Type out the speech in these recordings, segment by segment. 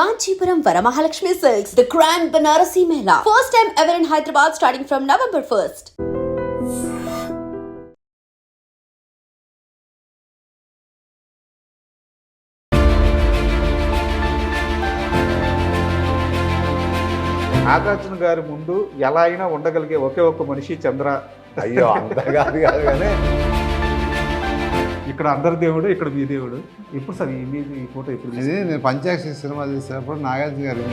Kanchipuram Varamahalakshmi Silks, the Grand Banarasi Mela. First time ever in Hyderabad starting from November 1st. Nagarjuna గారి ముందు ఎలా అయినా ఉండగలిగే ఒకే ఒక్క మనిషి చంద్ర. అయ్యో అంత కాదు కానీ ఇక్కడ అందరి దేవుడు, ఇక్కడ మీ దేవుడు. ఎప్పుడు సార్ ఈ ఫోటో ఎప్పుడు ఇది నేను పంచాక్షరి సినిమా తీసినప్పుడు నాగార్జున గారు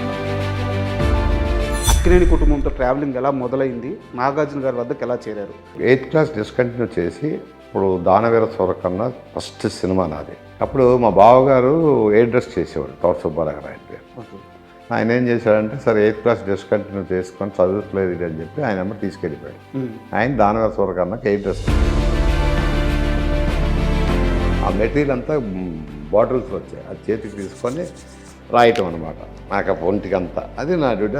అక్కినేని కుటుంబంతో ట్రావెలింగ్ ఎలా మొదలైంది, నాగార్జున గారి వద్దకు ఎలా చేరారు? 8th క్లాస్ డిస్కంటిన్యూ చేసి ఇప్పుడు దానవీర సూరకన్న ఫస్ట్ సినిమా నాది. అప్పుడు మా బావగారు ఎయిర్ డ్రెస్ చేసేవాడు, తోట సుబ్బారావు గారు ఆయన పేరు. ఆయన ఏం చేశాడంటే సరే 8th క్లాస్ డిస్కంటిన్యూ చేసుకొని చదువుతలేదు ఇది అని చెప్పి ఆయన అమ్మ తీసుకెళ్ళిపోయాడు. ఆయన దానవీర సూరకన్నకి ఎయిర్ డ్రెస్, ఆ మెటీరియల్ అంతా బాటిల్స్ వచ్చాయి, అది చేతికి తీసుకొని రాయటం అనమాట. నాకు ఒంటికి అంతా అది నా డ్యూటీ,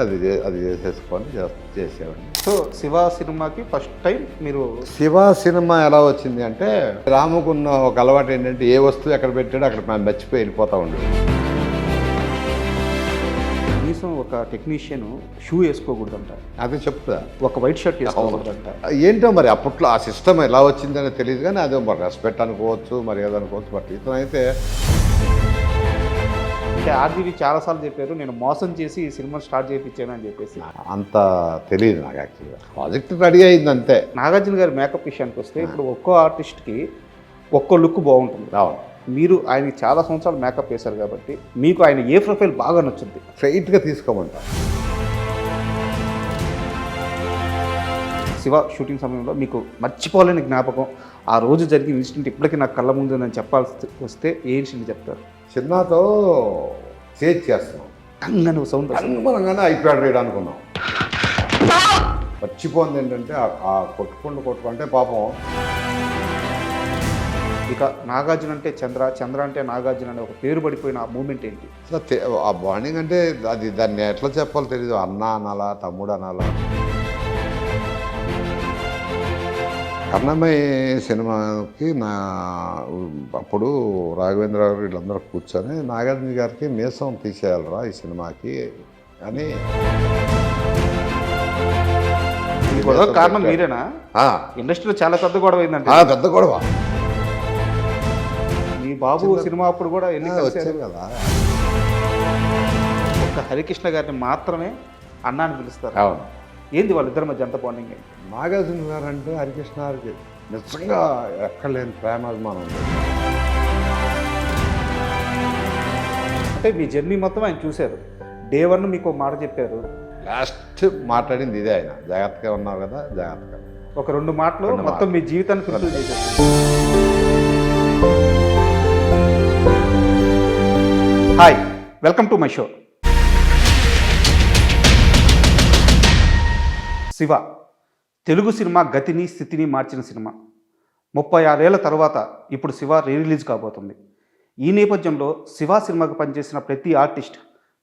అది చేసేసుకొని చేసేవాడిని. సో శివ సినిమాకి ఫస్ట్ టైం మీరు శివ సినిమా ఎలా వచ్చింది అంటే రాముకున్న ఒక అలవాటు ఏంటంటే ఏ వస్తువు ఎక్కడ పెట్టాడో అక్కడ మనం మర్చిపోయి వెళ్ళిపోతూ ఉండేది. కనీసం ఒక టెక్నీషియన్ షూ వేసుకోకూడదంట, అదే చెప్తా, ఒక వైట్ షర్ట్ వేసుకోకూడదంట. ఏంటో మరి అప్పట్లో ఆ సిస్టమ్ ఎలా వచ్చిందని తెలియదు కానీ అదే మరి రెస్పెక్ట్ అనుకోవచ్చు, మరి ఏదనుకోవచ్చు. బట్ ఇతను అయితే అంటే ఆర్జీవి చాలాసార్లు చెప్పారు నేను మోసం చేసి ఈ సినిమా స్టార్ట్ చేయించాను అని చెప్పేసి. అంత తెలియదు నాకు యాక్చువల్గా. ప్రాజెక్ట్ రెడీ అయింది అంతే. నాగార్జున గారి మేకప్ విషయానికి వస్తే ఇప్పుడు ఒక్కో ఆర్టిస్ట్కి ఒక్కో లుక్ బాగుంటుంది. రావాలి, మీరు ఆయనకి చాలా సంవత్సరాలు మేకప్ వేశారు కాబట్టి మీకు ఆయన ఏ ప్రొఫైల్ బాగా నచ్చుద్ది? స్ట్రైట్గా తీసుకోమంటా. శివ షూటింగ్ సమయంలో మీకు మర్చిపోలేని జ్ఞాపకం, ఆ రోజు జరిగిన ఇన్సిడెంట్ ఇప్పటికీ నాకు కళ్ళ ముందు నేను చెప్పాల్సి వస్తే ఏ ఇన్సిడెంట్ చెప్తారు? చిన్నతో చేజ్ చేస్తున్నాం, కంగని సౌండ్ అనుగుణంగానే అయిపోయాడు రేడు అనుకున్నాం. మర్చిపోయింది ఏంటంటే ఆ కొట్టుకుంటే పాపం. ఇక నాగార్జున అంటే చంద్ర, చంద్ర అంటే నాగార్జున అనే ఒక పేరు పడిపోయిన ఆ మూమెంట్ ఏంటి? ఆ బాండింగ్ అంటే అది దాన్ని ఎట్లా చెప్పాలో తెలీదు. అన్న అనాలా, తమ్ముడు అనాలా. కన్నమయ్య సినిమాకి అప్పుడు రాఘవేంద్ర గారు వీళ్ళందరూ కూర్చొని నాగార్జున గారికి మీసం తీసేయాలరా ఈ సినిమాకి అని. ఈ గొడవ కారణం మీరేనా? ఇండస్ట్రీలో చాలా పెద్ద గొడవ అయిందంటే. పెద్ద గొడవ. మీ బాబు సినిమా అప్పుడు కూడా ఎన్ని వచ్చారు కదా. ఒక హరికృష్ణ గారిని మాత్రమే అన్న అని పిలుస్తారు. అవును. ఏంది వాళ్ళిద్దరి మధ్య ఎంత బాండింగ్ ఏంటి? నాగార్జున గారు అంటే హరికృష్ణ గారికి నిజంగా ఎక్కడలేని ప్రేమాభిమానం ఉంది. అంటే మీ జర్నీ మొత్తం ఆయన చూశారు. డే 1 మీకు మాట చెప్పారు, లాస్ట్ మాట్లాడింది ఇదే, ఆయన జాగ్రత్తగా ఉన్నావు కదా, జాగ్రత్తగా. ఒక 2 మాటలు మొత్తం మీ జీవితాన్ని ఫుల్ఫిల్ చేశారు. Hi, welcome to my show. Shiva Telugu cinema గతిని స్థితిని మార్చిన సినిమా. 36 ఏళ్ల తర్వాత ఇప్పుడు శివ రిలీజ్ కాబోతుంది. ఈ నేపథ్యంలో శివ సినిమాకి పనిచేసిన ప్రతి ఆర్టిస్ట్,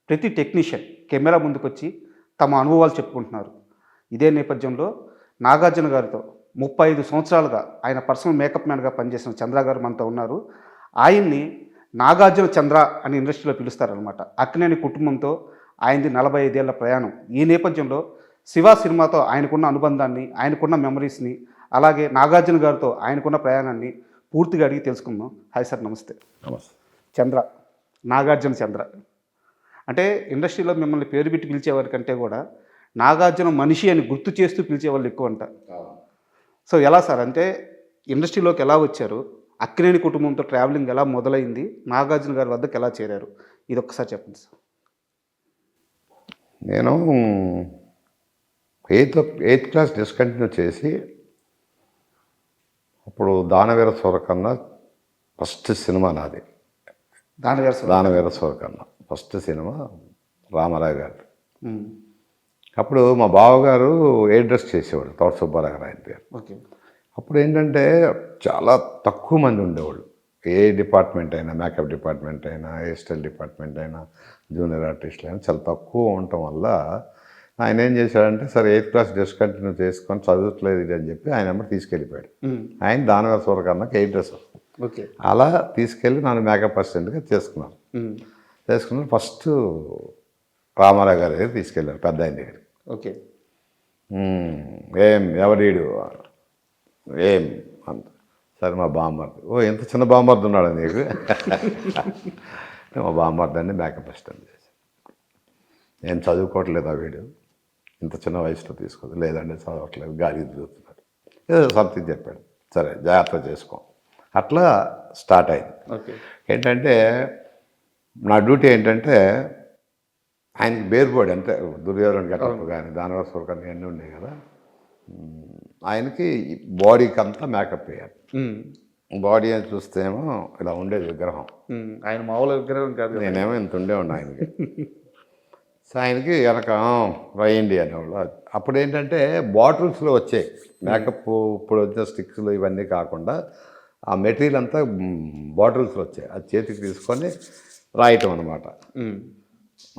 ప్రతి టెక్నీషియన్ కెమెరా ముందుకొచ్చి తమ అనుభవాలు చెప్పుకుంటున్నారు. ఇదే నేపథ్యంలో నాగార్జున గారితో 35 సంవత్సరాలుగా ఆయన పర్సనల్ మేకప్ మ్యాన్గా పనిచేసిన చంద్ర గారు మనతో ఉన్నారు. ఆయన్ని నాగార్జున చంద్ర అని ఇండస్ట్రీలో పిలుస్తారనమాట. అక్కినేని కుటుంబంతో ఆయనది 45 ఏళ్ల ప్రయాణం. ఈ నేపథ్యంలో శివ సినిమాతో ఆయనకున్న అనుబంధాన్ని, ఆయనకున్న మెమరీస్ని, అలాగే నాగార్జున గారితో ఆయనకున్న ప్రయాణాన్ని పూర్తిగా అడిగి తెలుసుకుందాం. హాయ్ సార్, నమస్తే. నమస్తే. చంద్ర, నాగార్జున చంద్ర అంటే ఇండస్ట్రీలో మిమ్మల్ని పేరు పెట్టి పిలిచేవారి కంటే కూడా నాగార్జున మనిషి అని గుర్తు చేస్తూ పిలిచేవాళ్ళు ఎక్కువ అంట. సో ఎలా సార్, అంటే ఇండస్ట్రీలోకి ఎలా వచ్చారు, అక్కినేని కుటుంబంతో ట్రావెలింగ్ ఎలా మొదలైంది, నాగార్జున గారి వద్దకు ఎలా చేరారు, ఇది ఒక్కసారి చెప్పండి సార్. నేను 8th క్లాస్ డిస్కంటిన్యూ చేసి అప్పుడు దానవీర సూరకన్న ఫస్ట్ సినిమా నాది. దానవీర సూరకన్న ఫస్ట్ సినిమా రామారావు గారు. అప్పుడు మా బావగారు ఎయిర్ డ్రెస్ చేసేవాడు, తోట సుబ్బారావు గారు ఆయన పేరు. ఓకే. అప్పుడు ఏంటంటే చాలా తక్కువ మంది ఉండేవాళ్ళు. ఏ డిపార్ట్మెంట్ అయినా, మేకప్ డిపార్ట్మెంట్ అయినా, హెయిర్ స్టైల్ డిపార్ట్మెంట్ అయినా, జూనియర్ ఆర్టిస్టులు అయినా చాలా తక్కువ ఉండటం వల్ల ఆయన ఏం చేశాడంటే సరే 8th క్లాస్ డిస్కంటిన్యూ చేసుకొని చదువుతలేదు ఇది అని చెప్పి ఆయన అమ్మ తీసుకెళ్ళిపోయాడు. ఆయన దానవీర సూరకన్నకి ఎయిర్ డ్రెస్. ఓకే. అలా తీసుకెళ్ళి నన్ను మేకప్ అసిస్టెంట్గా చేసుకున్నాను. చేసుకున్నాను. ఫస్ట్ రామారావు గారి దగ్గర తీసుకెళ్ళారు, పెద్ద ఆయన దగ్గర. ఓకే. ఏం ఎవరీడు ఏం అంత సరే మా బామ్మర్ది. ఓ ఎంత చిన్న బామ్మర్ది ఉన్నాడు నీకు? మా బామ్మర్ది అని మేకప్ అసిస్టెంట్ చేశాను. నేను చదువుకోవట్లేదు వీడు, ఇంత చిన్న వయసులో తీసుకోదు. లేదండి చదవట్లేదు, గాలి తిరుగుతున్నాడు, ఏదో సంథింగ్ చెప్పాడు. సరే జాగ్రత్త చేసుకో. అట్లా స్టార్ట్ అయింది. ఓకే. ఏంటంటే నా డ్యూటీ ఏంటంటే ఆయనకి బేర్బోర్డ్ అంటే దుర్యోధన గెటప్ కానీ దానవసూర కానీ అన్నీ ఉన్నాయి కదా, ఆయనకి బాడీకి అంతా మేకప్ వేయాలి. బాడీ అని చూస్తేమో ఇలా ఉండేది విగ్రహం. ఆయన మామూలు విగ్రహం కాదు, నేనేమో ఇంత ఉండేవాడిని ఆయనకి. సో ఆయనకి వెనక రాయండి అనేవాళ్ళు. అప్పుడు ఏంటంటే బాటిల్స్లో వచ్చాయి మేకప్, ఇప్పుడు వచ్చిన స్టిక్స్లు ఇవన్నీ కాకుండా ఆ మెటీరియల్ అంతా బాటిల్స్లో వచ్చాయి. అది చేతికి తీసుకొని రాయటం అనమాట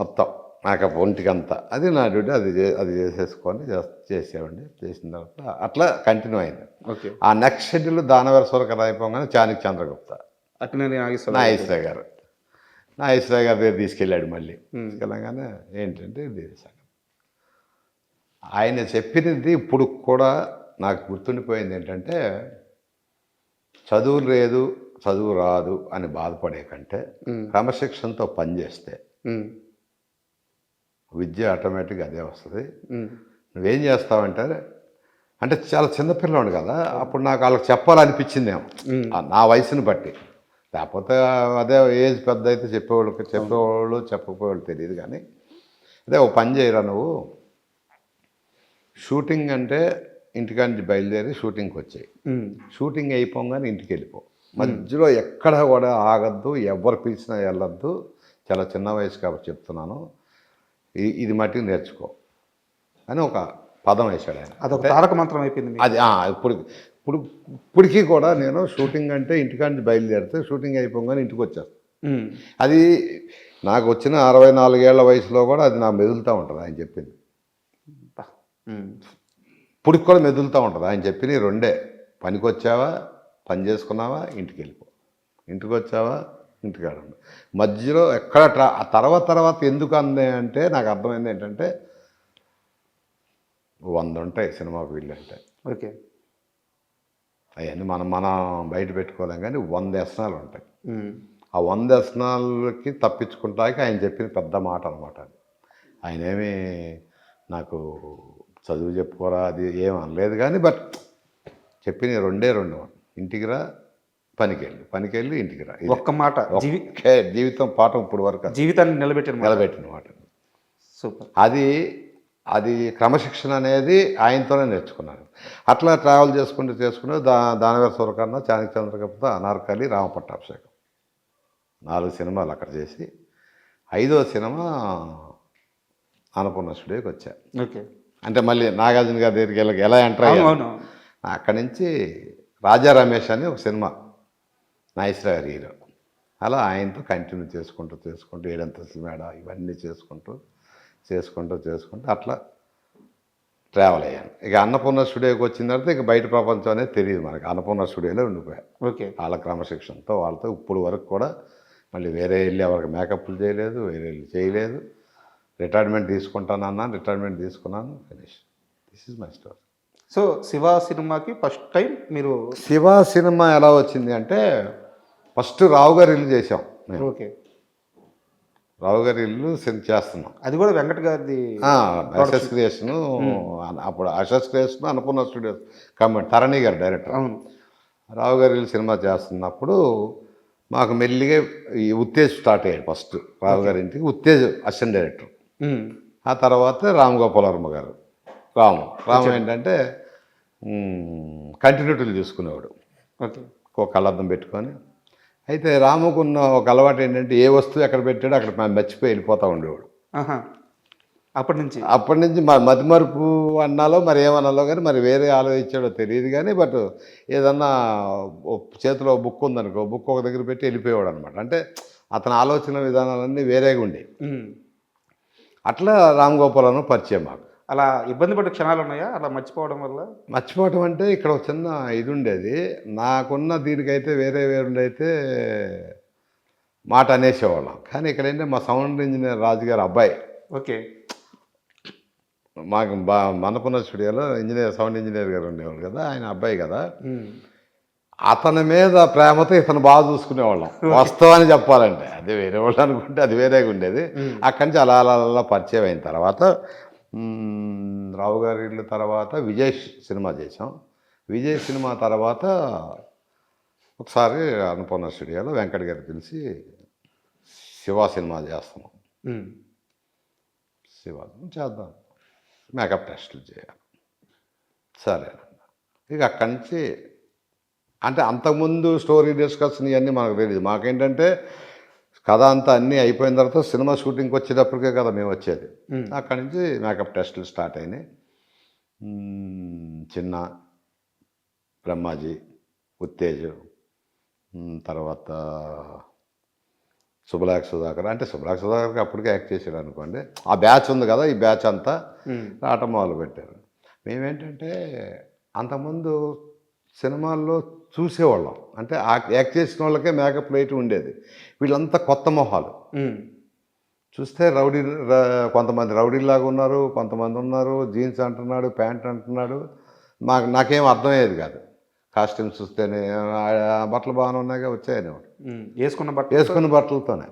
మొత్తం మేకప్ ఒంటికి అంతా. అది నా డ్యూటీ. అది చేసేసుకొని చేసేవాడిని. చేసిన తర్వాత అట్లా కంటిన్యూ అయింది. ఓకే. ఆ నెక్స్ట్ షెడ్యూల్ దానవర సూరకథ అయిపోగానే చాణక్య చంద్రగుప్త అక్కినేని నాగేశ్వరరావు గారు గారి దగ్గర తీసుకెళ్ళాడు. మళ్ళీ తీసుకెళ్ళగానే ఏంటంటే ఇది ఆయన చెప్పినది ఇప్పుడు కూడా నాకు గుర్తుండిపోయింది. ఏంటంటే చదువు లేదు, చదువు రాదు అని బాధపడే కంటే క్రమశిక్షణతో పనిచేస్తే విద్య ఆటోమేటిక్గా అదే వస్తుంది. నువ్వేం చేస్తావంటే, అంటే చాలా చిన్నపిల్లవాడు కదా, అప్పుడు నాకు వాళ్ళకి చెప్పాలనిపించిందేమో నా వయసుని బట్టి. లేకపోతే అదే ఏజ్ పెద్ద అయితే చెప్పేవాళ్ళు చెప్పకపోయేవాళ్ళు తెలియదు. కానీ అదే ఓ పని చేయరా నువ్వు, షూటింగ్ అంటే ఇంటికాడ నుంచి బయలుదేరి షూటింగ్కి వచ్చాయి, షూటింగ్ అయిపోగానే ఇంటికి వెళ్ళిపో, మధ్యలో ఎక్కడ కూడా ఆగద్దు, ఎవరు పిలిచినా వెళ్ళొద్దు. చాలా చిన్న వయసు కాబట్టి చెప్తున్నాను, ఇది మట్టికి నేర్చుకో అని ఒక పదం వేశాడు ఆయన. అదొక తారక మంత్రం అయిపోయింది అది. ఇప్పటికీ కూడా నేను షూటింగ్ అంటే ఇంటికాడ నుంచి బయలుదేరితే షూటింగ్ అయిపోగానే ఇంటికి వచ్చేస్తాను. అది నాకు వచ్చిన 64 ఏళ్ల వయసులో కూడా అది నాకు మెదులుతూ ఉంటుంది ఆయన చెప్పింది. ఇప్పటికి కూడా మెదులుతూ ఉంటుంది ఆయన చెప్పినవి రెండే: పనికి వచ్చావా, పని చేసుకున్నావా, ఇంటికి వెళ్ళిపో. ఇంటికి వచ్చావా, ఇంటికాడ ఉండు. మధ్యలో ఎక్కడ తర్వాత ఎందుకు అందే అంటే నాకు అర్థమైంది ఏంటంటే 100 ఉంటాయి సినిమా ఫీల్డ్ అంటే. ఓకే. అవన్నీ మనం బయట పెట్టుకోలేం, కానీ 100 వ్యసనాలు ఉంటాయి. ఆ 100 వ్యసనాలకి తప్పించుకుంటాకి ఆయన చెప్పిన పెద్ద మాట అనమాట. ఆయన ఏమీ నాకు చదువు చెప్పుకోరా అది ఏం అనలేదు, కానీ బట్ చెప్పిన రెండే రెండు: ఇంటికి రా, పనికెళ్ళి ఇంటికి రా. ఒక్క మాట జీవితం పాఠం ఇప్పుడు వరకు జీవితాన్ని నిలబెట్టిన మాట. సూపర్. అది క్రమశిక్షణ అనేది ఆయనతోనే నేర్చుకున్నాను. అట్లా ట్రావెల్ చేసుకుంటూ దానవీర సూరకర్ణ, చాణక్య చంద్రగుప్త, అనార్కలి, రామపట్టాభిషేకం 4 సినిమాలు అక్కడ చేసి 5వ సినిమా అన్నపూర్ణ స్టూడియోకి వచ్చా. ఓకే. అంటే మళ్ళీ నాగార్జున గారి దగ్గరికి ఎలా ఎంటర్ అయ్యాను. అక్కడి నుంచి రాజా రమేష్ అని ఒక సినిమా, నాగేశ్వరరావు గారి హీరో. అలా ఆయనతో కంటిన్యూ చేసుకుంటూ 7 మేడ ఇవన్నీ చేసుకుంటూ అట్లా ట్రావెల్ అయ్యాను. ఇక అన్నపూర్ణ స్టూడియోకి వచ్చిన తర్వాత ఇక బయట ప్రపంచం అనేది తెలియదు మనకి. అన్నపూర్ణ స్టూడియోలో ఉండిపోయాను. ఓకే. వాళ్ళ క్రమశిక్షణతో వాళ్ళతో ఇప్పుడు వరకు కూడా మళ్ళీ వేరే వెళ్ళి ఎవరికి మేకప్లు చేయలేదు, వేరే వెళ్ళి చేయలేదు. రిటైర్మెంట్ తీసుకుంటానన్నాను, రిటైర్మెంట్ తీసుకున్నాను, finish. This is my story. So Shiva సినిమాకి ఫస్ట్ టైం మీరు శివ సినిమా ఎలా వచ్చింది అంటే, ఫస్ట్ రావు గారి ఇల్లు చేసాం. ఓకే. రావు గారి ఇల్లు చేస్తున్నాం. అది కూడా వెంకట్ గారిది అషస్ క్రియేషను. అప్పుడు అషస్ క్రియేషన్, అన్నపూర్ణ స్టూడియోస్ తరణి గారు డైరెక్టర్. అవును. రావు గారి ఇల్లు సినిమా చేస్తున్నప్పుడు మాకు మెల్లిగా ఈ ఉత్తేజ్ స్టార్ట్ అయ్యాడు. ఫస్ట్ రావు గారి ఇంటికి ఉత్తేజ్ అసిస్టెంట్ డైరెక్టర్. ఆ తర్వాత రామ్ గోపాల్ వర్మ గారు. రాము ఏంటంటే కంటిన్యూటీలు చూసుకునేవాడు. ఓకే. ఒక కళ్ళద్దం పెట్టుకొని. అయితే రాముకున్న ఒక అలవాటు ఏంటంటే, ఏ వస్తువు ఎక్కడ పెట్టాడో అక్కడ మర్చిపోయి వెళ్ళిపోతూ ఉండేవాడు. అప్పటి నుంచి మతిమరుపు అన్నాలో మరి ఏమన్నాలో కానీ, మరి వేరే ఆలోచించాడో తెలియదు కానీ, బట్ ఏదన్నా చేతిలో బుక్ ఉందనుకో, బుక్ ఒక దగ్గర పెట్టి వెళ్ళిపోయేవాడు అనమాట. అంటే అతని ఆలోచన విధానాలన్నీ వేరేగా ఉండేవి. అట్లా రామ్ గోపాలను పరిచయం మాకు. అలా ఇబ్బంది పడే క్షణాలు ఉన్నాయా అలా మర్చిపోవడం వల్ల? మర్చిపోవడం అంటే ఇక్కడ ఒక చిన్న ఇది ఉండేది. నాకున్న దీనికైతే వేరే ఉండైతే మాట అనేసేవాళ్ళం. కానీ ఇక్కడ ఏంటంటే మా సౌండ్ ఇంజనీర్ రాజుగారి అబ్బాయి ఓకే. మాకు మనకున్న స్టూడియోలో సౌండ్ ఇంజనీర్ గారు ఉండేవాళ్ళు కదా, ఆయన అబ్బాయి కదా. అతని మీద ప్రేమతో ఇతను బాగా చూసుకునేవాళ్ళం వాస్తవాన్ని చెప్పాలంటే. అది వేరే వాళ్ళు అనుకుంటే అది వేరేగా ఉండేది. అక్కడి నుంచి అలా అలా అలా పరిచయం అయిన తర్వాత రావు గారి ఇల్లు తర్వాత విజయ్ సినిమా చేసాం. విజయ్ సినిమా తర్వాత ఒకసారి అన్నపూర్ణ స్టూడియోలో వెంకట్ గారు పిలిచి శివ సినిమా చేస్తున్నాం, శివ చేద్దాం, మేకప్ టెస్టులు చేయాలి. సరే, ఇక అక్కడి నుంచి అంటే అంతకుముందు స్టోరీ డిస్కషన్ ఇవన్నీ మనకు తెలియదు. మాకేంటంటే కథ అంతా అన్నీ అయిపోయిన తర్వాత సినిమా షూటింగ్కి వచ్చేటప్పటికే కదా మేము వచ్చేది. అక్కడి నుంచి మేకప్ టెస్టులు స్టార్ట్ అయినాయి. చిన్న, బ్రహ్మాజీ, ఉత్తేజ్, తర్వాత శుభలాక్ సుధాకర్. అంటే శుభలాక్ సుధాకర్కి అప్పటికే యాక్ట్ చేశాడు అనుకోండి. ఆ బ్యాచ్ ఉంది కదా, ఈ బ్యాచ్ అంతా రావటం మొదలుపెట్టారు. మేమేంటంటే అంతకుముందు సినిమాల్లో చూసేవాళ్ళం, అంటే యాక్ట్ చేసిన వాళ్ళకే మేకప్ లైట్ ఉండేది. వీళ్ళంతా కొత్త మొహాలు చూస్తే కొంతమంది రౌడీలాగా ఉన్నారు, కొంతమంది ఉన్నారు జీన్స్ అంటున్నాడు, ప్యాంట్ అంటున్నాడు. నాకేం అర్థమయ్యేది కాదు. కాస్ట్యూమ్స్ చూస్తేనే బట్టలు బాగానే ఉన్నాయిగా వచ్చాయని వేసుకున్న బట్టలతోనే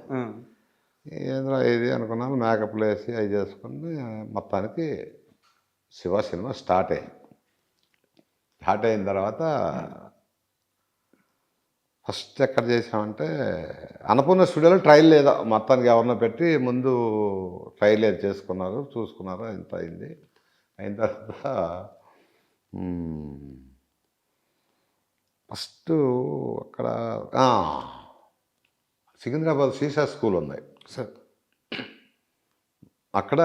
ఏంద్రా ఇది అనుకున్నాను. మేకప్లు వేసి అవి చేసుకుని మొత్తానికి శివ సినిమా స్టార్ట్ అయిన తర్వాత ఫస్ట్ ఎక్కడ చేసామంటే అన్నపూర్ణ స్టూడియోలో ట్రయల్ లేదా మొత్తానికి ఎవరినో పెట్టి ముందు ట్రయల్ ఏది చేసుకున్నారు, చూసుకున్నారు, ఇంత అయింది. అయిన తర్వాత ఫస్ట్ అక్కడ సికింద్రాబాద్ సీసా స్కూల్ ఉంది సార్. అక్కడ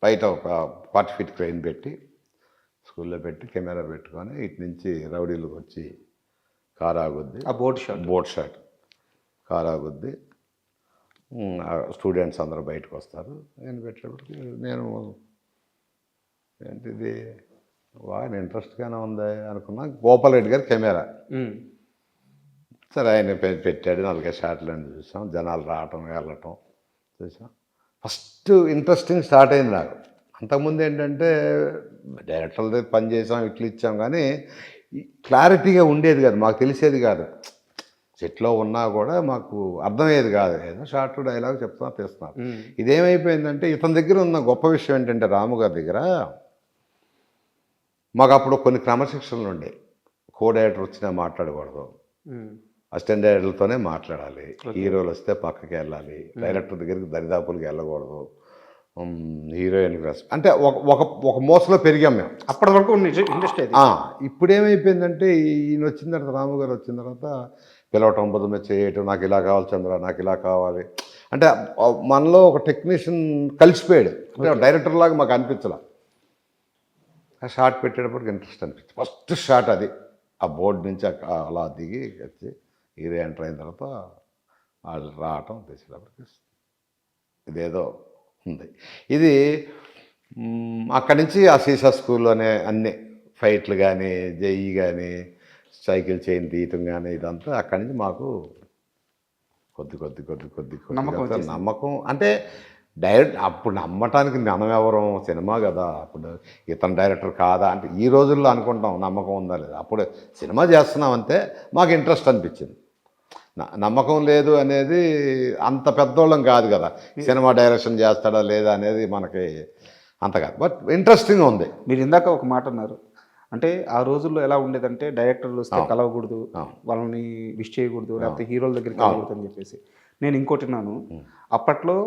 బయట ఒక 40 ఫీట్ క్రెయిన్ పెట్టి స్కూల్లో పెట్టి కెమెరా పెట్టుకొని ఇటు నుంచి రౌడీలకు వచ్చి కారు ఆగుద్ది, ఆ బోట్ షాట్ కారు ఆగుద్ది, స్టూడెంట్స్ అందరూ బయటకు వస్తారు. నేను పెట్టేటప్పటికి నేను ఏంటిది బాగా ఇంట్రెస్ట్గానే ఉంది అనుకున్నా. గోపాల్ రెడ్డి గారి కెమెరా సరే ఆయన పెట్టాడు. 4 షాట్లు అని చూసాం, జనాలు రావటం వెళ్ళటం చూసాం. ఫస్ట్ ఇంట్రెస్టింగ్ స్టార్ట్ అయింది నాకు. అంతకుముందు ఏంటంటే డైరెక్టర్ల దగ్గర పని చేసాం, ఇట్లు ఇచ్చాం, కానీ క్లారిటీగా ఉండేది కాదు, మాకు తెలిసేది కాదు. సెట్లో ఉన్నా కూడా మాకు అర్థమయ్యేది కాదు. ఏదో షార్ట్ డైలాగ్ చెప్తున్నా తీస్తున్నారు. ఇదేమైపోయిందంటే ఇతని దగ్గర ఉన్న గొప్ప విషయం ఏంటంటే రాము గారి దగ్గర మాకు అప్పుడు కొన్ని క్రమశిక్షణలు ఉండే. కో డైరెక్టర్ వచ్చినా మాట్లాడకూడదు, అసిస్టెంట్ డైరెక్టర్లతోనే మాట్లాడాలి, హీరోలు వస్తే పక్కకి వెళ్ళాలి, డైరెక్టర్ దగ్గరికి దరిదాపులకి వెళ్ళకూడదు, హీరోయిన్కి అంటే ఒక మోసలో పెరిగాం మేము అప్పటి వరకు ఇండస్ట్రీ. ఇప్పుడు ఏమైపోయిందంటే ఈయన వచ్చిన తర్వాత, రాము గారు వచ్చిన తర్వాత పిలవటం, బుధ చేయటం, నాకు ఇలా కావాలి చంద్ర, నాకు ఇలా కావాలి అంటే మనలో ఒక టెక్నీషియన్ కలిసిపోయాడు. అంటే డైరెక్టర్ లాగా మాకు అనిపించలే. ఆ షాట్ పెట్టేటప్పటికి ఇంట్రెస్ట్ అనిపించింది. ఫస్ట్ షాట్ అది. ఆ బోర్డు నుంచి అలా దిగి వచ్చి హీరో ఎంటర్ అయిన తర్వాత వాళ్ళు రావటం తీసేటప్పటికి ఇదేదో ఉంది. ఇది అక్కడి నుంచి ఆ సీసా స్కూల్లోనే అన్ని ఫైట్లు కానీ, జెఈ కానీ, సైకిల్ చైన్ తీయటం కానీ ఇదంతా అక్కడి నుంచి మాకు కొద్ది నమ్మకం. అంటే డైరెక్ట్ అప్పుడు నమ్మటానికి మనం ఎవరం, సినిమా కదా, అప్పుడు ఇతను డైరెక్టర్ కాదా అంటే ఈ రోజుల్లో అనుకుంటాం నమ్మకం ఉందా లేదా. అప్పుడు సినిమా చేస్తున్నాం అంతే, మాకు ఇంట్రెస్ట్ అనిపించింది. నమ్మకం లేదు అనేది అంత పెద్దోళ్ళం కాదు కదా, సినిమా డైరెక్షన్ చేస్తాడా లేదా అనేది మనకి అంత కాదు, బట్ ఇంట్రెస్టింగ్ ఉంది. మీరు ఇందాక ఒక మాట అన్నారు, అంటే ఆ రోజుల్లో ఎలా ఉండేదంటే డైరెక్టర్లు వస్తే కలవకూడదు, వాళ్ళని విష్ చేయకూడదు, లేకపోతే హీరోల దగ్గరికి వెళ్ళకూడదు అని చెప్పేసి. నేను ఇంకోటి విన్నాను, అప్పట్లో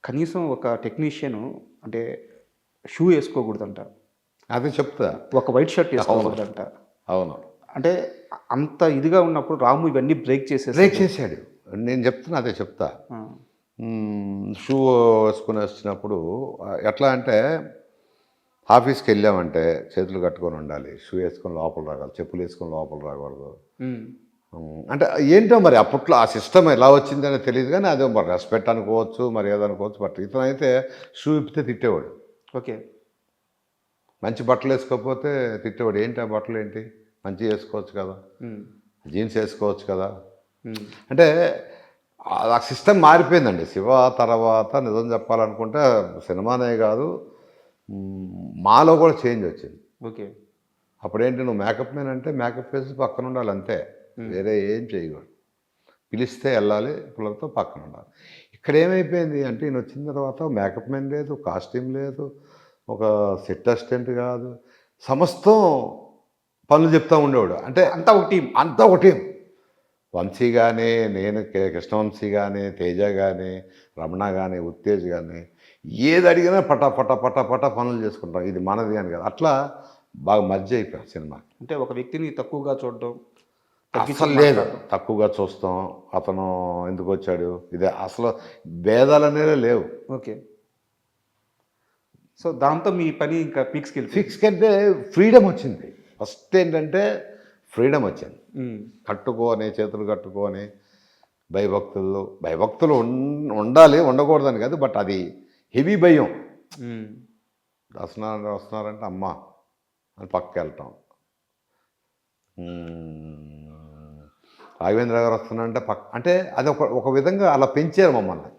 కనీసం ఒక టెక్నీషియన్ అంటే షూ వేసుకోకూడదంట, అది చెప్తా, ఒక వైట్ షర్ట్ వేసుకోకూడదంట. అవును, అంటే అంత ఇదిగా ఉన్నప్పుడు రాము ఇవన్నీ బ్రేక్ చేశాడు. నేను చెప్తున్నా, అదే చెప్తా. షూ వేసుకుని వచ్చినప్పుడు ఎట్లా అంటే ఆఫీస్కి వెళ్ళామంటే చేతులు కట్టుకొని ఉండాలి, షూ వేసుకొని లోపల రాగాలి, చెప్పులు వేసుకొని లోపల రాకూడదు. అంటే ఏంటో మరి అప్పట్లో ఆ సిస్టమ్ ఎలా వచ్చిందని తెలియదు, కానీ అదే మరి రెస్పెక్ట్ అనుకోవచ్చు, మరి ఏదనుకోవచ్చు. బట్ ఇతను అయితే షూ ఇప్పితే తిట్టేవాడు. ఓకే, మంచి బట్టలు వేసుకోకపోతే తిట్టేవాడు. ఏంటి ఆ బట్టలు ఏంటి, మంచిగా వేసుకోవచ్చు కదా, జీన్స్ వేసుకోవచ్చు కదా. అంటే ఆ సిస్టమ్ మారిపోయిందండి. శివ తర్వాత నిజం చెప్పాలనుకుంటే సినిమానే కాదు, మాలో కూడా చేంజ్ వచ్చింది. ఓకే. అప్పుడేంటి, నువ్వు మేకప్ మ్యాన్ అంటే మేకప్ వేసి పక్కన ఉండాలి అంతే, వేరే ఏం చేయకూడదు. పిలిస్తే వెళ్ళాలి, పిల్లలతో పక్కన ఉండాలి. ఇక్కడ ఏమైపోయింది అంటే, ఈయన వచ్చిన తర్వాత మేకప్ మ్యాన్ లేదు, కాస్ట్యూమ్ లేదు, ఒక సెట్ అసిస్టెంట్ కాదు, సమస్తం పనులు చెప్తూ ఉండేవాడు. అంటే అంతా ఒక టీం. అంతా ఒక టీం. వంశీ కానీ, నేను కృష్ణవంశీ కానీ, తేజ కానీ, రమణ కానీ, ఉత్తేజ్ కానీ, ఏది అడిగినా పటా పటా పటా పటా పనులు చేసుకుంటాం. ఇది మనది అని కదా, అట్లా బాగా మర్జ్ అయిపోయాం సినిమా. అంటే ఒక వ్యక్తిని తక్కువగా చూడడం, అసలు లేదు, తక్కువగా చూస్తాం, అతను ఎందుకు వచ్చాడు, ఇదే అసలు భేదాలు అనేవి లేవు. ఓకే. సో దాంతో మీ పని ఇంకా పీక్స్కి వెళ్ళి ఫిక్స్ కంటే ఫ్రీడమ్ వచ్చింది. ఫస్ట్ ఏంటంటే ఫ్రీడమ్ వచ్చింది. కట్టుకొని, చేతులు కట్టుకొని, భయభక్తులు ఉండాలి, ఉండకూడదని కాదు, బట్ అది హెవీ భయం. వస్తున్నారంటే అమ్మ అని పక్కకి వెళ్తాం. రాఘవేంద్ర గారు వస్తున్నారంటే అంటే అది ఒక విధంగా అలా పెంచారు మమ్మల్ని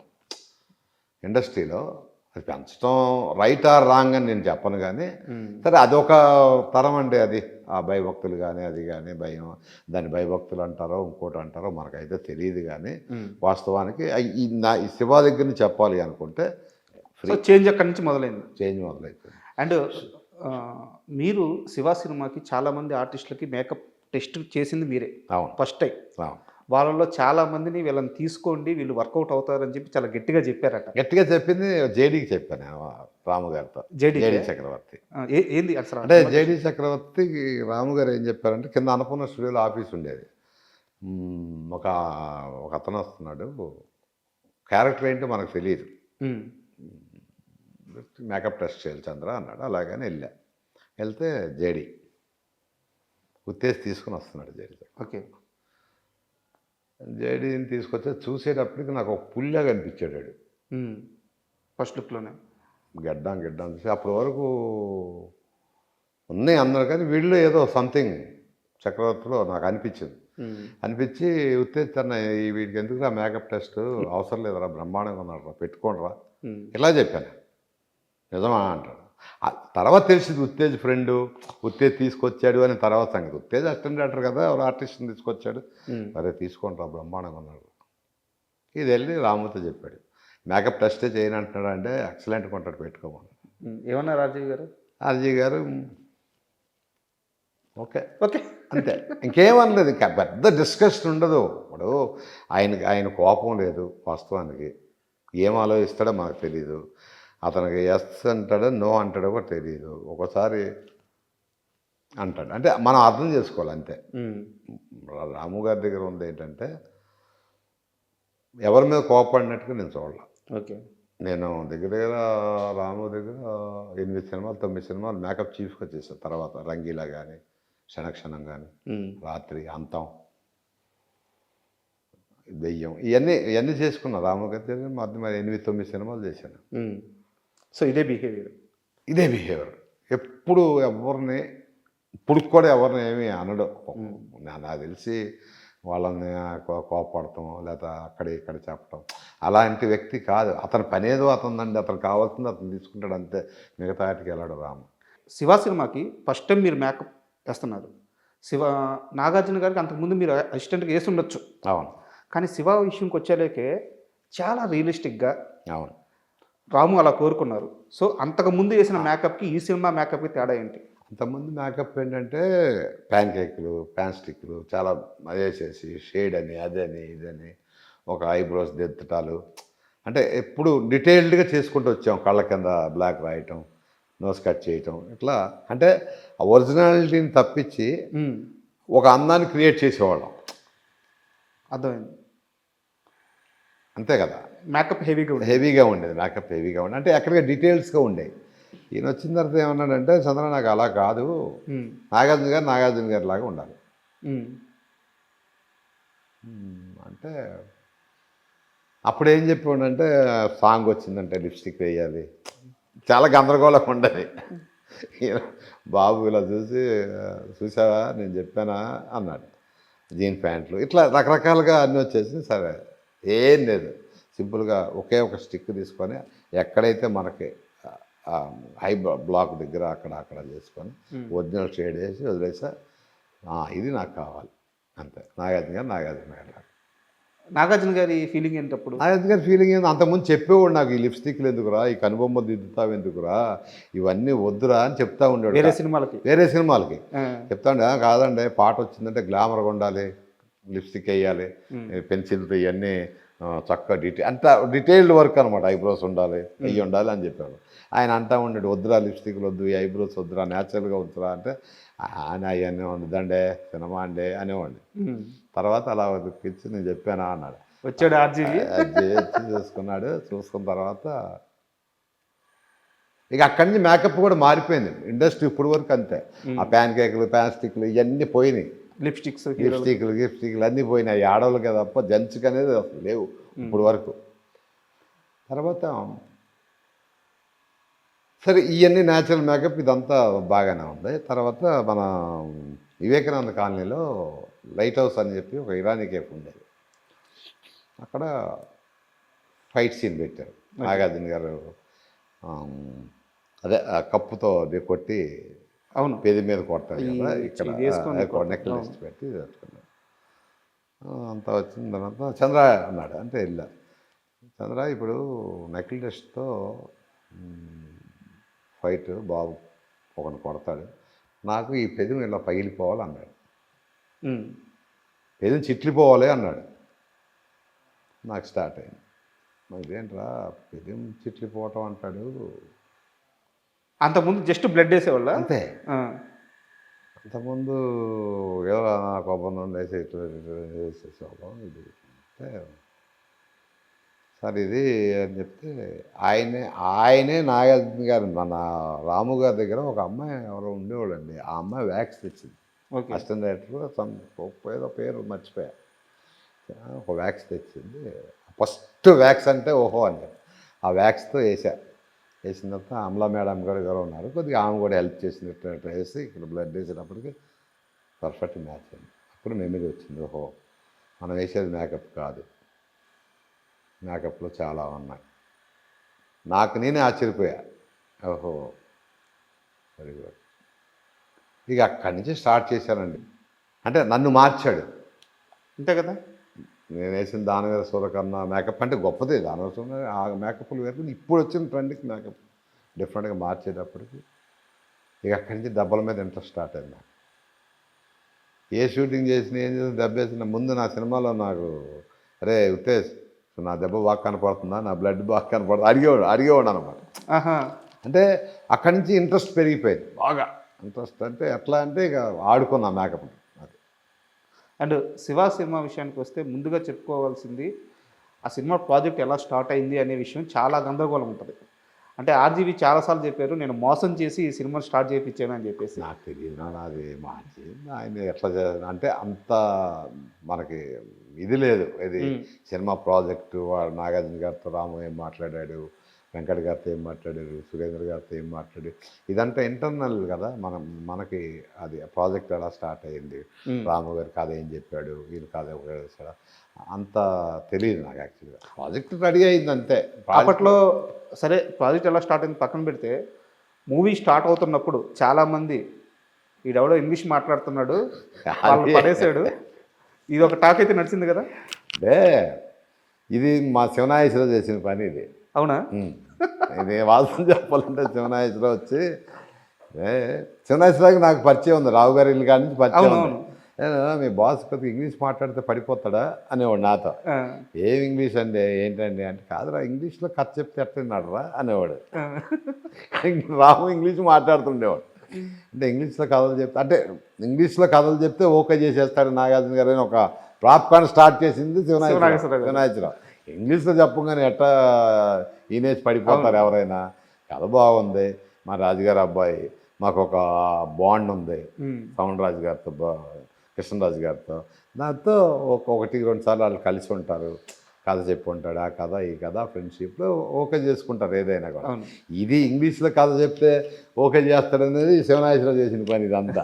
ఇండస్ట్రీలో. అది పెంచడం రైట్ ఆర్ రాంగ్ అని నేను చెప్పను, కానీ సరే అదొక తరం అండి. అది ఆ భయభక్తులు కానీ, అది కానీ భయం, దాన్ని భయభక్తులు అంటారో ఇంకోటి అంటారో మనకైతే తెలియదు. కానీ వాస్తవానికి ఈ శివ దగ్గర నుంచి చెప్పాలి అనుకుంటే చేంజ్ అక్కడి నుంచి మొదలైంది. చేంజ్ మొదలైపోయింది. అండ్ మీరు శివ సినిమాకి చాలామంది ఆర్టిస్టులకి మేకప్ టెస్ట్ చేసింది మీరే. అవును, ఫస్ట్ టైం. అవును. వాళ్ళలో చాలా మందిని వీళ్ళని తీసుకోండి, వీళ్ళు వర్కౌట్ అవుతారని చెప్పి చాలా గట్టిగా చెప్పారట. గట్టిగా చెప్పింది జేడీకి చెప్పాను, రాము గారితో. జేడీ చక్రవర్తి ఏంది అసలు అంటే, జేడీ చక్రవర్తి రాము గారు ఏం చెప్పారంటే, కింద అన్నపూర్ణ స్టూడియోలో ఆఫీస్ ఉండేది. ఒక అతను వస్తున్నాడు, క్యారెక్టర్ ఏంటో మనకు తెలియదు, మేకప్ టెస్ట్ చేయాలి చంద్ర అన్నాడు. అలాగని వెళ్తే జేడీ ఉత్తేజ్ తీసుకుని వస్తున్నాడు. ఓకే. జేడీని తీసుకొచ్చే చూసేటప్పటికి నాకు ఒక పుల్లాగా అనిపించాడు. ఫస్ట్ లుక్లోనే గడ్డం చూసి అప్పటి వరకు ఉన్నాయి అందరు, కానీ వీళ్ళు ఏదో సంథింగ్ చక్రవర్తిలో నాకు అనిపించి ఉత్తేజ్ తన వీడికి ఎందుకురా మేకప్ టెస్ట్, అవసరం లేదురా, బ్రహ్మాండంగా ఉన్నాడు రా, పెట్టుకోండిరా ఇలా చెప్పాను. నిజమా అంటాడు. తర్వాత తెలిసింది ఉత్తేజ్ ఫ్రెండు, ఉత్తేజ్ తీసుకొచ్చాడు అని తర్వాత సంగతి. ఉత్తేజ్ అసిస్టెంట్ డైరెక్టర్ కదా, ఎవరు ఆర్టిస్ట్ని తీసుకొచ్చాడు, అరే తీసుకోండి రా, బ్రహ్మాండంగా ఉన్నాడు. ఇది వెళ్ళి రాముతో చెప్పాడు, మేకప్ టెస్టే చేయని అంటున్నాడు అంటే, ఎక్సలెంట్ కొంటాడు, పెట్టుకోమని. ఏమన్నా రాజీవ్ గారు ఓకే అంతే, ఇంకేమనలేదు. ఇంకా పెద్ద డిస్కషన్ ఉండదు. ఇప్పుడు ఆయన కోపం లేదు వాస్తవానికి. ఏం ఆలోచిస్తాడో మనకు తెలీదు. అతనికి ఎస్ అంటాడో నో అంటాడో కూడా తెలియదు. ఒకసారి అంటాడు, అంటే మనం అర్థం చేసుకోవాలి అంతే. రాము గారి దగ్గర ఉంది ఏంటంటే, ఎవరి మీద కోపడినట్టుగా నేను చూడాలి. ఓకే. నేను దగ్గర రాము దగ్గర 8 సినిమాలు 9 సినిమాలు మేకప్ చీఫ్గా చేశాను. తర్వాత రంగీలా కానీ, క్షణక్షణం కానీ, రాత్రి, అంతం, దెయ్యం, ఇవన్నీ చేసుకున్నా. రాము గారి దగ్గర మరి 8-9 సినిమాలు చేశాను. సో ఇదే బిహేవియర్ ఎప్పుడు ఇప్పుడు కూడా ఎవరిని ఏమీ అనడు. నాకు తెలిసి వాళ్ళని కోపడటం లేదా ఇక్కడ చెప్పటం అలాంటి వ్యక్తి కాదు. అతని పనేదో అతనిదండి, అతను కావాల్సింది అతను తీసుకుంటాడు అంతే, మిగతా వాటికి వెళ్ళాడు రాము. శివ సినిమాకి ఫస్ట్ టైం మీరు మేకప్ వేస్తున్నారు. నాగార్జున గారికి అంతకుముందు మీరు అసిస్టెంట్గా వేసి ఉండొచ్చు. అవును. కానీ శివ విషయంకి వచ్చేలేకే చాలా రియలిస్టిక్గా అవును రాము అలా కోరుకున్నారు. సో అంతకుముందు వేసిన మేకప్కి ఈ సినిమా మేకప్కి తేడా ఏంటి? అంతకుముందు మేకప్ ఏంటంటే ప్యాన్ కేకులు, ప్యాన్ స్టిక్లు చాలా వేసేసి షేడ్ అని అదని ఇదని ఒక ఐబ్రోస్ దిద్దటాలు, అంటే ఎప్పుడు డీటెయిల్డ్గా చేసుకుంటూ వచ్చాం. కళ్ళ కింద బ్లాక్ రాయటం, నోస్ కట్ చేయటం, ఇట్లా అంటే ఒరిజినాలిటీని తప్పించి ఒక అందాన్ని క్రియేట్ చేసేవాళ్ళం. అర్థమైంది. అంతే కదా. మేకప్ హెవీగా ఉండేది. మేకప్ హెవీగా ఉండేది అంటే ఎక్కడికి డీటెయిల్స్గా ఉండేవి. ఈయన వచ్చిన తర్వాత ఏమన్నాడంటే, చంద్ర నాకు అలా కాదు, నాగార్జున గారి లాగా ఉండాలి అంటే, అప్పుడు ఏం చెప్పాడంటే, సాంగ్ వచ్చిందంటే లిప్స్టిక్ వేయాలి, చాలా గందరగోళంగా ఉండేది. బాబు ఇలా చూసావా నేను చెప్పానా అన్నాడు. జీన్ ప్యాంట్లు ఇట్లా రకరకాలుగా అన్నీ వచ్చేసి, సరే ఏం లేదు, సింపుల్గా ఒకే ఒక స్టిక్ తీసుకొని ఎక్కడైతే మనకి హై బ్లాక్ దగ్గర అక్కడ చేసుకొని ఒరిజినల్ షేడ్ వేసి వదిలేసా, ఇది నాకు కావాలి అంతే. నాగార్జున గారు నాగార్జున గారి ఫీలింగ్ ఏంటప్పుడు? నాగార్జున గారి ఫీలింగ్ ఏంది, అంతకుముందు చెప్పేవాడు నాకు, ఈ లిప్స్టిక్లు ఎందుకురా, ఈ కనుబొమ్మ దిద్దుతావు ఎందుకురా, ఇవన్నీ వద్దురా అని చెప్తా ఉండేవాడు. వేరే సినిమాలకి చెప్తాండే, కాదండి పాట వచ్చిందంటే గ్లామర్గా ఉండాలి, లిప్స్టిక్ వేయాలి, పెన్సిల్తో ఇవన్నీ చక్కగా అంత డీటెయిల్డ్ వర్క్ అనమాట, ఐబ్రోస్ ఉండాలి, అవి ఉండాలి అని చెప్పాడు. ఆయన అంటా ఉండేది, వద్దురా లిప్స్టిక్లు వద్దు, ఈ ఐబ్రోస్ వద్దురా, న్యాచురల్గా వద్దురా అంటే ఆయన అవన్నీ ఉండదండే సినిమా అండే అనేవాడిని. తర్వాత అలా దుఃఖించి నేను చెప్పానా అన్నాడు. వచ్చాడు ఆర్జీవి చూసుకున్నాడు. చూసుకున్న తర్వాత ఇక అక్కడి నుంచి మేకప్ కూడా మారిపోయింది. ఇండస్ట్రీ ఇప్పుడు వరకు అంతే. ఆ ప్యాన్ కేకులు, ప్యాన్ స్టిక్లు ఇవన్నీ పోయినాయి. లిప్స్టిక్లు అన్నీ పోయినాయి. ఆడవాళ్ళకే తప్ప జెంట్స్కి అనేది అసలు లేవు ఇప్పుడు వరకు. తర్వాత సరే ఇవన్నీ న్యాచురల్ మేకప్ ఇదంతా బాగానే ఉంది. తర్వాత మన వివేకానంద కాలనీలో లైట్ హౌస్ అని చెప్పి ఒక ఇరానీ కేఫ్ ఉండేది. అక్కడ ఫైట్ సీన్ పెట్టారు. నాగార్జున గారు అదే ఆ కప్పుతో కొట్టి అవును పేది మీద కొట్టాడు కదా, ఇక్కడ నెక్లెస్ పెట్టి పెట్టుకున్నాడు. అంతా వచ్చిన తర్వాత చంద్ర అన్నాడు. అంటే వెళ్ళా, చంద్ర ఇప్పుడు నెక్లెస్తో ఫైట్ బాబు ఒకటి కొడతాడు, నాకు ఈ పెదవి ఇలా పగిలిపోవాలి అన్నాడు. పెదవి చిట్లిపోవాలి అన్నాడు. నాకు స్టార్ట్ అయింది, మరి ఇదేంట్రా పెదవి చిట్లిపోవటం అంటాడు. అంతకుముందు జస్ట్ బ్లడ్ వేసేవాళ్ళ అంతే. అంతకుముందు ఏదో కొబ్బరి వేసి వేసేసేవాళ్ళం. ఇది అంటే సార్ ఇది అని చెప్తే ఆయనే నాగార్జున గారు మన రాము గారి దగ్గర ఒక అమ్మాయి ఎవరో ఉండేవాళ్ళండి. ఆ అమ్మాయి వ్యాక్స్ తెచ్చింది. అసిస్టెంట్ డైరెక్టర్ ఏదో పేరు మర్చిపోయా. ఒక వ్యాక్స్ తెచ్చింది. ఫస్ట్ వ్యాక్స్ అంటే ఓహో అని ఆ వ్యాక్స్తో వేసిన తర్వాత అమలా మేడం గారు ఎవరో ఉన్నారు, కొద్దిగా ఆమె కూడా హెల్ప్ చేసినట్టు వేసి ఇక్కడ బ్లడ్ వేసేటప్పటికి పర్ఫెక్ట్ మ్యాచ్ అయింది. అప్పుడు మెమరీ వచ్చింది, ఓహో మనం వేసేది మేకప్ కాదు, మేకప్లో చాలా ఉన్నాయి. నాకు నేనే ఆశ్చర్యపోయా, ఓహో వెరీ గుడ్. ఇక అక్కడి నుంచి స్టార్ట్ చేశానండి. అంటే నన్ను మార్చాడు అంతే కదా. నేను వేసిన దానవీర సూరకర్ణ మేకప్ అంటే గొప్పదే. దానవీర సూర ఆ మేకప్లు వేరు. ఇప్పుడు వచ్చిన ట్రెండ్కి మేకప్ డిఫరెంట్గా మార్చేటప్పటికి ఇక అక్కడి నుంచి దెబ్బల మీద ఇంట్రెస్ట్ స్టార్ట్ అయింది నాకు. ఏ షూటింగ్ చేసిన ఏం చేసిన దెబ్బ వేసిన ముందు నా సినిమాలో నాకు అరే ఉత్తేజ్ నా దెబ్బ బాగా కనపడుతుందా, నా బ్లడ్ బాగా కనపడుతుంది అడిగేవాడు అనమాట. అంటే అక్కడి నుంచి ఇంట్రెస్ట్ పెరిగిపోయింది బాగా. ఇంట్రెస్ట్ అంటే ఎట్లా అంటే ఇక ఆడుకున్నా మేకప్. అది అండ్ శివ సినిమా విషయానికి వస్తే ముందుగా చెప్పుకోవాల్సింది ఆ సినిమా ప్రాజెక్ట్ ఎలా స్టార్ట్ అయింది అనే విషయం చాలా గందరగోళం ఉంటుంది. అంటే ఆర్జీవి చాలాసార్లు చెప్పారు, నేను మోసం చేసి ఈ సినిమా స్టార్ట్ చేయించాను అని చెప్పేసి. నాకు తెలియదు అది మార్చి ఆయన ఎట్లా అంటే అంత మనకి ఇది లేదు. ఇది సినిమా ప్రాజెక్టు వాడు నాగార్జున గారితో రాము ఏం మాట్లాడాడు, వెంకట్ గారితో ఏం మాట్లాడారు, సురేంద్ర గారితో ఏం మాట్లాడారు, ఇదంతా ఇంటర్నల్ కదా. మనకి అది ప్రాజెక్ట్ ఎలా స్టార్ట్ అయ్యింది, రాము గారి కథ ఏం చెప్పాడు, వీళ్ళు కథ వేసాడు, అంత తెలియదు నాకు. యాక్చువల్గా ప్రాజెక్ట్ రెడీ అయింది అంతే. అప్పట్లో సరే ప్రాజెక్ట్ ఎలా స్టార్ట్ అయింది పక్కన పెడితే, మూవీ స్టార్ట్ అవుతున్నప్పుడు చాలామంది ఈడెవడో ఇంగ్లీష్ మాట్లాడుతున్నాడు వాళ్ళు పడేసాడు, ఇది ఒక టాక్ అయితే నడిచింది కదా. అంటే ఇది మా శివనాయేశ్వరరావు చేసిన పని ఇది. అవునా? ఇది వాస్తవం చెప్పాలంటే శివనాయేశ్వరరావు వచ్చి శివనాయేశ్వరరావుకి నాకు పరిచయం ఉంది, రావు గారి ఇల్లు కాడి నుంచి పరిచయం ఉంది. మీ బాస్ కొద్దిగా ఇంగ్లీష్ మాట్లాడితే పడిపోతాడా అనేవాడు నాతో. ఏం ఇంగ్లీష్ అండి ఏంటండి అంటే, కాదురా ఇంగ్లీష్లో కథ చెప్తే ఎట్లున్నాడురా అనేవాడు. రాము ఇంగ్లీష్ మాట్లాడుతుండేవాడు. అంటే ఇంగ్లీష్లో కథలు చెప్తే అంటే ఇంగ్లీష్లో కథలు చెప్తే ఓకే చేసేస్తాడు నాగార్జున గారు అని ఒక ప్రాప్కాన్ స్టార్ట్ చేసింది శివనాయేశ్వరరావు. ఇంగ్లీష్లో చెప్పగానే ఎట్టా ఈనేజ్ పడిపోతారు ఎవరైనా. కథ బాగుంది, మా రాజుగారి అబ్బాయి, మాకు ఒక బాండ్ ఉంది సౌండ్ రాజు గారితో, కృష్ణరాజు గారితో. దాంతో ఒకటి రెండు సార్లు వాళ్ళు కలిసి ఉంటారు, కథ చెప్పి ఉంటాడు, ఆ కథ ఈ కథ ఫ్రెండ్షిప్లో ఓకే చేసుకుంటారు ఏదైనా కూడా. ఇది ఇంగ్లీష్లో కథ చెప్తే ఓకే చేస్తాడనేది శివనాయేశ్వరరావు చేసిన పని ఇదంతా.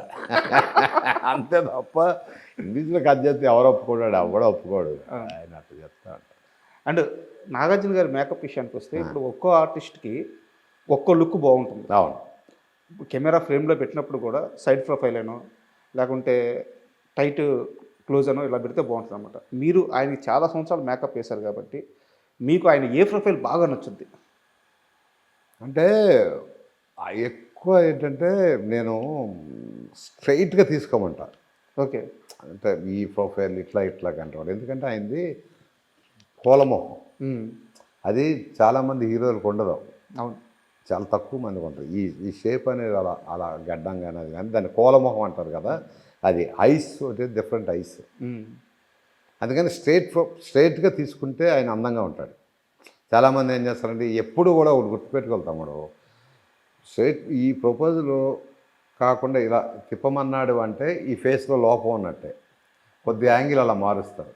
అంతే తప్ప ఇంగ్లీష్లో కథ చెప్తే ఎవరు ఒప్పుకోడాడు, ఎవడో ఒప్పుకోడు. ఆయన అట్లా చెప్తా ఉంటాడు. అండ్ నాగార్జున గారి మేకప్ విషయానికి వస్తే ఇప్పుడు ఒక్కో ఆర్టిస్ట్కి ఒక్కో లుక్ బాగుంటుంది. అవును. కెమెరా ఫ్రేమ్లో పెట్టినప్పుడు కూడా సైడ్ ప్రొఫైల్ అనో లేకుంటే టైట్ క్లోజ్ అనో ఇలా పెడితే బాగుంటుంది అనమాట. మీరు ఆయనకి చాలా సంవత్సరాలు మేకప్ వేశారు కాబట్టి మీకు ఆయన ఏ ప్రొఫైల్ బాగా నచ్చుద్ది? అంటే ఎక్కువ ఏంటంటే నేను స్ట్రైట్గా తీసుకోమంటా. ఓకే. అంటే ఈ ప్రొఫైల్ ఇట్లా ఇట్లా కంటాడు. ఎందుకంటే ఆయనది కోలమొహం. అది చాలామంది హీరోలకు ఉండదు. అవును. చాలా తక్కువ మందికి ఉంటుంది. ఈ షేప్ అనేది అలా అలా గడ్డం కానీ అది కానీ దాన్ని కోలమొహం అంటారు కదా. అది ఐస్ ఒకటి డిఫరెంట్ ఐస్. అందుకని స్ట్రైట్గా తీసుకుంటే ఆయన అందంగా ఉంటాడు. చాలామంది ఏం చేస్తారంటే ఎప్పుడు కూడా ఒకటి గుర్తుపెట్టుకెళ్తాడు, స్ట్రైట్ ఈ ప్రపోజల్ కాకుండా ఇలా తిప్పమన్నాడు అంటే ఈ ఫేస్లో లోపం ఉన్నట్టే. కొద్ది యాంగిల్ అలా మారుస్తారు,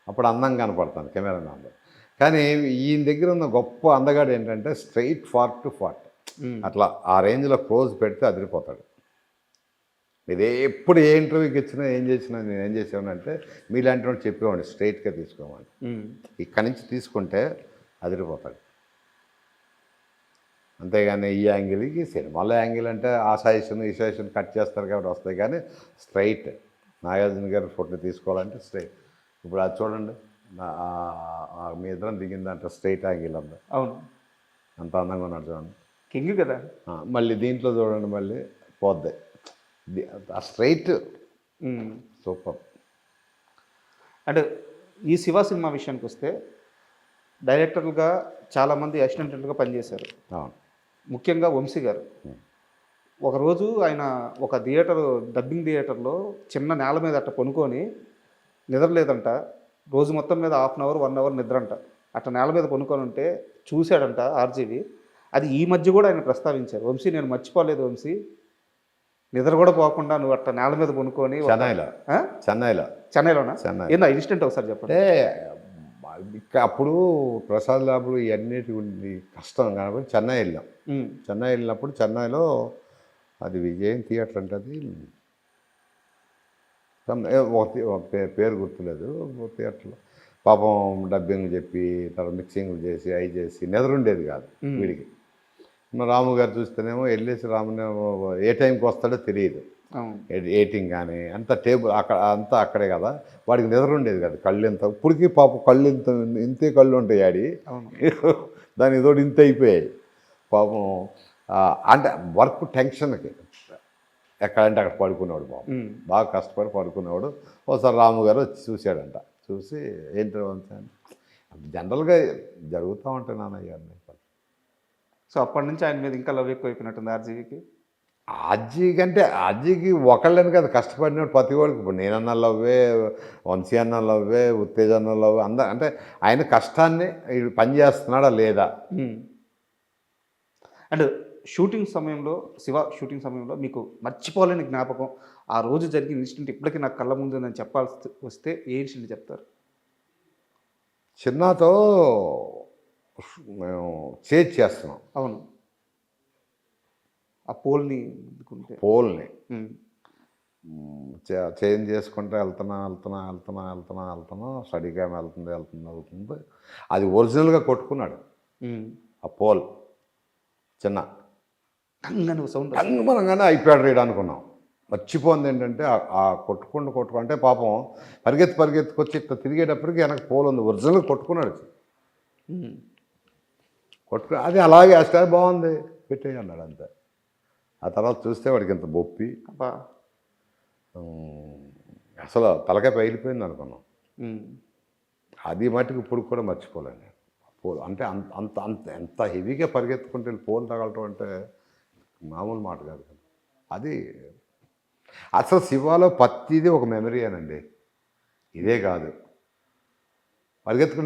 అప్పుడు అందంగా కనపడతాను కెమెరా మ్యాన్లో. కానీ ఈయన దగ్గర ఉన్న గొప్ప అందగాడు ఏంటంటే స్ట్రైట్ ఫార్ట్ టు ఫార్ట్. అట్లా ఆ రేంజ్లో క్లోజ్ పెడితే అదిరిపోతాడు. మీరు ఎప్పుడు ఏ ఇంటర్వ్యూకి ఇచ్చినా ఏం చేసినా నేను ఏం చేసానంటే మీలాంటి వాడు చెప్పేవాడిని స్ట్రైట్గా తీసుకోమని. ఇక్కడి నుంచి తీసుకుంటే అదిరిపోతాడు. అంతేగాని ఈ యాంగిల్కి సినిమాలో యాంగిల్ అంటే ఆ సైజును ఈ సైజును కట్ చేస్తారు కాబట్టి వస్తాయి. కానీ స్ట్రైట్ నాగార్జున గారి ఫోటో తీసుకోవాలంటే స్ట్రైట్. ఇప్పుడు అది చూడండి, మీ ఇద్దరం దిగిందంటే స్ట్రైట్ యాంగిల్ అంతా. అవును. అంత అందంగా ఉన్నాడు చూడండి, కింగ్ కదా. మళ్ళీ దీంట్లో చూడండి మళ్ళీ పోద్ది ఆ స్ట్రైట్. సూపర్. అంటే ఈ శివ సినిమా విషయానికి వస్తే డైరెక్టర్లుగా చాలామంది అసిస్టెంట్లుగా పనిచేశారు. అవును. ముఖ్యంగా వంశీ గారు. ఒకరోజు ఆయన ఒక డబ్బింగ్ థియేటర్లో చిన్న నేల మీద అట్ట పనుకొని నిద్రలేదంట. రోజు మొత్తం మీద 1/2 అవర్ 1 అవర్ నిద్ర అంట. అట్లా నేల మీద పనుకొని ఉంటే చూశాడంట ఆర్జీవి. అది ఈ మధ్య కూడా ఆయన ప్రస్తావించారు. వంశీ, నేను మర్చిపోలేదు వంశీ, నిద్ర కూడా పోకుండా నువ్వు అట్లా నేల మీద పనుకొని. చెన్నైలోనా? ఏందా ఇన్సిడెంట్ ఒకసారి చెప్పండి. అప్పుడు ప్రసాద్ ల్యాబ్లు ఇవన్నిటి ఉంది కష్టం కాబట్టి చెన్నై వెళ్ళాం. చెన్నై వెళ్ళినప్పుడు చెన్నైలో అది విజయన్ థియేటర్ అంటే అది పేరు గుర్తులేదు. థియేటర్లో పాపం డబ్బింగ్ చెప్పి తర్వాత మిక్సింగ్ చేసి అవి చేసి నిద్ర ఉండేది కాదు వీడికి. రాము గారు చూస్తేనేమో వెళ్ళేసి రామునే ఏ టైంకి వస్తాడో తెలియదు. ఎయిటింగ్ కానీ అంత టేబుల్ అక్కడ అంతా అక్కడే కదా. వాడికి నిద్ర ఉండేది కదా. కళ్ళు ఇంత ఇప్పటికీ పాపం కళ్ళు ఇంతే కళ్ళు ఉంటాయి ఆడి. దాని తోడు ఇంత అయిపోయాయి పాపం. అంటే వర్క్ టెన్షన్కి ఎక్కడంటే అక్కడ పడుకునేవాడు బాబు. బాగా కష్టపడి పడుకునేవాడు. ఒకసారి రాము గారు వచ్చి చూశాడంట. చూసి ఏంటో జనరల్గా జరుగుతూ ఉంటాయి నాన్నయ్య అన్నీ. సో అప్పటి నుంచి ఆయన మీద ఇంకా లవ్ ఎక్కువైపోయినట్టుంది ఆర్జీవికి. ఆర్జీకి ఒకళ్ళని కదా కష్టపడినాడు ప్రతి వాడికి. ఇప్పుడు నేనన్నా లవ్వే, వంశీ అన్న లవ్వే, ఉత్తేజ్ అన్న లవ్వే. అంటే ఆయన కష్టాన్ని పని చేస్తున్నాడా లేదా. అండ్ షూటింగ్ సమయంలో షూటింగ్ సమయంలో మీకు మర్చిపోలేని జ్ఞాపకం, ఆ రోజు జరిగిన ఇన్సిడెంట్ ఇప్పటికీ నాకు కళ్ళ ముందు నేను చెప్పాల్సి వస్తే ఏ ఇన్సిడెంట్ చెప్తారు? చిన్నతో మేము చేస్తున్నాం. అవును. ఆ పోల్ని చేంజ్ చేసుకుంటే వెళ్తున్నా స్టడీగా వెళ్తుంది. అది ఒరిజినల్గా కొట్టుకున్నాడు ఆ పోల్. చిన్న కంగమనంగానే అయిపోయాడు రీడ్ అనుకున్నాం. మర్చిపోయింది ఏంటంటే ఆ కొట్టుకుంటూ అంటే పాపం పరిగెత్తుకొచ్చి ఇట్లా తిరిగేటప్పటికి వెనక పోల్ ఉంది. ఒరిజినల్గా కొట్టుకున్నాడు. అది అలాగే ఆ స్టార్ బాగుంది పెట్టేయి అన్నాడు అంతే. ఆ తర్వాత చూస్తే వాడికి ఇంత బొప్పి అసలు తలకాయ పగిలిపోయింది అనుకున్నాం. అది మటుకు ఇప్పుడు కూడా మర్చిపోలేను. పోల్ అంటే అంత ఎంత హెవీగా పరిగెత్తుకుంటే పోల్ తగలటం అంటే మామూలు మాట కాదు. అది అసలు శివాలో ప్రతిదీ ఒక మెమరీ అనండి. ఇదే కాదు,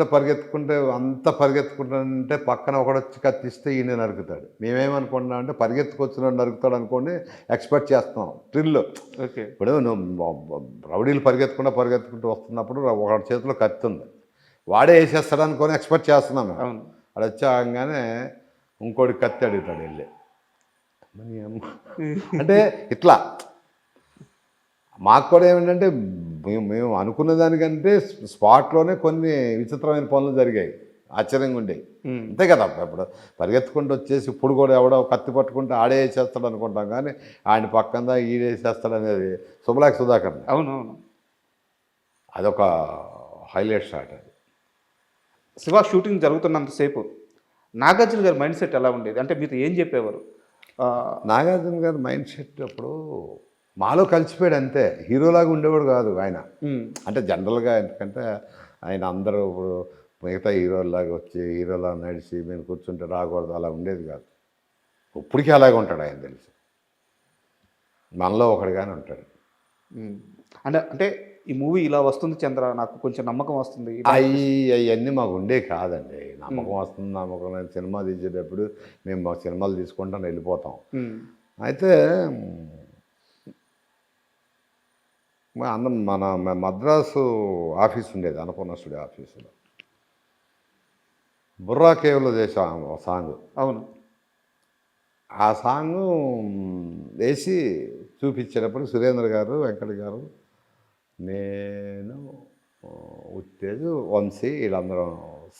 పరిగెత్తుకుంటే అంత పరిగెత్తుకుంటుంటే పక్కన ఒకడొచ్చి కత్తిస్తే ఈయన నరుకుతాడు. మేమేమనుకుంటున్నాం అంటే పరిగెత్తుకొచ్చినాడు నరుకుతాడు అనుకోండి ఎక్స్పెక్ట్ చేస్తున్నాం థ్రిల్. ఓకే. ఇప్పుడు రౌడీలు పరిగెత్తుకుంటూ వస్తున్నప్పుడు ఒకటి చేతిలో కత్తి ఉంది, వాడే వేసేస్తాడు అనుకొని ఎక్స్పెక్ట్ చేస్తున్నాం. వాడు వచ్చాగానే ఇంకోటి కత్తి అడుగుతాడు వెళ్ళి. అంటే ఇట్లా మాకు కూడా ఏమిటంటే మేము అనుకున్న దానికంటే స్పాట్లోనే కొన్ని విచిత్రమైన పనులు జరిగాయి, ఆశ్చర్యంగా ఉండేవి. అంతే కదా, ఇప్పుడు పరిగెత్తుకుంటూ వచ్చేసి ఇప్పుడు కూడా ఎవడో కత్తి పట్టుకుంటే ఆడే వేసేస్తాడు అనుకుంటాం, కానీ ఆయన పక్కన ఈడేసేస్తాడు అనేది శుభలాక్ సుధాకర్. అవునవును. అదొక హైలైట్ షాట్ అది. శివ షూటింగ్ జరుగుతున్నంతసేపు నాగార్జున గారి మైండ్ సెట్ ఎలా ఉండేది? అంటే మీరు ఏం చెప్పేవారు? నాగార్జున గారి మైండ్ సెట్ అప్పుడు మాలో కలిసిపోయాడు అంతే, హీరోలాగా ఉండేవాడు కాదు ఆయన. అంటే జనరల్గా ఎందుకంటే ఆయన అందరూ ఇప్పుడు మిగతా హీరోలాగా వచ్చి హీరోలా నడిచి మేము కూర్చుంటే రాకూడదు అలా ఉండేది కాదు. ఇప్పటికీ అలాగే ఉంటాడు ఆయన, తెలిసి మనలో ఒకడిగానే ఉంటాడు. అంటే ఈ మూవీ ఇలా వస్తుంది చంద్ర, నాకు కొంచెం నమ్మకం వస్తుంది, అవన్నీ మాకు ఉండే కాదండి. నమ్మకం వస్తుంది, నమ్మకం లేదు. సినిమా తీసేటప్పుడు మేము మా సినిమాలు తీసుకుంటాం, వెళ్ళిపోతాం. అయితే మన మద్రాసు ఆఫీస్ ఉండేది, అన్నపూర్ణ స్టూడియో ఆఫీసులో. బుర్రా కేవ్లో చేసాం సాంగ్. అవును. ఆ సాంగ్ వేసి చూపించేటప్పుడు సురేంద్ర గారు, వెంకట గారు, నేను, ఉత్తేజు, వంశీ వీళ్ళందరూ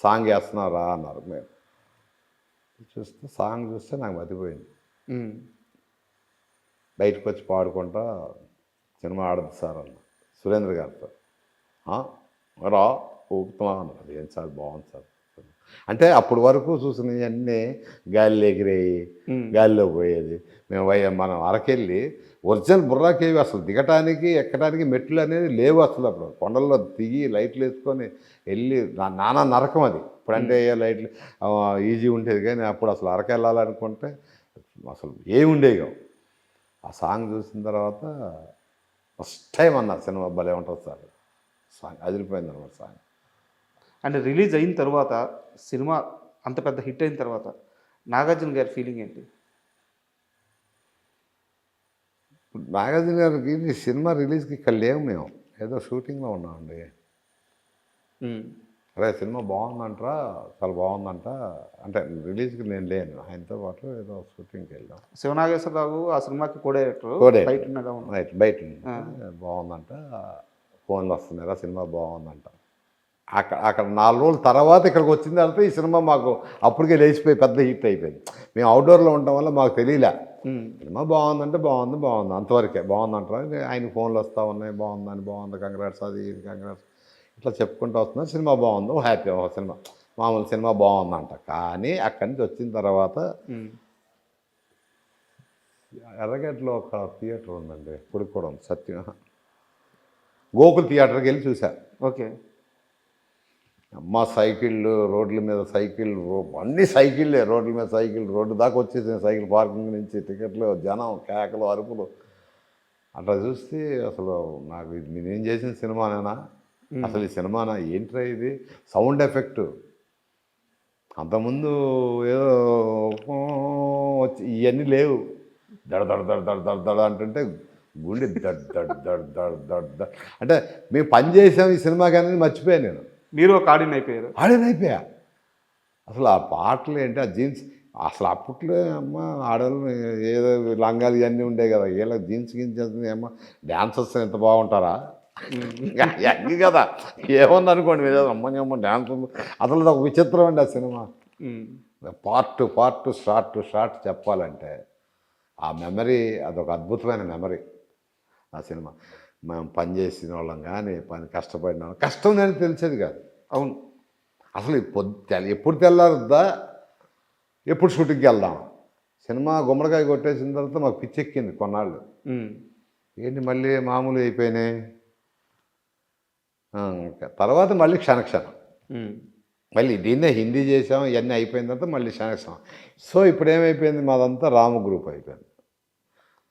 సాంగ్ వేస్తున్నారా అన్నారు. మేము చూస్తే సాంగ్ చూస్తే నాకు మతిపోయింది. బయటకు వచ్చి పాడుకుంటా సినిమా ఆడదు సార్ అన్న సురేంద్ర గారితో. రా ఊపుతున్నా అన్నారు. అది ఏం సార్, బాగుంది సార్ అంటే. అప్పటి వరకు చూసినవన్నీ గాలిలో ఎగిరేయి, గాలిలో పోయేది. మేము మనం అరకెళ్ళి ఒరిజినల్ బుర్రా కేవి అసలు దిగటానికి ఎక్కడానికి మెట్లు అనేది లేవు అసలు. అప్పుడు కొండల్లో దిగి లైట్లు వేసుకొని వెళ్ళి నానా నరకం అది. ఇప్పుడంటే లైట్లు ఈజీ ఉండేది, కానీ అప్పుడు అసలు అరకు వెళ్ళాలనుకుంటే అసలు ఏమి ఉండేవి కావు. ఆ సాంగ్ చూసిన తర్వాత ఫస్ట్ టైం అన్న సినిమా భలే ఉంటుంది సార్, సాంగ్ అదిరిపోయింది అన్నమాట సాంగ్. అంటే రిలీజ్ అయిన తర్వాత సినిమా అంత పెద్ద హిట్ అయిన తర్వాత నాగార్జున గారి ఫీలింగ్ ఏంటి? నాగార్జున గారికి సినిమా రిలీజ్కి ఇక్కడ లేవు, మేము ఏదో షూటింగ్లో ఉన్నామండి. అరే సినిమా బాగుందంటరా, చాలా బాగుందంట అంటే రిలీజ్కి నేను లేను, ఆయనతో పాటు ఏదో షూటింగ్కి వెళ్ళాం. శివనాగేశ్వరరావు ఆ సినిమాకి డైరెక్టర్ బయట బాగుందంట, ఫోన్లు వస్తున్నారా సినిమా బాగుందంట. అక్కడ 4 రోజుల తర్వాత ఇక్కడికి వచ్చిన తర్వాత ఈ సినిమా మాకు అప్పటికే లేచిపోయి పెద్ద హిట్ అయిపోయింది. మేము అవుట్డోర్లో ఉండటం వల్ల మాకు తెలియలే. సినిమా బాగుందంటే బాగుంది అంతవరకే. బాగుందంటారా, ఆయన ఫోన్లు వస్తూ ఉన్నాయి, బాగుంది కంగ్రాట్స్, అది ఇది కంగ్రాట్స్ ఇట్లా చెప్పుకుంటూ వస్తున్నా. సినిమా బాగుంది, హ్యాపీ, సినిమా మామూలు సినిమా బాగుందంట. కానీ అక్కడి నుంచి వచ్చిన తర్వాత ఎర్రగడ్డలో ఒక థియేటర్ ఉందండి, ఇప్పుడు కూడా ఉంది, సత్యం గోకుల్ థియేటర్కి వెళ్ళి చూసా. ఓకే. అమ్మ సైకిళ్ళు, రోడ్ల మీద సైకిళ్ళు, అన్ని సైకిళ్ళే, రోడ్ల మీద సైకిల్, రోడ్డు దాకా వచ్చేసిన సైకిల్ పార్కింగ్ నుంచి టికెట్లు, జనం, కేకలు, అరుపులు. అట్లా చూస్తే అసలు నాకు ఇది నేనేం చేసిన సినిమానేనా, అసలు ఈ సినిమానా ఏంట్రా ఇది, సౌండ్ ఎఫెక్ట్. అంతకుముందు ఏదో వచ్చి ఇవన్నీ లేవు, దడ దడ దడ దడ దడ దడ అంటుంటే గుండె దడ్ దడ్ దడ్ దడ్ దడ్ దడ్ అంటే మేము పని చేసాం ఈ సినిమాకి అనేది మర్చిపోయాను నేను. మీరు ఒక ఆడియన్ అయిపోయా. అసలు ఆ పాటలు ఏంటి, ఆ జీన్స్ అసలు అప్పట్లో అమ్మ ఆడవాళ్ళు ఏదో లంగాలు ఇవన్నీ ఉండేవి కదా, ఇలా జీన్స్ గించేస్తుంది అమ్మ, డ్యాన్సర్స్ ఎంత బాగుంటారా అన్నీ కదా, ఏముంది అనుకోండి మీరు అమ్మ డ్యాన్స్. అసలు ఒక విచిత్రం అండి ఆ సినిమా. పార్ట్ షార్ట్ చెప్పాలంటే ఆ మెమరీ అదొక అద్భుతమైన మెమరీ ఆ సినిమా. మేము పని చేసిన వాళ్ళం కానీ కష్టపడిన వాళ్ళం, కష్టం అని తెలిసేది కాదు. అవును. అసలు ఎప్పుడు తెల్లారుద్దా, ఎప్పుడు షూటింగ్కి వెళ్దాం. సినిమా గుమ్మడికాయ కొట్టేసిన తర్వాత మాకు పిచ్చెక్కింది కొన్నాళ్ళు. ఏంటి మళ్ళీ మామూలు అయిపోయినాయి. తర్వాత మళ్ళీ క్షణక్షణం, మళ్ళీ దీన్నే హిందీ చేసాం, ఇవన్నీ అయిపోయిన తర్వాత మళ్ళీ క్షణక్షణం. సో ఇప్పుడు ఏమైపోయింది, మాదంతా రాము గ్రూప్ అయిపోయింది.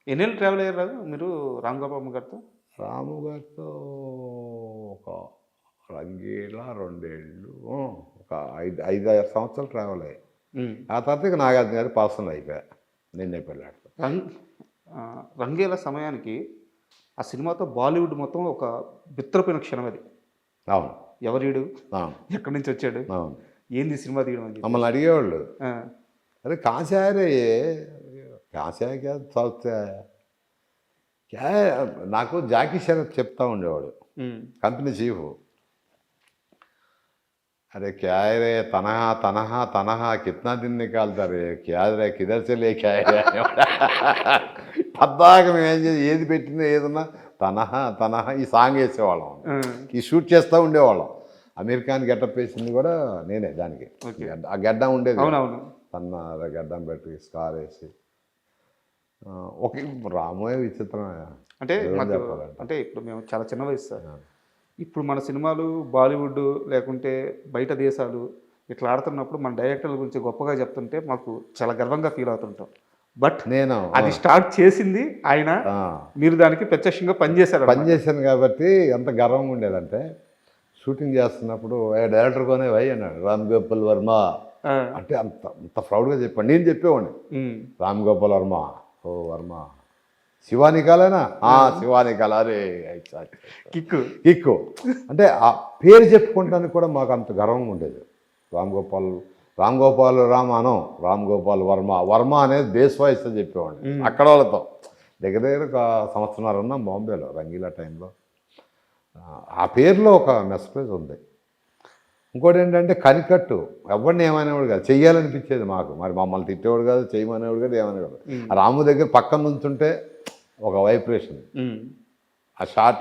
ఎన్నేళ్ళు ట్రావెల్ అయ్యారు మీరు రామ్ గోపాల్ గారితో? రాము గారితో ఒక రంగీలా 2 ఏళ్ళు, ఒక 5-6 సంవత్సరాలు ట్రావెల్ అయ్యాయి. ఆ తర్వాత ఇక నాగార్జున గారి పర్సనల్ అయిపోయా, నిన్నే పెళ్ళాడు. రంగేల సమయానికి ఆ సినిమాతో బాలీవుడ్ మొత్తం ఒక బిత్రపోయిన క్షణం అది. అవును. ఎవరీడు, ఎక్కడి నుంచి వచ్చాడు, ఏంది సినిమా తీయడం అని మమ్మల్ని అడిగేవాళ్ళు. అరే కాశారే కాశా క్యా నాకు జాకీ షరఫ్ చెప్తా ఉండేవాడు. Company chief. अरे क्या है रे तनहा तनहा तनहा कितना दिन निकालता रे क्या रे किधर से लेके आए रे పద్దాక మేము ఏం చేసి ఏది పెట్టినా ఏదన్నా తనహా తనహా ఈ సాంగ్ వేసేవాళ్ళం, ఈ షూట్ చేస్తూ ఉండేవాళ్ళం. అమెరికాని గెటప్ వేసింది కూడా నేనే దానికి. ఆ గడ్డం ఉండేది తన గడ్డం పెట్టి స్కార్ వేసి ఒక రామోయే విచిత్రమే. అంటే అంటే ఇప్పుడు మేము చాలా చిన్న వయసు సార్. ఇప్పుడు మన సినిమాలు బాలీవుడ్ లేకుంటే బయట దేశాలు ఇట్లా ఆడుతున్నప్పుడు మన డైరెక్టర్ల గురించి గొప్పగా చెప్తుంటే మాకు చాలా గర్వంగా ఫీల్ అవుతుంటాం. బట్ నేను అది స్టార్ట్ చేసింది ఆయన, మీరు దానికి ప్రత్యక్షంగా పనిచేశాను కాబట్టి ఎంత గర్వంగా ఉండేదంటే షూటింగ్ చేస్తున్నప్పుడు డైరెక్టర్ కొనే వై అన్నాడు రామ్ గోపాల్ వర్మ అంటే అంత అంత ప్రౌడ్గా చెప్పాను. నేను చెప్పేవాడిని రామ్ గోపాల్ వర్మ, ఓ వర్మ శివాని కాలేనా, శివాని కాల, అరే కిక్కు అంటే ఆ పేరు చెప్పుకోవడానికి కూడా మాకు అంత గర్వంగా ఉండేది. రామ్ గోపాల్ రామానం, రామ్ గోపాల్ వర్మ అనేది బేస్ వాయిస్ అని చెప్పేవాడిని అక్కడ వాళ్ళతో. దగ్గర దగ్గర ఒక సంవత్సరాలు ఉన్నాం బాంబేలో రంగీలా టైంలో. ఆ పేరులో ఒక మెసేజ్ ఉంది. ఇంకోటి ఏంటంటే కనికట్టు, ఎవరిని ఏమనేవాడు కాదు, చెయ్యాలనిపించేది మాకు. మరి మమ్మల్ని తిట్టేవాడు కాదు, చేయమనేవాడు కాదు, ఏమనేవాడు. రాము దగ్గర పక్కన నుంచుంటే ఒక వైబ్రేషన్, ఆ షాట్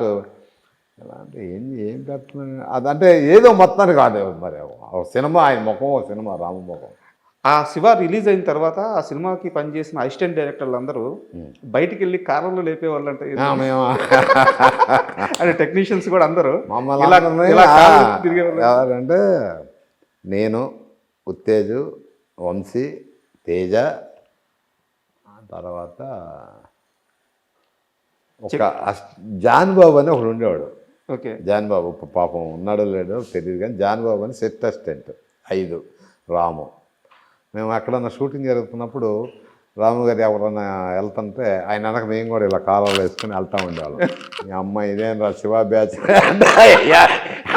ఎలా అంటే ఏం పెడుతున్నాను అదంటే ఏదో మొత్తానికి కాదు. మరి సినిమా ఆయన ముఖం, సినిమా రాము ముఖం. ఆ శివ రిలీజ్ అయిన తర్వాత ఆ సినిమాకి పనిచేసిన అసిస్టెంట్ డైరెక్టర్లు అందరూ బయటికి వెళ్ళి కార్లలో లేపేవాళ్ళు అంటే అంటే టెక్నీషియన్స్ కూడా అందరూ ఎవరంటే నేను, ఉత్తేజు, వంశీ, తేజ, తర్వాత ఒక జాన్ బాబు అని ఒకడు ఉండేవాడు. ఓకే, జాన్ బాబు పాపం ఉన్నాడో లేడో తెలియదు కానీ జాన్ బాబు అని సెట్ అసిస్టెంట్. 5 రాము. మేము ఎక్కడన్నా షూటింగ్ జరుగుతున్నప్పుడు రాము గారు ఎవరన్నా వెళ్తుంటే ఆయన వెనక మేము కూడా ఇలా కాలంలో వేసుకుని వెళ్తూ ఉండేవాళ్ళం. మీ అమ్మాయి ఇదేం రా శివ బ్యాచ్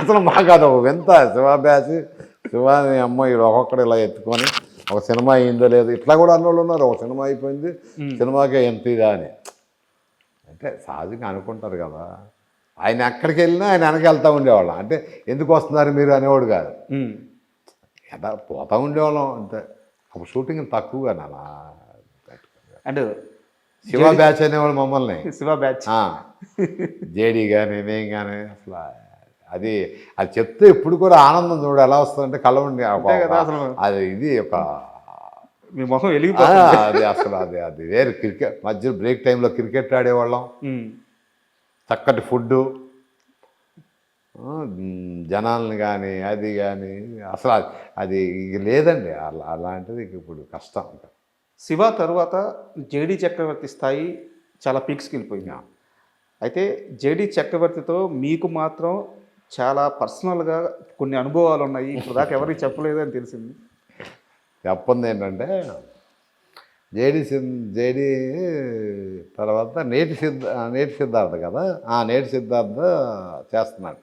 అసలు మాకు అది ఒక వింత. శివ బ్యాచ్, శివాని అమ్మాయి ఒక్కొక్కడు ఇలా ఎత్తుకొని ఒక సినిమా అయిందో లేదు ఇట్లా కూడా అన్నోళ్ళు ఉన్నారు. ఒక సినిమా అయిపోయింది, సినిమాకే ఎంత ఇదా అని. అంటే సహజంగా అనుకుంటారు కదా. ఆయన ఎక్కడికి వెళ్ళినా ఆయన వెనక వెళ్తూ ఉండేవాళ్ళం. అంటే ఎందుకు వస్తున్నారు మీరు అనేవాడు కాదు, ఎలా పోతూ ఉండేవాళ్ళం అంతే. అప్పుడు షూటింగ్ తక్కువగా నానా. అండ్ శివ బ్యాచ్ అనేవాళ్ళు మమ్మల్ని. శివ బ్యాచ్, జేడీ కానీ నేను కానీ అసలు అది చెప్తే ఇప్పుడు కూడా ఆనందం చూడ ఎలా వస్తుందంటే కలవండి. అది ఇది ఒక మీ మొహం వెలిగిపోతుంది. అది అసలు అది వేరు. క్రికెట్ మధ్య బ్రేక్ టైంలో క్రికెట్ ఆడేవాళ్ళం. చక్కటి ఫుడ్డు, జనాల్ని కానీ అది కానీ అసలు అది లేదండి. అలాంటిది ఇప్పుడు కష్టం. శివ తర్వాత జేడీ చక్రవర్తి స్థాయి చాలా పీక్స్కి వెళ్ళిపోయింది. అయితే జేడీ చక్రవర్తితో మీకు మాత్రం చాలా పర్సనల్గా కొన్ని అనుభవాలు ఉన్నాయి, ఇప్పుడు దాకా ఎవరికి చెప్పలేదు అని తెలిసింది. చెప్పింది ఏంటంటే జేడీ తర్వాత నేటి సిద్ధార్థ కదా, నేటి సిద్ధార్థ చేస్తున్నాడు.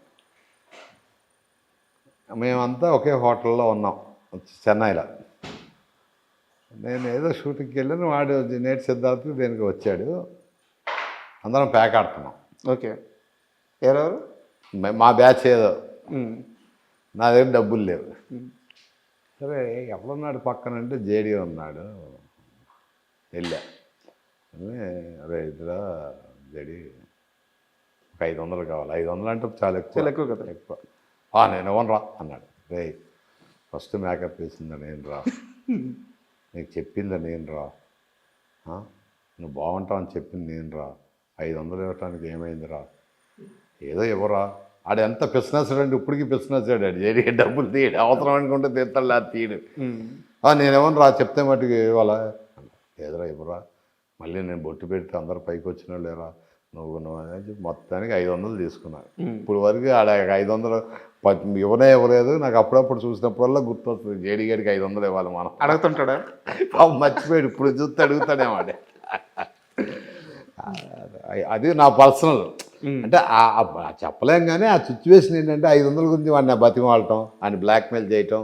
మేమంతా ఒకే హోటల్లో ఉన్నాం చెన్నైలో. నేను ఏదో షూటింగ్కి వెళ్ళాను, వాడు నేటి సిద్ధార్థకి దేనికి వచ్చాడు. అందరం ప్యాక్ ఆడుతున్నాం. ఓకే, ఎవరెవరు? మా బ్యాచ్ ఏదో. నా దగ్గర డబ్బులు లేవు. సరే ఎవరున్నాడు పక్కన అంటే జేడీ ఉన్నాడు. వెళ్ళా, అరే ఇద్దరా జేడీ ఒక 500 కావాలి. 500 అంటే చాలా ఎక్కువ కదా. ఎక్కువ. నేను ఇవ్వను రా అన్నాడు. రే ఫస్ట్ మేకప్ వేసిందా నేను రా, నీకు చెప్పిందా నేను రా, నువ్వు బాగుంటావు అని చెప్పింది నేను రా, 500 ఇవ్వటానికి ఏమైందిరా, ఏదో ఇవ్వరా. ఆడు ఎంత పిసినసాడు అంటే ఇప్పటికీ పిసినసాడు. ఆడు జేడీ డబ్బులు తీయడు, అవసరం అనుకుంటే తీస్తాడు, లేదు తీయడు. నేనేమన్నా రా చెప్తే మటుకు ఇవ్వాలా, ఏదరా ఇవ్వరా, మళ్ళీ నేను బొట్టు పెడితే అందరు పైకి వచ్చినా లేరా, నువ్వు అని చెప్పి మొత్తానికి 500 తీసుకున్నాను. ఇప్పుడు వరకు ఆడ 500 ఇవ్వలేదు. నాకు అప్పుడప్పుడు చూసినప్పుడల్లా గుర్తొస్తుంది జేడీ గారికి 500 ఇవ్వాలి. మనం అడుగుతుంటాడా మర్చిపోయాడు, ఇప్పుడు చూస్తే అడుగుతాడేమాడే. అది నా పర్సనల్. అంటే చెప్పలేం కానీ ఆ సిచ్యువేషన్ ఏంటంటే 500 గురించి వాడిని బతిమాలటం, ఆయన బ్లాక్మెయిల్ చేయటం.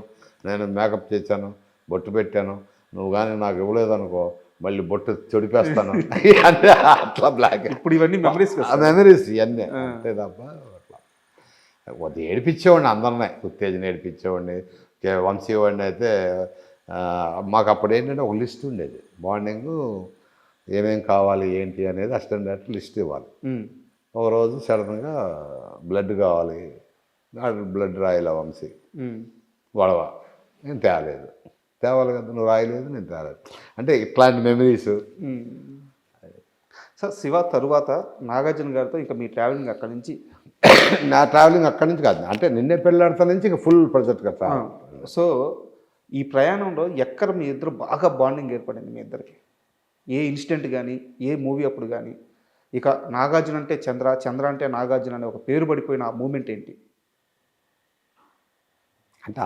నేను మేకప్ చేశాను, బొట్టు పెట్టాను, నువ్వు కానీ నాకు ఇవ్వలేదు అనుకో మళ్ళీ బొట్టు చెడిపేస్తాను అంటే అట్లా బ్లాక్. ఇప్పుడు ఇవన్నీ మెమరీస్ ఇవన్నీ అంతే తప్ప అట్లా కొద్దిగా ఏడిపించేవాడిని అందరినీ, ఉత్తేజన ఏడిపించేవాడిని. వంశీవాడిని అయితే మాకు అప్పుడు ఏంటంటే ఒక లిస్ట్ ఉండేది. మార్నింగు ఏమేం కావాలి ఏంటి అనేది అసిస్టెంట్ డైరెక్టర్ లిస్ట్ ఇవ్వాలి. ఒకరోజు సడన్గా బ్లడ్ కావాలి, బ్లడ్ రాయలే వంశీ, గొడవ, నేను తేలేదు. తేవాలి కదా, నువ్వు రాయలేదు, నేను తేలేదు. అంటే ఇట్లాంటి మెమరీస్. సార్ శివ తరువాత నాగార్జున గారితో ఇంకా మీ ట్రావెలింగ్ అక్కడి నుంచి నా ట్రావెలింగ్ అక్కడి నుంచి కాదు, అంటే నిన్నే పెళ్ళాడతా నుంచి ఇంకా ఫుల్ ప్రాజెక్ట్గా ట్రావెల్. సో ఈ ప్రయాణంలో ఎక్కడ మీ ఇద్దరు బాగా బాండింగ్ ఏర్పడింది మీ ఇద్దరికి? ఏ ఇన్సిడెంట్ కానీ, ఏ మూవీ అప్పుడు కానీ, ఇక నాగార్జున అంటే చంద్ర, చంద్ర అంటే నాగార్జున అనే ఒక పేరు పడిపోయిన ఆ మూమెంట్ ఏంటి? అంటే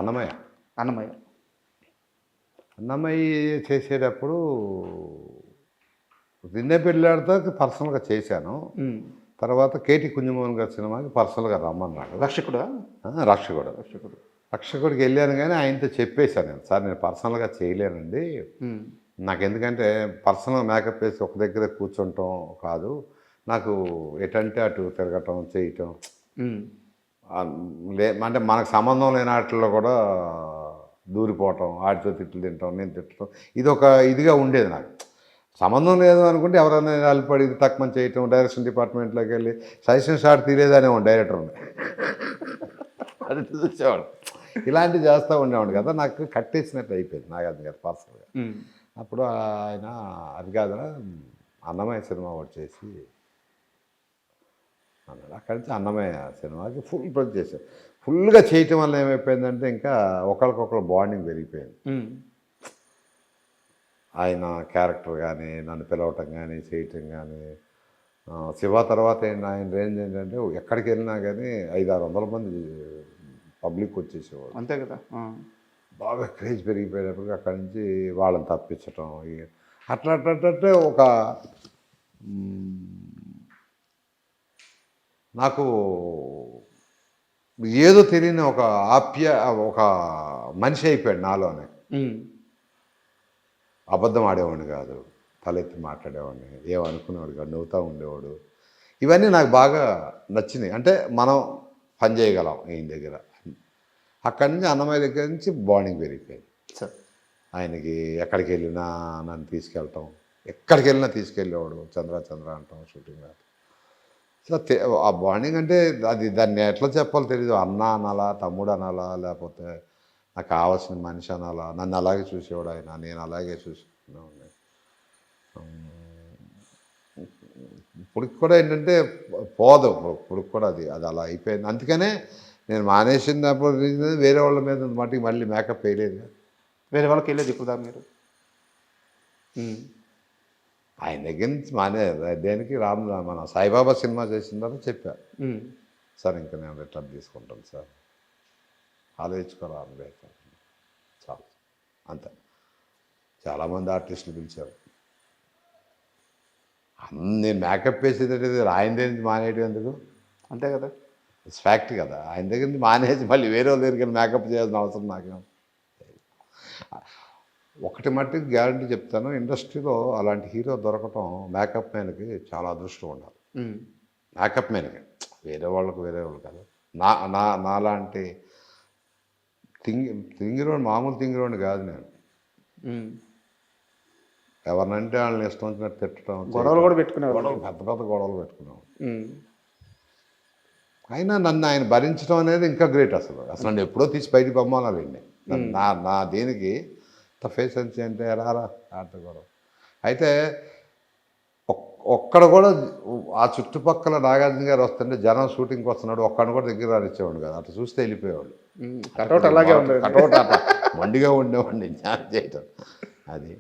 అన్నమయ్య చేసేటప్పుడు నిన్నే పెళ్ళాడితో పర్సనల్గా చేశాను. తర్వాత కేటీ కుంజమోహన్ గారి సినిమాకి పర్సనల్గా రమ్మన్నాడు. రక్షకుడికి వెళ్ళాను, కానీ ఆయనతో చెప్పేశాను నేను, సార్ నేను పర్సనల్గా చేయలేనండి, నాకు ఎందుకంటే పర్సనల్ మేకప్ వేసి ఒక దగ్గర కూర్చుంటాం కాదు, నాకు ఎటంటే అటు తిరగటం చేయటం, అంటే మనకు సంబంధం లేని వాటిల్లో కూడా దూరిపోవటం, ఆడితో తిట్లు తింటాం, నేను తిట్టడం, ఇది ఒక ఇదిగా ఉండేది నాకు. సంబంధం లేదు అనుకుంటే ఎవరైనా నిలబడి ఇది తక్కువ చేయటం, డైరెక్షన్ డిపార్ట్మెంట్లోకి వెళ్ళి సజెషన్ షాట్ తీరేదనే డైరెక్టర్ ఉంది, అది చూసేవాడు. ఇలాంటివి చేస్తూ ఉండేవాడు కదా, నాకు కట్టేసినట్టు అయిపోయింది నాగార్జున గారు పర్సనల్గా. అప్పుడు ఆయన అది కాదురా అన్నమయ్య సినిమా ఒకటి చేసి అన్నాడు. అక్కడి నుంచి అన్నమయ్య సినిమాకి ఫుల్ ప్రొజెక్ట్ చేశారు. ఫుల్గా చేయటం వల్ల ఏమైపోయిందంటే ఇంకా ఒకరికొకరు బాండింగ్ పెరిగిపోయింది. ఆయన క్యారెక్టర్ కానీ, నన్ను పిలవటం కానీ, చేయటం కానీ. శివ తర్వాత ఆయన రేంజ్ ఏంటంటే ఎక్కడికి వెళ్ళినా కానీ 500-600 మంది పబ్లిక్ వచ్చేసేవాడు. అంతే కదా. బాగా క్రేజ్ పెరిగిపోయేటప్పటికి అక్కడి నుంచి వాళ్ళని తప్పించటం, అట్లా ఒక నాకు ఏదో తెలియని ఒక ఒక మనిషి అయిపోయాడు నాలోనే. అబద్ధం ఆడేవాడిని కాదు, తలెత్తి మాట్లాడేవాడిని, ఏమనుకునేవాడు కాదు, నవ్వుతూ ఉండేవాడు. ఇవన్నీ నాకు బాగా నచ్చినాయి. అంటే మనం పని చేయగలం ఈయన దగ్గర. అక్కడి నుంచి అన్నమయ్య దగ్గర నుంచి బాండింగ్ పెరిగిపోయింది. ఆయనకి ఎక్కడికి వెళ్ళినా నన్ను తీసుకెళ్ళటం, ఎక్కడికి వెళ్ళినా తీసుకెళ్ళేవాడు, చంద్ర అంటాం షూటింగ్. సో ఆ బాండింగ్ అంటే దాన్ని ఎట్లా చెప్పాలో తెలీదు. అన్న అనాలా, తమ్ముడు అనాలా, లేకపోతే నాకు కావాల్సిన మనిషి అనాలా. నన్ను అలాగే చూసేవాడు ఆయన, నేను అలాగే చూసుకున్నాను. ఇప్పటికి కూడా ఏంటంటే పోదు, ఇప్పటికి కూడా అది అలా అయిపోయింది. అందుకనే నేను మానేసినప్పుడు వేరే వాళ్ళ మీద మటుకు మళ్ళీ మేకప్ వేయలేదు. వేరే వాళ్ళకి వెళ్ళేది ఇప్పుడు మీరు ఆయన దగ్గర నుంచి దేనికి మన సాయిబాబా సినిమా చేసిన తర్వాత చెప్పారు, సార్ ఇంకా నేను రిటర్న్ తీసుకుంటాను సార్, ఆలోచించుకోరా చాలు అంతే. చాలామంది ఆర్టిస్టులు పిలిచారు. నేను మేకప్ వేసేది ఆయన దగ్గర నుంచి మానేయడం ఎందుకు? అంతే కదా, ఫ్యాక్ట్ కదా. ఆయన దగ్గర నుంచి మానేసి మళ్ళీ వేరే వాళ్ళ దగ్గరికి మేకప్ చేయాల్సిన అవసరం నాకేం. ఒకటి మట్టికి గ్యారంటీ చెప్తాను, ఇండస్ట్రీలో అలాంటి హీరో దొరకటం మేకప్ మ్యాన్కి చాలా అదృష్టం ఉండాలి. మేకప్ మ్యాన్కి, వేరే వాళ్ళు కాదు. నాలాంటి తింగిరోని, మామూలు తింగిరోని కాదు నేను. ఎవరినంటే వాళ్ళని ఇష్టం వచ్చినట్టు తిట్టడం, గొడవలు కూడా పెట్టుకునేవాడు, పెద్ద గొడవలు పెట్టుకునేవాడు. అయినా నన్ను ఆయన భరించడం అనేది ఇంకా గ్రేట్. అసలు నన్ను ఎప్పుడో తీసి బయటికి పంపాలండి. నా దేనికి ఫేసెన్సీ అంటే రారా ఆట గొడవ. అయితే ఒక్కడ కూడా ఆ చుట్టుపక్కల నాగార్జున గారు వస్తుంటే జనం షూటింగ్కి వస్తున్నాడు, ఒక్కడిని కూడా దగ్గర రానిచ్చేవాడు కదా. అట్లా చూస్తే వెళ్ళిపోయేవాడు. కటౌట్ అలాగే ఉండేది, కటౌట్ అట్లా మొండిగా ఉండేవాడిని జ్ఞానం చేయటం. అది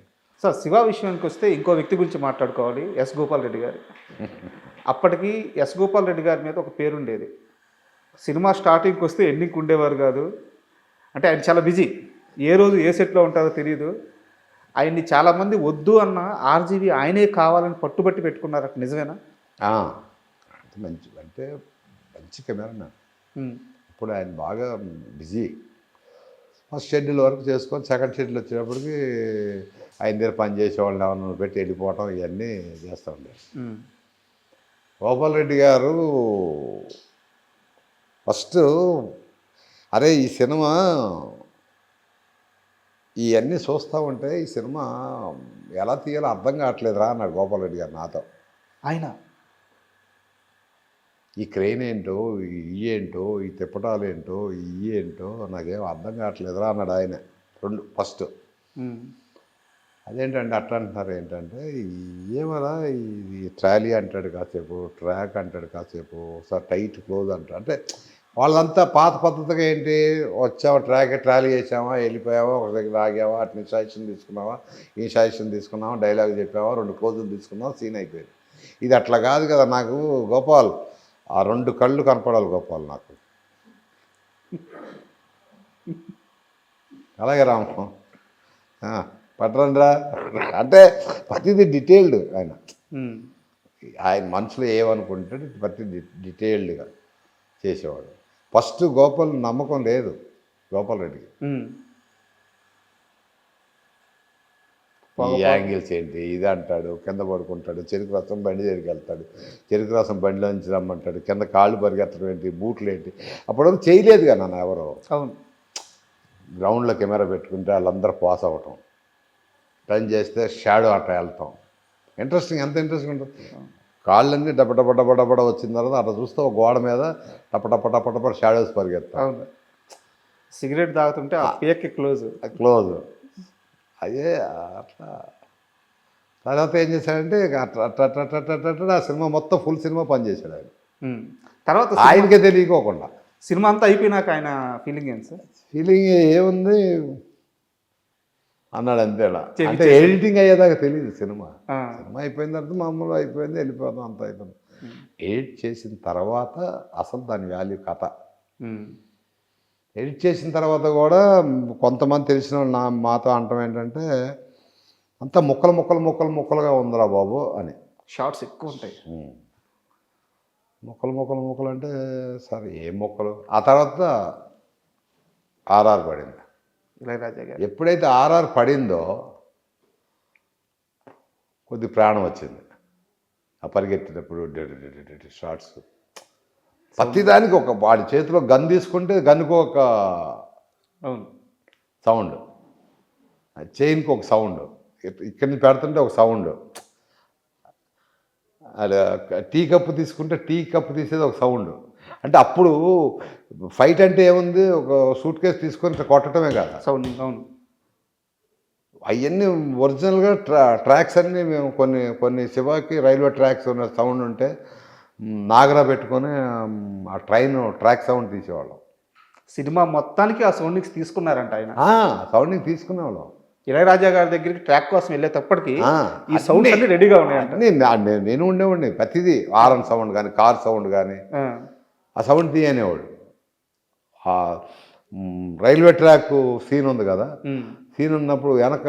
సార్ శివ విషయానికి వస్తే ఇంకో వ్యక్తి గురించి మాట్లాడుకోవాలి, ఎస్ గోపాల్ రెడ్డి గారు. అప్పటికి ఎస్ గోపాల్ రెడ్డి గారి మీద ఒక పేరు ఉండేది. సినిమా స్టార్టింగ్కి వస్తే ఎండింగ్కి ఉండేవారు కాదు. అంటే ఆయన చాలా బిజీ, ఏ రోజు ఏ సెట్లో ఉంటారో తెలియదు. ఆయన్ని చాలామంది వద్దు అన్న ఆర్జీవి ఆయనే కావాలని పట్టుబట్టి పెట్టుకున్నారు. అక్కడ నిజమేనా? మంచి కెమెరా. ఇప్పుడు ఆయన బాగా బిజీ. ఫస్ట్ షెడ్యూల్ వరకు చేసుకొని సెకండ్ షెడ్యూల్ వచ్చేటప్పటికి ఆయన దగ్గర పని చేసేవాళ్ళని ఎవరిని పెట్టి వెళ్ళిపోవటం ఇవన్నీ చేస్తూ ఉండేది. గోపాల్ రెడ్డి గారు ఫస్ట్ అరే ఈ సినిమా ఇవన్నీ చూస్తూ ఉంటే ఈ సినిమా ఎలా తీయాలో అర్థం కావట్లేదురా అన్నాడు గోపాల్ రెడ్డి గారు నాతో. ఆయన ఈ క్రెయిన్ ఏంటో, ఈ ఏంటో, ఈ తిప్పటాలు ఏంటో, ఈ ఏంటో నాకేం అర్థం కావట్లేదురా అన్నాడు ఆయన. ఫస్ట్ అదేంటంటే అట్లా అంటున్నారు ఏంటంటే ఏమరా ఇది ట్రాలీ అంటాడు కాసేపు, ట్రాక్ అంటాడు కాసేపు, ఒకసారి టైట్ క్లోజ్ అంటాడు. అంటే వాళ్ళంతా పాత పద్ధతిగా ఏంటి, వచ్చావా ట్రాలీ చేసావా, వెళ్ళిపోయావా, ఒక దగ్గర ఆగావా, అట్ని సజెషన్ తీసుకున్నావా, ఈ సజెషన్ తీసుకున్నావా, డైలాగ్ చెప్పావా, 2 క్లోజులు తీసుకున్నావా, సీన్ అయిపోయింది. ఇది అట్లా కాదు కదా నాకు గోపాల్, ఆ 2 కళ్ళు కనపడాలి గోపాల్ నాకు. అలాగే రాము పట్టరండ్రా అంటే ప్రతిదీ డీటెయిల్డ్ ఆయన మనసులో ఏమనుకుంటాడు ప్రతి డీటెయిల్డ్గా చేసేవాడు. ఫస్ట్ గోపాల్ నమ్మకం లేదు గోపాల్ రెడ్డికి. ఈ యాంగిల్స్ ఏంటి ఇది అంటాడు, కింద పడుకుంటాడు, చెరుకు రసం బండి దగ్గరికి వెళ్తాడు, చెరుకు రసం బండిలో నుంచి రమ్మంటాడు, కింద కాళ్ళు పరిగెత్తడం ఏంటి, బూట్లు ఏంటి, అప్పుడు చేయలేదు కదా నన్ను ఎవరో. అవును, గ్రౌండ్లో కెమెరా పెట్టుకుంటే వాళ్ళందరూ పాస్ అవ్వటం, టర్న్ చేస్తే షాడో అట్ట వెళ్తాం. ఇంట్రెస్టింగ్, ఎంత ఇంట్రెస్టింగ్ ఉంటుంది. కాళ్ళన్నీ డబ్బ వచ్చిన తర్వాత అట్లా చూస్తే ఒక గోడ మీద టప షాడోస్ పరిగెత్తాం. అవును, సిగరెట్ తాగుతుంటే ఆ పేక్ క్లోజ్ అదే అట్లా. తర్వాత ఏం చేశాడంటే అట్లా ఆ సినిమా మొత్తం ఫుల్ సినిమా పనిచేశాడు ఆయన. తర్వాత ఆయనకే తెలియకోకుండా. సినిమా అంతా అయిపోయినాక ఆయన ఫీలింగ్ ఏంటి సార్? ఫీలింగ్ ఏముంది అన్నాడు అంతే. అంటే ఎడిటింగ్ అయ్యేదాకా తెలియదు సినిమా. సినిమా అయిపోయిన తర్వాత మామూలు అయిపోయింది, వెళ్ళిపోతాం, అంత అయిపోయింది. ఎడిట్ చేసిన తర్వాత అసలు దాని వాల్యూ కథ. ఎడిట్ చేసిన తర్వాత కూడా కొంతమంది తెలిసిన వాళ్ళు మాతో అంటాం ఏంటంటే అంతా ముక్కలుగా ఉందిరా బాబు అని. షార్ట్స్ ఎక్కువ ఉంటాయి. ముక్కలు అంటే సరే ఏం మొక్కలు. ఆ తర్వాత ఆర్ఆర్ పడింది. ఇళయరాజా గారు ఎప్పుడైతే ఆర్ఆర్ పడిందో కొద్ది ప్రాణం వచ్చింది. ఆ పరిగెత్తేటప్పుడు షార్ట్స్ ప్రతిదానికి ఒక వాడి చేతిలో గన్ తీసుకుంటే గన్కు ఒక సౌండ్, చైన్కి ఒక సౌండ్, ఇక్కడి నుంచి పెడుతుంటే ఒక సౌండ్, అది టీ కప్పు తీసుకుంటే టీ కప్పు తీసేది ఒక సౌండ్. అంటే అప్పుడు ఫైట్ అంటే ఏముంది, ఒక సూట్ కేసు తీసుకొని కొట్టడమే కాదు సౌండ్. అవును, అవన్నీ ఒరిజినల్గా ట్రాక్స్ అన్నీ మేము కొన్ని శివాకి రైల్వే ట్రాక్స్ ఉన్న సౌండ్ ఉంటే నాగరా పెట్టుకొని ఆ ట్రాక్ సౌండ్ తీసేవాళ్ళం. సినిమా మొత్తానికి ఆ సౌండింగ్స్ తీసుకున్నారంట ఆయన. సౌండింగ్ తీసుకునేవాళ్ళం. ఇళయరాజా గారి దగ్గరికి ట్రాక్ కోసం వెళ్ళేటప్పటికి ఈ సౌండ్స్ అన్ని రెడీగా ఉన్నాయంట. నేను ఉండేవాడిని. ప్రతిదీ హారన్ సౌండ్ కానీ, కార్ సౌండ్ కానీ ఆ సౌండ్ తీయనేవాడు. రైల్వే ట్రాక్ సీన్ ఉంది కదా, సీన్ ఉన్నప్పుడు వెనక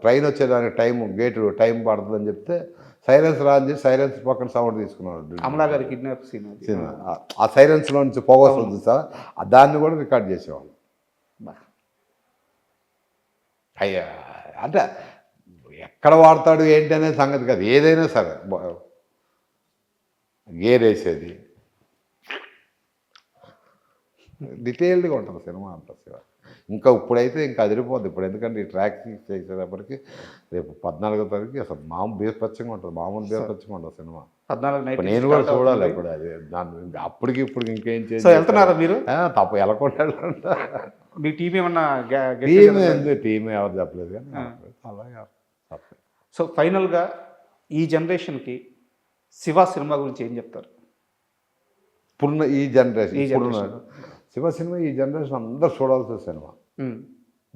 ట్రైన్ వచ్చేదానికి గేటు టైం పడుతుందని చెప్తే సైలెన్స్ రాని చేసి సైలెన్స్ పక్కన సౌండ్ తీసుకున్నాడు. అమలా గారి కిడ్నాప్ సీన్, ఆ సైలెన్స్లో నుంచి పొగ వస్తుంది సార్, దాన్ని కూడా రికార్డ్ చేసేవాళ్ళు. అయ్యా అంటే ఎక్కడ వాడతాడు ఏంటి అనే సంగతి కాదు, ఏదైనా సరే గేర్ వేసేది డీటెయిల్డ్గా ఉంటుంది సినిమా అంతా. ఇంకా ఇప్పుడైతే ఇంకా అదిరిపోద్ది ఇప్పుడు, ఎందుకంటే ఈ ట్రాక్ చేసేటప్పటికి రేపు 14వ తారీఖు అసలు మామూలు బీభత్సంగా ఉంటుంది, మామూలు బీభత్సంగా ఉంటుంది సినిమా. 14 నేను కూడా చూడాలి ఇప్పుడు అది. దాన్ని అప్పటికి ఇప్పుడు ఇంకేం చేసి వెళ్తున్నారా మీరు? తప్ప వెళ్ళకుండా మీ టీం ఏమన్నా టీం ఎవరు చెప్పలేదు కానీ అలాగే. సో ఫైనల్గా ఈ జనరేషన్కి శివ సినిమా గురించి ఏం చెప్తారు? ఇప్పుడున్న ఈ జనరేషన్ శివ సినిమా ఈ జనరేషన్ అందరూ చూడాల్సిన సినిమా.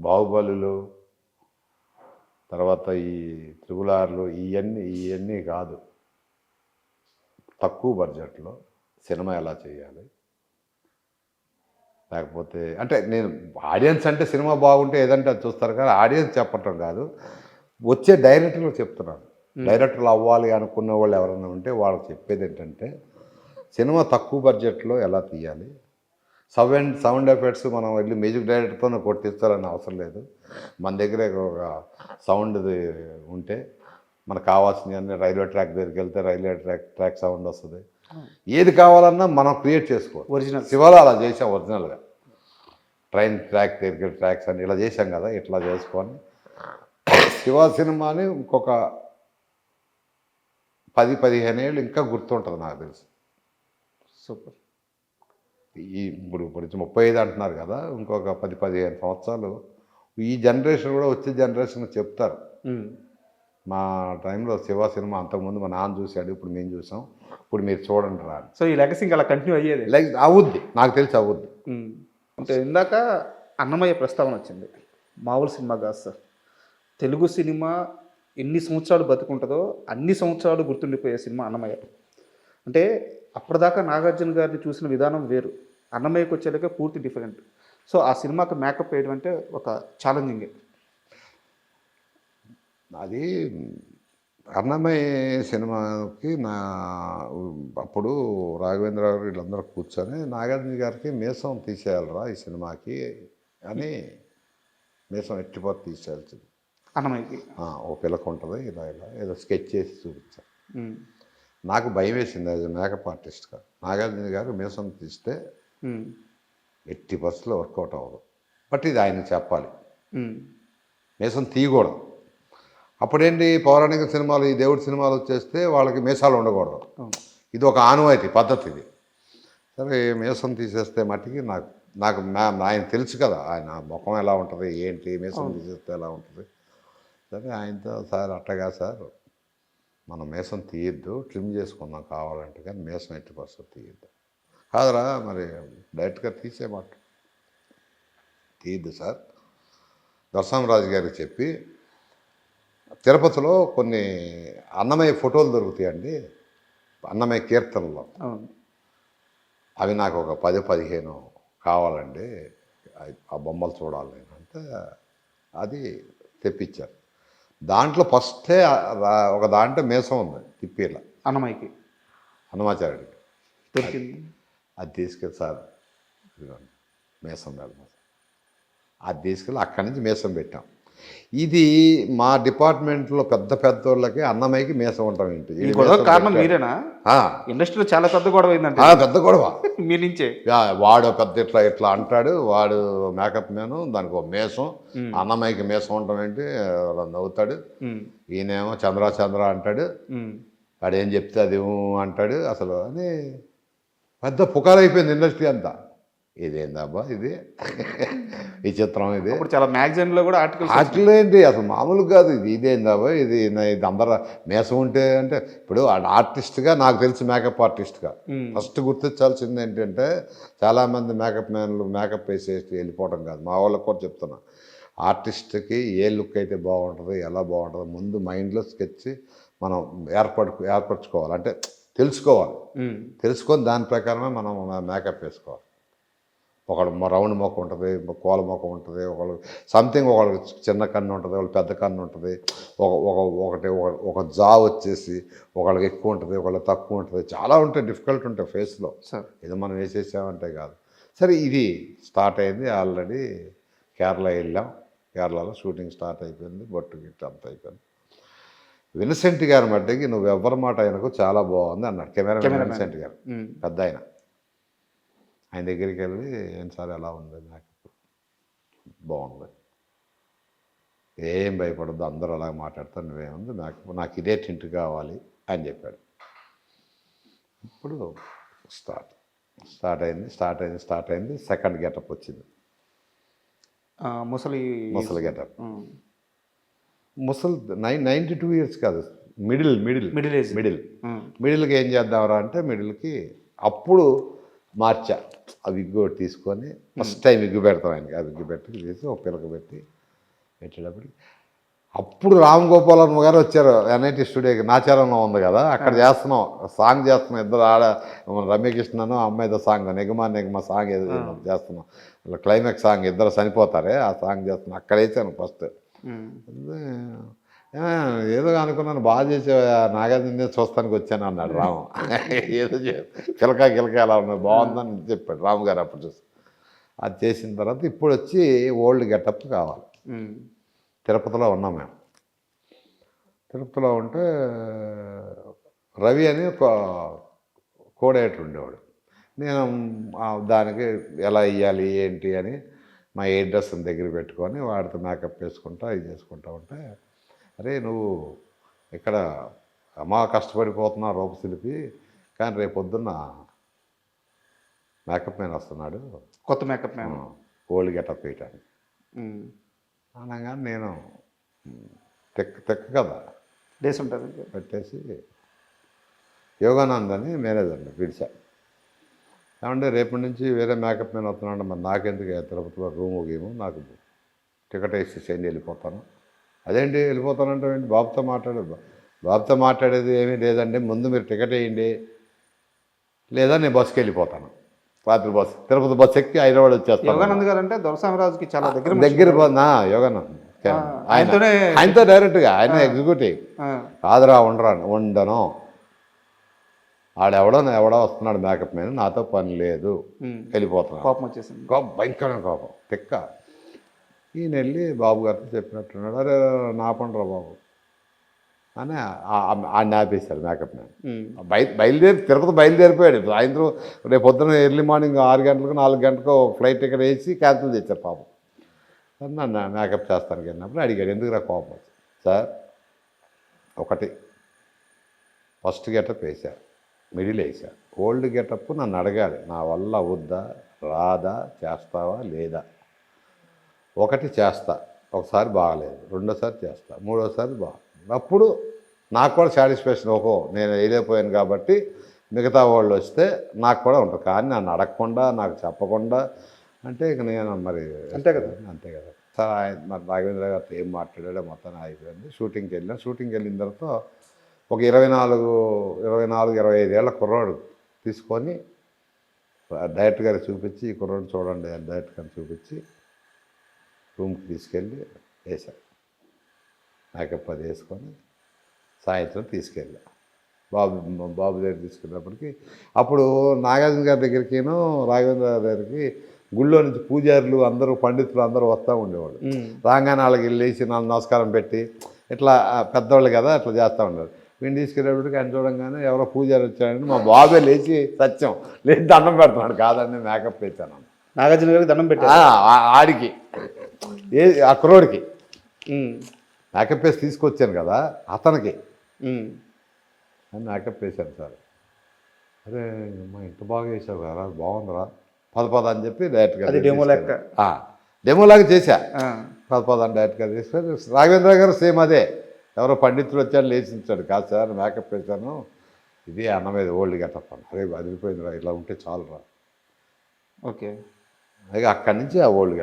బాహుబలులు తర్వాత ఈ త్రిబులార్లు ఇవన్నీ కాదు, తక్కువ బడ్జెట్లో సినిమా ఎలా చేయాలి, లేకపోతే అంటే నేను ఆడియన్స్ అంటే సినిమా బాగుంటే ఏదంటే అది చూస్తారు కానీ ఆడియన్స్ చెప్పటం కాదు, వచ్చే డైరెక్టర్లు చెప్తున్నాను. డైరెక్టర్లు అవ్వాలి అనుకున్న వాళ్ళు ఎవరైనా ఉంటే వాళ్ళకి చెప్పేది ఏంటంటే సినిమా తక్కువ బడ్జెట్లో ఎలా తీయాలి. సౌండ్ ఎఫెక్ట్స్ మనం వెళ్ళి మ్యూజిక్ డైరెక్టర్తో కొట్టిస్తారని అవసరం లేదు. మన దగ్గర ఒక సౌండ్ది ఉంటే మనకు కావాల్సినవి అన్నీ రైల్వే ట్రాక్ దగ్గరికి వెళ్తే రైల్వే ట్రాక్ సౌండ్ వస్తుంది, ఏది కావాలన్నా మనం క్రియేట్ చేసుకోవాలి. ఒరిజినల్ శివలో అలా చేసాం ఒరిజినల్గా. ట్రైన్ ట్రాక్ దగ్గర ట్రాక్స్ అని ఇలా చేసాం కదా, ఇట్లా చేసుకొని శివ సినిమాని ఇంకొక 10-15 ఏళ్ళు ఇంకా గుర్తుంటుంది నాకు తెలిసి. సూపర్. ఇప్పుడు 35 అంటున్నారు కదా, ఇంకొక 10-15 సంవత్సరాలు ఈ జనరేషన్ కూడా వచ్చే జనరేషన్ చెప్తారు మా టైంలో శివ సినిమా అంతకుముందు మా నాన్న చూశాడు, ఇప్పుడు మేము చూసాం, ఇప్పుడు మీరు చూడండి రా. సో ఈ లెగసీ ఇంకా అలా కంటిన్యూ అయ్యేది లైక్ అవుద్ది, నాకు తెలిసి అవుద్ది. అంటే ఇందాక అన్నమయ్య ప్రస్తావన వచ్చింది. మామూలు సినిమా కాదు సార్. తెలుగు సినిమా ఎన్ని సంవత్సరాలు బతుకుంటుందో అన్ని సంవత్సరాలు గుర్తుండిపోయే సినిమా అన్నమయ్య. అంటే అప్పటిదాకా నాగార్జున గారిని చూసిన విధానం వేరు, అన్నమయ్యకు వచ్చేలాగా పూర్తి డిఫరెంట్. సో ఆ సినిమాకి మేకప్ వేయడం అంటే ఒక ఛాలెంజింగే. అది అన్నమయ్య సినిమాకి అప్పుడు రాఘవేంద్ర గారు వీళ్ళందరూ కూర్చొని నాగార్జున గారికి మీసం తీసేయాలరా ఈ సినిమాకి అని, మీసం ఎట్టిపోతే తీసేయాల్సింది అన్నమయ్యకి. ఓ పిల్లక ఉంటుంది ఇలా ఇలా ఏదో స్కెచ్ చేసి చూపించారు. నాకు భయం వేసింది యాజ్ మేకప్ ఆర్టిస్ట్గా. నాగార్జున గారు మీసం తీస్తే ఎట్టి బస్సులో వర్కౌట్ అవ్వదు, బట్ ఇది ఆయనకు చెప్పాలి, మీసం తీయకూడదు. అప్పుడేంటి పౌరాణిక సినిమాలు ఈ దేవుడి సినిమాలు వచ్చేస్తే వాళ్ళకి మీసాలు ఉండకూడదు, ఇది ఒక ఆనవాయితీ పద్ధతి ఇది. సరే మీసం తీసేస్తే మట్టికి నాకు ఆయన తెలుసు కదా, ఆయన ముఖం ఎలా ఉంటుంది ఏంటి, మీసం తీసేస్తే ఎలా ఉంటుంది. సరే ఆయనతో సార్ అట్టగా సార్ మనం మీసం తీయద్దు, ట్రిమ్ చేసుకుందాం కావాలంటే, కానీ మీసం ఎట్టి పరిస్థితి తీయద్దు. కాదురా మరి డైరెక్ట్గా తీసేమాట, తీయద్దు సార్. దర్శనరాజు గారికి చెప్పి తిరుపతిలో కొన్ని అన్నమయ్య ఫోటోలు దొరుకుతాయండి, అన్నమయ్య కీర్తనలో, అవి నాకు ఒక 10-15 కావాలండి, ఆ బొమ్మలు చూడాలి నేను అంటే అది తెప్పించారు. దాంట్లో ఫస్టే ఒక దాంట్లో మీసం ఉంది తిప్పేలా అన్నమయ్యకి, హనుమాచార్యుడికి దొరికింది. అది తీసుకెళ్ళి సార్ మీసం వెళ్ళి అది తీసుకెళ్ళి అక్కడి నుంచి మీసం పెట్టాం. ఇది మా డిపార్ట్మెంట్లో పెద్ద వాళ్ళకి అన్నమయ్యకి మీసం ఉంటాం ఏంటి. ఈ గొడవ కారణం మీరేనా? ఇండస్ట్రీలో చాలా పెద్ద గొడవ అయిందంటే. పెద్ద గొడవ మీ నుంచే. వాడు పెద్ద ఇట్లా అంటాడు, వాడు మేకప్ మ్యాను, దానికి ఒక మీసం, అన్నమయ్యకి మీసం ఉంటాం ఏంటి నవ్వుతాడు. ఈయనేమో చంద్ర అంటాడు, వాడు ఏం చెప్తే అది అంటాడు అసలు అని పెద్ద పుకారు అయిపోయింది ఇండస్ట్రీ అంతా. ఇదేందబ్బా ఇది విచిత్రం ఇది. ఇప్పుడు చాలా మ్యాగజైన్లో కూడా ఆర్టికల్ ఏంటి అసలు మామూలు కాదు ఇది. ఇదేందబ్బా ఇది అందరూ మేసం ఉంటే అంటే, ఇప్పుడు ఆర్టిస్ట్గా నాకు తెలిసి మేకప్ ఆర్టిస్ట్గా ఫస్ట్ గుర్తించాల్సింది ఏంటంటే, చాలామంది మేకప్ మ్యాన్లు మేకప్ వేసేసి వెళ్ళిపోవడం కాదు. మా వాళ్ళకి కూడా చెప్తున్నా, ఆర్టిస్ట్కి ఏ లుక్ అయితే బాగుంటుంది, ఎలా బాగుంటుందో ముందు మైండ్లో స్కెచ్ మనం ఏర్పరచుకోవాలి, అంటే తెలుసుకొని దాని ప్రకారమే మనం మేకప్ వేసుకోవాలి. ఒకళ్ళు రౌండ్ మొక్క ఉంటుంది, కోల మొక్క ఉంటుంది, ఒకళ్ళు సంథింగ్, ఒకళ్ళకి చిన్న కన్ను ఉంటుంది, ఒకళ్ళు పెద్ద కన్ను ఉంటుంది, ఒక జా వచ్చేసి ఒకళ్ళకి ఎక్కువ ఉంటుంది, ఒకళ్ళకి తక్కువ ఉంటుంది, చాలా ఉంటాయి, డిఫికల్ట్ ఉంటాయి ఫేస్లో. ఇది మనం వేసేసామంటే కాదు. సరే ఇది స్టార్ట్ అయింది, ఆల్రెడీ కేరళ వెళ్ళాం, కేరళలో షూటింగ్ స్టార్ట్ అయిపోయింది, బొట్టు గిట్టు అంత అయిపోయింది. విన్సెంట్ గారి మధ్యకి నువ్వు ఎవరి మాట ఆయనకు చాలా బాగుంది అన్నాడు కెమెరా విన్సెంట్ గారు, పెద్ద ఆయన దగ్గరికి వెళ్ళి ఏం సార్ ఎలా ఉంది, నాకు బాగుంది, ఏం భయపడద్దు, అందరూ అలా మాట్లాడతారు, నువ్వేముంది, నాకు ఇదే టింట్ కావాలి అని చెప్పాడు. ఇప్పుడు స్టార్ట్ అయింది. సెకండ్ గెటప్ వచ్చింది, ముసలి గెటప్. ముసలి 92 years కాదు, మిడిల్కి ఏం చేద్దామరా అంటే, మిడిల్కి అప్పుడు మార్చా, ఆ విగ్గు ఒకటి తీసుకొని ఫస్ట్ టైం విగ్గు పెడతాం ఆయనకి, ఆ విగ్గు పెట్టి తీసి ఒక పిల్లక పెట్టేటప్పటికి అప్పుడు రామ్ గోపాలన్ గారు వచ్చారు ఎన్ఐటి స్టూడియోకి, నాచారంలో ఉంది కదా, అక్కడ చేస్తున్నాం, సాంగ్ చేస్తున్నాం, ఇద్దరు రమ్యకృష్ణను అమ్మాయితో సాంగ్ నిగమ సాంగ్ ఏదో చేస్తున్నాం, క్లైమాక్స్ సాంగ్, ఇద్దరు చనిపోతారే ఆ సాంగ్ చేస్తున్నాం, అక్కడ వేసాను ఫస్ట్. ఏదో అనుకున్నాను, బాగా చేసే నాగార్జున చూస్తానికి వచ్చాను అన్నాడు రాము. ఏదో గిలక ఎలా ఉన్నది బాగుందని చెప్పాడు రాము గారు. అప్పుడు చూసి అది చేసిన తర్వాత ఇప్పుడు వచ్చి ఓల్డ్ గెటప్ కావాలి. తిరుపతిలో ఉన్నాం మేము. తిరుపతిలో ఉంటే రవి అని ఒక కోఆర్డినేటర్ ఉండేవాడు. నేను దానికి ఎలా ఇవ్వాలి ఏంటి అని మా హెయిర్ డ్రెస్ని దగ్గర పెట్టుకొని వాడితో మేకప్ వేసుకుంటా ఇది చేసుకుంటా ఉంటే, అరే నువ్వు ఇక్కడ అమ్మ కష్టపడిపోతున్నా రూపశిల్పి, కానీ రేపు పొద్దున్న మేకప్ మ్యాన్ వస్తున్నాడు, కొత్త మేకప్ మ్యాన్. ఓల్డ్ గెటప్ వేయటానికి అనగానే నేను తెక్క కదా డేస్ ఉంటుంది. పెట్టేసి యోగానంద్ అని మేనేజర్ని పిలిచా. ఏమంటే రేపటి నుంచి వేరే మేకప్ మ్యాన్ వస్తున్నాడు, మరి నాకెందుకు తిరుపతిలో రూము గేము, నాకు టికెట్ వేసి చేంజ్ వెళ్ళిపోతాను. అదేంటి వెళ్ళిపోతానంటే ఏంటి, బాబుతో మాట్లాడేది ఏమీ లేదండి, ముందు మీరు టికెట్ వేయండి, లేదా నేను బస్సుకి వెళ్ళిపోతాను, రాత్రి బస్సు తిరుపతి బస్సు ఎక్కి హైదరాబాద్ వచ్చేస్తాను. యోగానంద్ గారు అంటే దొరసామరాజుకి చాలా దగ్గర యోగానంద్ ఆయనతో డైరెక్ట్గా, ఆయన ఎగ్జిక్యూటివ్. కాదురా ఉండను, ఎవడో వస్తున్నాడు మేకప్ మీద, నాతో పని లేదు, వెళ్ళిపోతున్నాను. కోపం వచ్చేసింది, భయంకరమైన కోపం తెక్క. ఈయన వెళ్ళి బాబు గారితో చెప్పినట్టున్నాడు, అరే నా పండురా బాబు అని ఆయన ఆపేశారు మేకప్ మ్యాన్. తిరుపతి బయలుదేరిపోయాడు. సాయంత్రం రేపు పొద్దున ఎర్లీ మార్నింగ్ 6 గంటలకు 4 గంటలకు ఫ్లైట్ టికెట్ వేసి క్యాన్సిల్ చేశారు పాపం. నన్ను మేకప్ చేస్తానికి వెళ్ళినప్పుడు అడిగాడు, ఎందుకు రా కోపం వచ్చి. సార్ ఒకటి, ఫస్ట్ గెటప్ వేశారు, మిడిల్ వేశారు, ఓల్డ్ గెటప్ నన్ను అడగాలి, నా వల్ల అవుద్దా రాదా, చేస్తావా లేదా. ఒకటి చేస్తా, ఒకసారి బాగలేదు, రెండోసారి చేస్తా, మూడోసారి అప్పుడు నాకు కూడా సాటిస్ఫాక్షన్, ఓహో నేను వేయలేకపోయాను కాబట్టి మిగతా వాళ్ళు వస్తే నాకు కూడా ఉంటుంది. కానీ నన్ను అడగకుండా నాకు చెప్పకుండా అంటే ఇక నేను మరి అంతే కదా. సార్ మరి రాఘవేంద్ర గారితో ఏం మాట్లాడాడో మొత్తం అయిపోయింది. షూటింగ్కి వెళ్ళిన తర్వాత ఒక 24-25 ఏళ్ళ కుర్రాడు తీసుకొని డైరెక్టర్ గారికి చూపించి, ఈ కుర్రాడు చూడండి అని డైరెక్టర్ గారిని చూపించి రూమ్కి తీసుకెళ్ళి వేశారు. మేకప్ అది వేసుకొని సాయంత్రం తీసుకెళ్ళా బాబు దగ్గర తీసుకెళ్ళినప్పటికీ, అప్పుడు నాగార్జున గారి దగ్గరికిను రాఘవేంద్ర గారి దగ్గరికి గుళ్ళో నుంచి పూజారులు అందరూ పండితులు అందరూ వస్తూ ఉండేవాళ్ళు. రాగానే వాళ్ళకి వెళ్ళేసి నమస్కారం పెట్టి ఇట్లా పెద్దవాళ్ళు కదా అట్లా చేస్తూ ఉండేవారు. వీడిని తీసుకెళ్ళేప్పటికి ఆయన చూడంగానే ఎవరో పూజారి వచ్చాడని మా బాబే లేచి సత్యం లేచి దండం పెడుతున్నాడు. కాదండి మేకప్ వేసాను, నాగార్జున గారికి దండం పెట్టా, ఆడికి ఆ కుర్రోడికి మేకప్ వేసి తీసుకొచ్చాను కదా అతనికి అని మేకప్ వేశాను. సార్ అరే మా ఇంత బాగా వేసావు కదా, బాగుందిరా, పద అని చెప్పి డైరెక్ట్గా డెమోలాగా చేశా. పద అని డైరెక్ట్గా తీసుకొని రాఘవేంద్ర గారు సేమ్ అదే, ఎవరో పండితులు వచ్చాను లేచించాడు, కాదు సార్ మేకప్ వేశాను, ఇది అన్న మీద ఓల్డ్ గెటప్ అన్న, అరే అదిరిపోయిందిరా, ఇట్లా ఉంటే చాలురా. ఓకే, ఇక అక్కడి నుంచి ఆ ఓల్డ్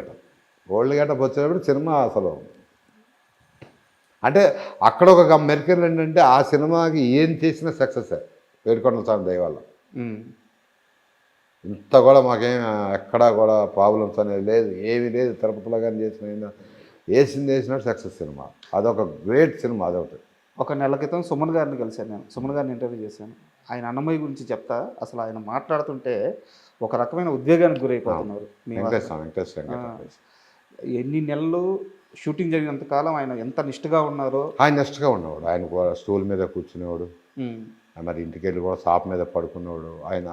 గెటప్ వచ్చేటప్పుడు సినిమా అసలు అంటే అక్కడ ఒక మెరికల్ ఏంటంటే ఆ సినిమాకి ఏం చేసినా సక్సెస్ ఏడుకొండల స్వామి దయ వల్ల. ఇంత కూడా మాకేం ఎక్కడా కూడా ప్రాబ్లమ్స్ అనేది లేదు, ఏమీ లేదు. తిరుపతిలో కానీ వేసినట్టు సక్సెస్ సినిమా, అదొక గ్రేట్ సినిమా. అదొకటి. ఒక నెల క్రితం సుమన్ గారిని కలిశాను నేను, సుమన్ గారిని ఇంటర్వ్యూ చేశాను. ఆయన అన్నమయ్య గురించి చెప్తా, అసలు ఆయన మాట్లాడుతుంటే ఒక రకమైన ఉద్వేగానికి గురైపోతున్నారు. ఎన్ని నెలలు షూటింగ్ జరిగినంతకాలం ఆయన ఎంత నిష్ఠగా ఉన్నారో. ఆయన నిష్ఠగా ఉన్నవాడు, ఆయన స్టూల్ మీద కూర్చునేవాడు, మరి ఇంటికి వెళ్ళి కూడా షాప్ మీద పడుకునేవాడు.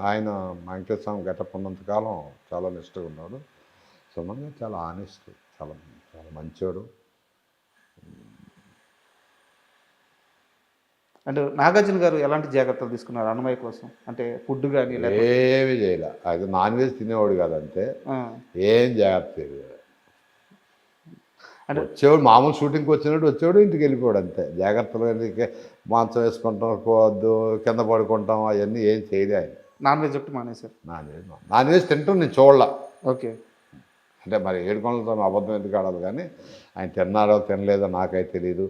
ఆయన వెంకటేశ్వర స్వామి గెటప్ ఉన్నంతకాలం చాలా నిష్ఠగా ఉన్నాడు. సుమన్ గారు చాలా ఆనెస్ట్, చాలా చాలా మంచోడు. అంటే నాగార్జున గారు ఎలాంటి జాగ్రత్తలు తీసుకున్నారు అన్నమయ్య కోసం? అంటే ఫుడ్ కానీ ఏమీ చేయలే, అది నాన్ వెజ్ తినేవాడు కాదంతే, ఏం జాగ్రత్త తెలియదు. అంటే వచ్చేవాడు మామూలు షూటింగ్కి వచ్చేవాడు ఇంటికి వెళ్ళిపోయాడు అంతే. జాగ్రత్తలు మాంసం వేసుకుంటాం, వద్దు కింద పడుకుంటాం, అవన్నీ ఏం చేయలే ఆయన. నాన్ వెజ్ ఒకటి మానేశారు. నాన్ వెజ్ తింటాం నేను చూడలా. ఓకే, అంటే మరి ఏడుకొండలతో అబద్ధం ఎందుకు ఆడాలి, కానీ ఆయన తిన్నాడో తినలేదో నాకైతే తెలియదు.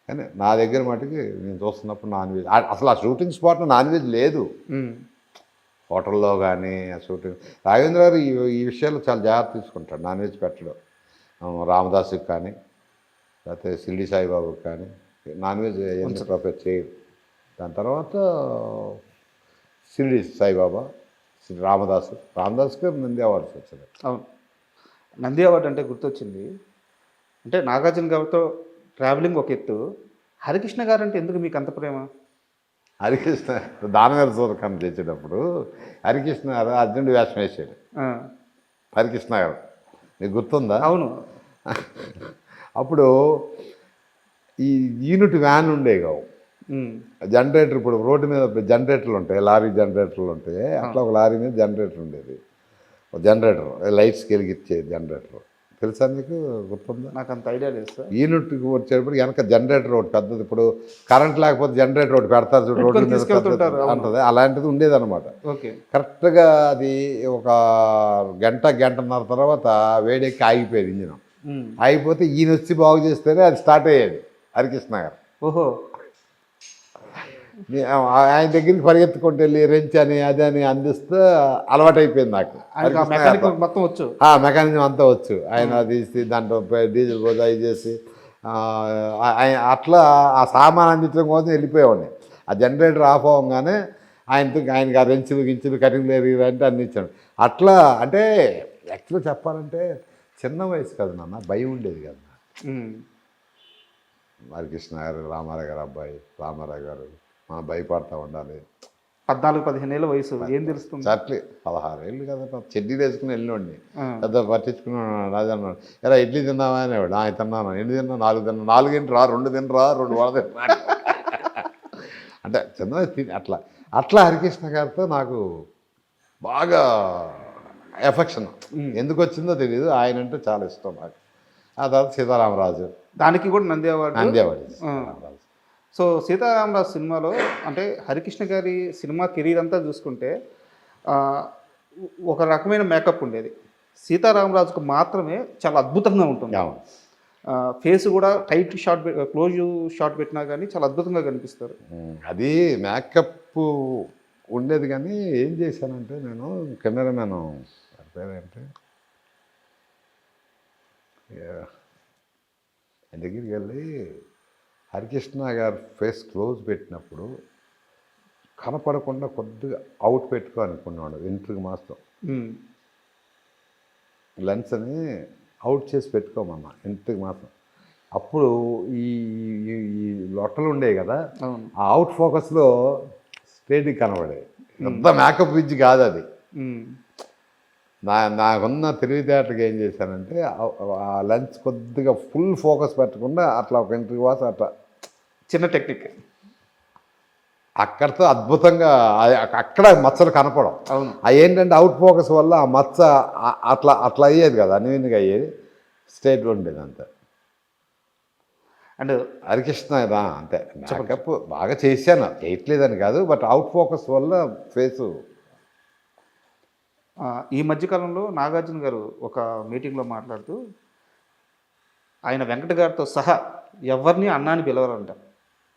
కానీ నా దగ్గర మటుకి నేను చూస్తున్నప్పుడు నాన్ వెజ్ అసలు ఆ షూటింగ్ స్పాట్లో నాన్ వెజ్ లేదు. హోటల్లో కానీ ఆ షూటింగ్ రాఘవేంద్ర గారు ఈ విషయాల్లో చాలా జాగ్రత్త తీసుకుంటాడు. నాన్ వెజ్ పెట్టడం రామదాసుకి కానీ లేకపోతే షిరిడి సాయిబాబుకి కానీ నాన్ వెజ్ ఎందుకు ప్రిపేర్ చేయరు. దాని తర్వాత షిరిడి సాయిబాబా, రామదాస్కి నంది అవార్డ్స్ వచ్చింది. అవును, నంది అవార్డు అంటే గుర్తొచ్చింది. అంటే నాగార్జున గారితో ట్రావెలింగ్ ఒక ఎత్తు, హరికృష్ణ గారు అంటే ఎందుకు మీకు అంత ప్రేమ? హరికృష్ణ దానవేల సూరకం తెచ్చేటప్పుడు హరికృష్ణ గారు అర్జునుడు వేషం వేసాడు. ఆ, హరికృష్ణ గారు నీకు గుర్తుందా? అవును. అప్పుడు ఈ యూనిట్ వ్యాన్ ఉండే కావు, జనరేటర్. ఇప్పుడు రోడ్డు మీద జనరేటర్లు ఉంటాయి, లారీ జనరేటర్లు ఉంటాయి. అట్లా ఒక లారీ మీద జనరేటర్ ఉండేది. ఒక జనరేటర్ లైట్స్కి వెలిగించే జనరేటర్. తెలుసా మీకు? గుర్తుందా? నాకు అంత ఐడియా లేదు సార్. యూనిట్కి వచ్చేటప్పుడు వెనక జనరేటర్ ఒకటి పెద్దది. ఇప్పుడు కరెంట్ లేకపోతే జనరేటర్ ఒకటి పెడతారు చూడు, రోడ్డు మీద తీసుకెళ్తుంటారు, అంటది. అలాంటిది ఉండేదన్నమాట. ఓకే. కరెక్ట్గా అది ఒక గంటన్నర తర్వాత వేడెక్కి ఆగిపోయేది ఇంజిన్. ఆగిపోతే ఈయన వచ్చి బాగు చేస్తేనే అది స్టార్ట్ అయ్యేది. హరికృష్ణ గారు ఓహో, ఆయన దగ్గరికి పరిగెత్తుకుంటూ వెళ్ళి రెంచ్ అని అది అని అందిస్తే అలవాటైపోయింది నాకు. మెకానిక్ మొత్తం వచ్చు, మెకానిజం అంతా వచ్చు. ఆయన తీసి దాంట్లో డీజిల్ పోదా చేసి అట్లా ఆ సామాన్ అందించడం కోసం వెళ్ళిపోయేవాడిని. ఆ జనరేటర్ ఆఫ్ అవ్వగానే ఆయనకి ఆ రెంచులు గించులు కటింగ్ లేరు అంటే అందించాడు. అట్లా అంటే యాక్చువల్గా చెప్పాలంటే చిన్న వయసు కదా నాన్న, భయం ఉండేది కదా. హరికృష్ణ గారు రామారావు గారు అబ్బాయి, రామారావు గారు మనం భయపడతా ఉండాలి. 14-15 ఏళ్ళ వయసు, ఏం తెలుస్తుంది? చాట్లీ 16 ఏళ్ళు కదా, చెడ్డీలు వేసుకుని వెళ్ళినోడిని. పెద్ద పట్టించుకున్నాడు. రాజన్నాడు ఎలా ఇడ్లీ తిన్నావా అనేవాడు. ఆయన తిన్నాను. ఎన్ని తిన్నా? 4 తిన్నా. 4 ఏంటి రా, 2 తినరా, 2 వడ తిన్నా అంటే చిన్న అట్లా అట్లా హరికృష్ణ గారితో నాకు బాగా ఎఫెక్షన్. ఎందుకు వచ్చిందో తెలియదు, ఆయన అంటే చాలా ఇష్టం నాకు. ఆ తర్వాత సీతారామరాజు, దానికి కూడా నంది అవార్డు. సీతారామరాజు. సో సీతారామరాజు సినిమాలో అంటే హరికృష్ణ గారి సినిమా కెరీర్ అంతా చూసుకుంటే ఒక రకమైన మేకప్ ఉండేది. సీతారామరాజుకు మాత్రమే చాలా అద్భుతంగా ఉంటుంది. ఫేస్ కూడా టైట్ షాట్, క్లోజ్ షాట్ పెట్టినా కానీ చాలా అద్భుతంగా కనిపిస్తారు. అది మేకప్ ఉండేది. కానీ ఏం చేశానంటే నేను కెమెరామెన్ పేరేంటే ఆయన దగ్గరికి వెళ్ళి హరికృష్ణ గారు ఫేస్ క్లోజ్ పెట్టినప్పుడు కనపడకుండా కొద్దిగా అవుట్ పెట్టుకో అనుకున్నాడు. వెంట్రుకు మాత్రం లెన్స్ అని అవుట్ చేసి పెట్టుకోమన్నా, వెంట్రుకు మాత్రం. అప్పుడు ఈ లొట్టలు ఉండేవి కదా, ఆ అవుట్ ఫోకస్లో స్ట్రేట్గా కనబడేది. పెద్ద మేకప్ విజ్ కాదు అది. నాకున్న తెలివితేటగా ఏం చేశానంటే ఆ లెన్స్ కొద్దిగా ఫుల్ ఫోకస్ పెట్టకుండా అట్లా ఒక ఎంట్రీ వాస అట్లా చిన్న టెక్నిక్. అక్కడితో అద్భుతంగా అక్కడ మచ్చలు కనపడం. అవును. అది ఏంటంటే అవుట్ ఫోకస్ వల్ల ఆ మచ్చ అట్లా అట్లా అయ్యేది కదా, అన్నిగా అయ్యేది. స్టేట్లో ఉండేది అంతే. అండ్ హరికృష్ణ అంతే. మేకప్ బాగా చేశాను, చేయట్లేదని కాదు, బట్ అవుట్ ఫోకస్ వల్ల ఫేసు. ఈ మధ్యకాలంలో నాగార్జున గారు ఒక మీటింగ్లో మాట్లాడుతూ ఆయన వెంకట గారితో సహా ఎవరిని అన్నాని పిలవరంట,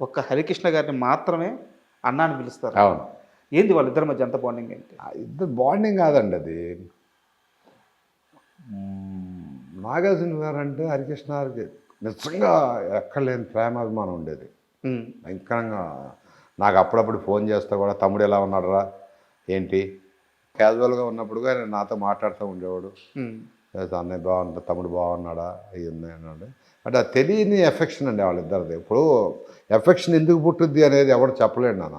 ఒక్క హరికృష్ణ గారిని మాత్రమే అన్నాని పిలుస్తారు. అవును. ఏంది వాళ్ళిద్దరి మధ్య అంత బాండింగ్ ఏంటి? ఇద్దరు బాండింగ్ కాదండి అది. నాగార్జున గారు అంటే హరికృష్ణ గారికి నిజంగా ఎక్కడలేని ప్రేమాభిమానం ఉండేది. భయంకరంగా. నాకు అప్పుడప్పుడు ఫోన్ చేస్తా కూడా, తమ్ముడు ఎలా ఉన్నాడురా ఏంటి, క్యాజువల్గా ఉన్నప్పుడు ఆయన నాతో మాట్లాడుతూ ఉండేవాడు. అన్నయ్య బాగుంటా, తమ్ముడు బాగున్నాడా, అవి ఉన్నాయండి. అంటే అది తెలియని ఎఫెక్షన్ అండి వాళ్ళిద్దరిది. ఇప్పుడు ఎఫెక్షన్ ఎందుకు పుట్టుద్ది అనేది ఎవరు చెప్పలేడు నాన్న.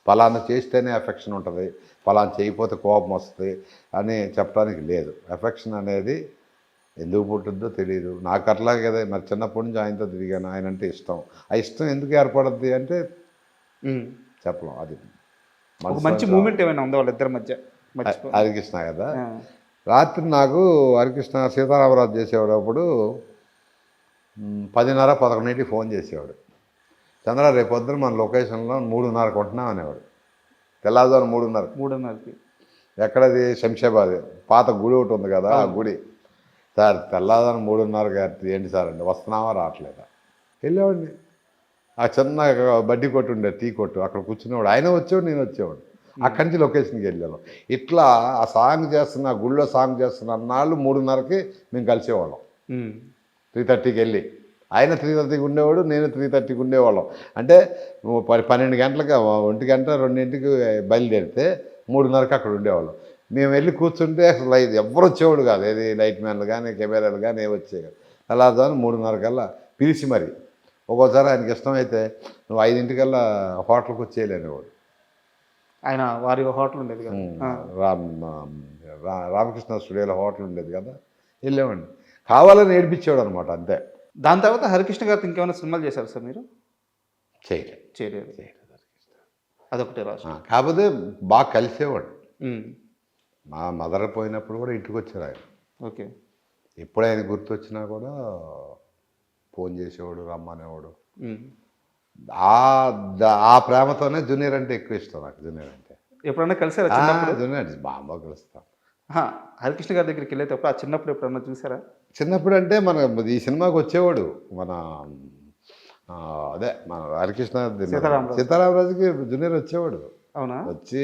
ఫలానా చేస్తేనే ఎఫెక్షన్ ఉంటుంది, ఫలానా చేయకపోతే కోపం వస్తుంది అని చెప్పడానికి లేదు. ఎఫెక్షన్ అనేది ఎందుకు పుట్టుద్దో తెలియదు. నాకు అట్లాగే కదా, మరి చిన్నప్పటి నుంచి ఆయనతో తిరిగాను. ఆయన అంటే ఇష్టం. ఆ ఇష్టం ఎందుకు ఏర్పడుద్ది అంటే చెప్పలేం. అది మంచి మూమెంట్ ఏమైనా ఉందా వాళ్ళిద్దరి మధ్య? హరికృష్ణ కదా, రాత్రి నాకు హరికృష్ణ సీతారామరాజు చేసేవాడు. 10:30-11 ఫోన్ చేసేవాడు. చంద్ర రేపు పొద్దున మన లొకేషన్లో 3:30 కొంటున్నాం అనేవాడు. తెల్లారుజాము 3:30. ఎక్కడది? శంషాబాద్ పాత గుడి ఒకటి ఉంది కదా, ఆ గుడి. సార్ తెల్లారుజాము 3:30 ఏంటి సార్ అండి, వస్తున్నావా రావట్లేదా? వెళ్ళేవాడిని. ఆ చిన్న బడ్డీ కొట్టు ఉండే, టీ కొట్టు, అక్కడ కూర్చునేవాడు. ఆయన వచ్చేవాడు, నేను వచ్చేవాడు. అక్కడి నుంచి లొకేషన్కి వెళ్ళాను. ఇట్లా ఆ సాంగ్ చేస్తున్న, గుళ్ళో సాంగ్ చేస్తున్న అన్నాళ్ళు 3:30కి మేము కలిసేవాళ్ళం. 3:30కి వెళ్ళి ఆయన 3:30కి ఉండేవాడు, నేను 3:30కి ఉండేవాళ్ళం. అంటే 12 గంటలకు 1 గంట 2ంటికి బయలుదేరితే 3:30కి అక్కడ ఉండేవాళ్ళం. మేము వెళ్ళి కూర్చుంటే అసలు ఎవరు వచ్చేవాడు కాదు. ఏది లైట్ మ్యాన్లు కానీ కెమెరాలు కానీ ఏమి వచ్చేవి కాదు. తెల్లారుజామున 3:30 కల్లా పిలిచి మరి ఒక్కోసారి ఆయనకి ఇష్టమైతే నువ్వు 5 హోటల్కి వచ్చేయలేనివాడు. ఆయన వారి హోటల్ ఉండేది కదా. రామకృష్ణ స్టూడియోలో హోటల్ ఉండేది కదా, వెళ్ళేవాడిని. కావాలని ఏడిపించేవాడు అనమాట, అంతే. దాని తర్వాత హరికృష్ణ గారితో ఇంకేమైనా సినిమాలు చేశారు సార్ మీరు? చేయలేదు. అదొకటే లాస్ట్. కాకపోతే బాగా కలిసేవాడు. మా మదర్ పోయినప్పుడు కూడా ఇంటికి వచ్చారు ఆయన. ఓకే. ఎప్పుడు ఆయన గుర్తొచ్చినా కూడా ఫోన్ చేసేవాడు, రమ్మనేవాడు. ఆ ప్రేమతోనే జూనియర్ అంటే ఎక్కువ ఇష్టం నాకు. జూనియర్ అంటే ఎప్పుడన్నా కలిసారా? జూనియర్ బాగా కలుస్తాం. హరికృష్ణ గారి దగ్గరికి వెళ్ళేటప్పుడు ఆ చిన్నప్పుడు ఎప్పుడన్నా చూసారా? చిన్నప్పుడు అంటే మన ఈ సినిమాకి వచ్చేవాడు, మన అదే మన హరికృష్ణ సీతారామరాజుకి జూనియర్ వచ్చేవాడు. అవునా? వచ్చి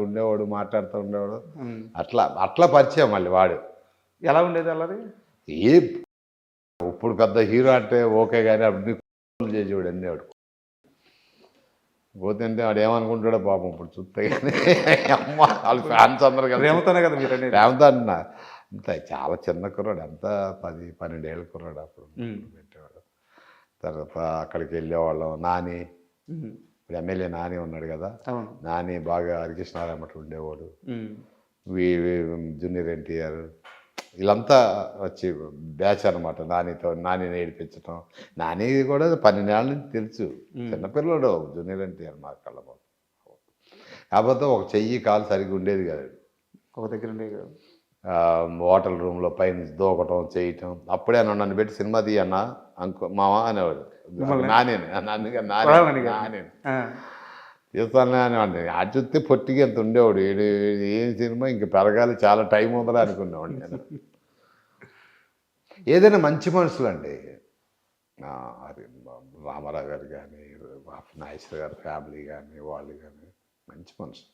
ఉండేవాడు, మాట్లాడుతూ ఉండేవాడు. అట్లా పరిచయం మళ్ళీ వాడు. ఎలా ఉండేది అల్లరి? ఏ ఇప్పుడు పెద్ద హీరో అంటే ఓకే, కానీ అప్పుడు చేసేవాడు అన్నేవాడు. పోతే అంటే వాడు ఏమనుకుంటాడో పాపం ఇప్పుడు చూస్తే. కానీ అమ్మ వాళ్ళ ఫ్యాన్స్ అందరు కదా, ప్రేమతోనే కదా మీరు అనేది. ప్రేమతో అన్న అంత చాలా చిన్న కుర్రాడు, ఎంత 10-12 ఏళ్ళ కుర్రాడు అప్పుడు పెట్టేవాడు. తర్వాత అక్కడికి వెళ్ళేవాళ్ళం. నాని, ఇప్పుడు ఎమ్మెల్యే నాని ఉన్నాడు కదా, నాని బాగా హరికృష్ణారామట ఉండేవాడు. జూనియర్ ఎన్టీఆర్ వీళ్ళంతా వచ్చి బ్యాచ్ అనమాట. నాని ఏడిపించటం. నాని కూడా 12 ఏళ్ళ నుంచి తెలుసు, చిన్నపిల్లడు జూనియర్ ఎన్టీఆర్ మా కళ్ళ. కాకపోతే ఒక చెయ్యి కాలు సరిగ్గా ఉండేది కాదు, ఒక దగ్గర ఉండేది కాదు. హోటల్ రూమ్లో పైన దూకటం చేయటం. అప్పుడే నన్ను పెట్టి సినిమా తీయన్నా మావా అనేవాడు. నాని చేస్తానే అనేవాడిని. ఆ చూస్తే పొట్టికి ఎంత ఉండేవాడు. ఏం సినిమా ఇంక పెరగాలి, చాలా టైం ఉందని అనుకునేవాడు నేను. ఏదైనా మంచి మనుషులు అండి, రామారావు గారు కానీ, నాగేశ్వర గారి ఫ్యామిలీ కానీ, వాళ్ళు కానీ మంచి మనుషులు.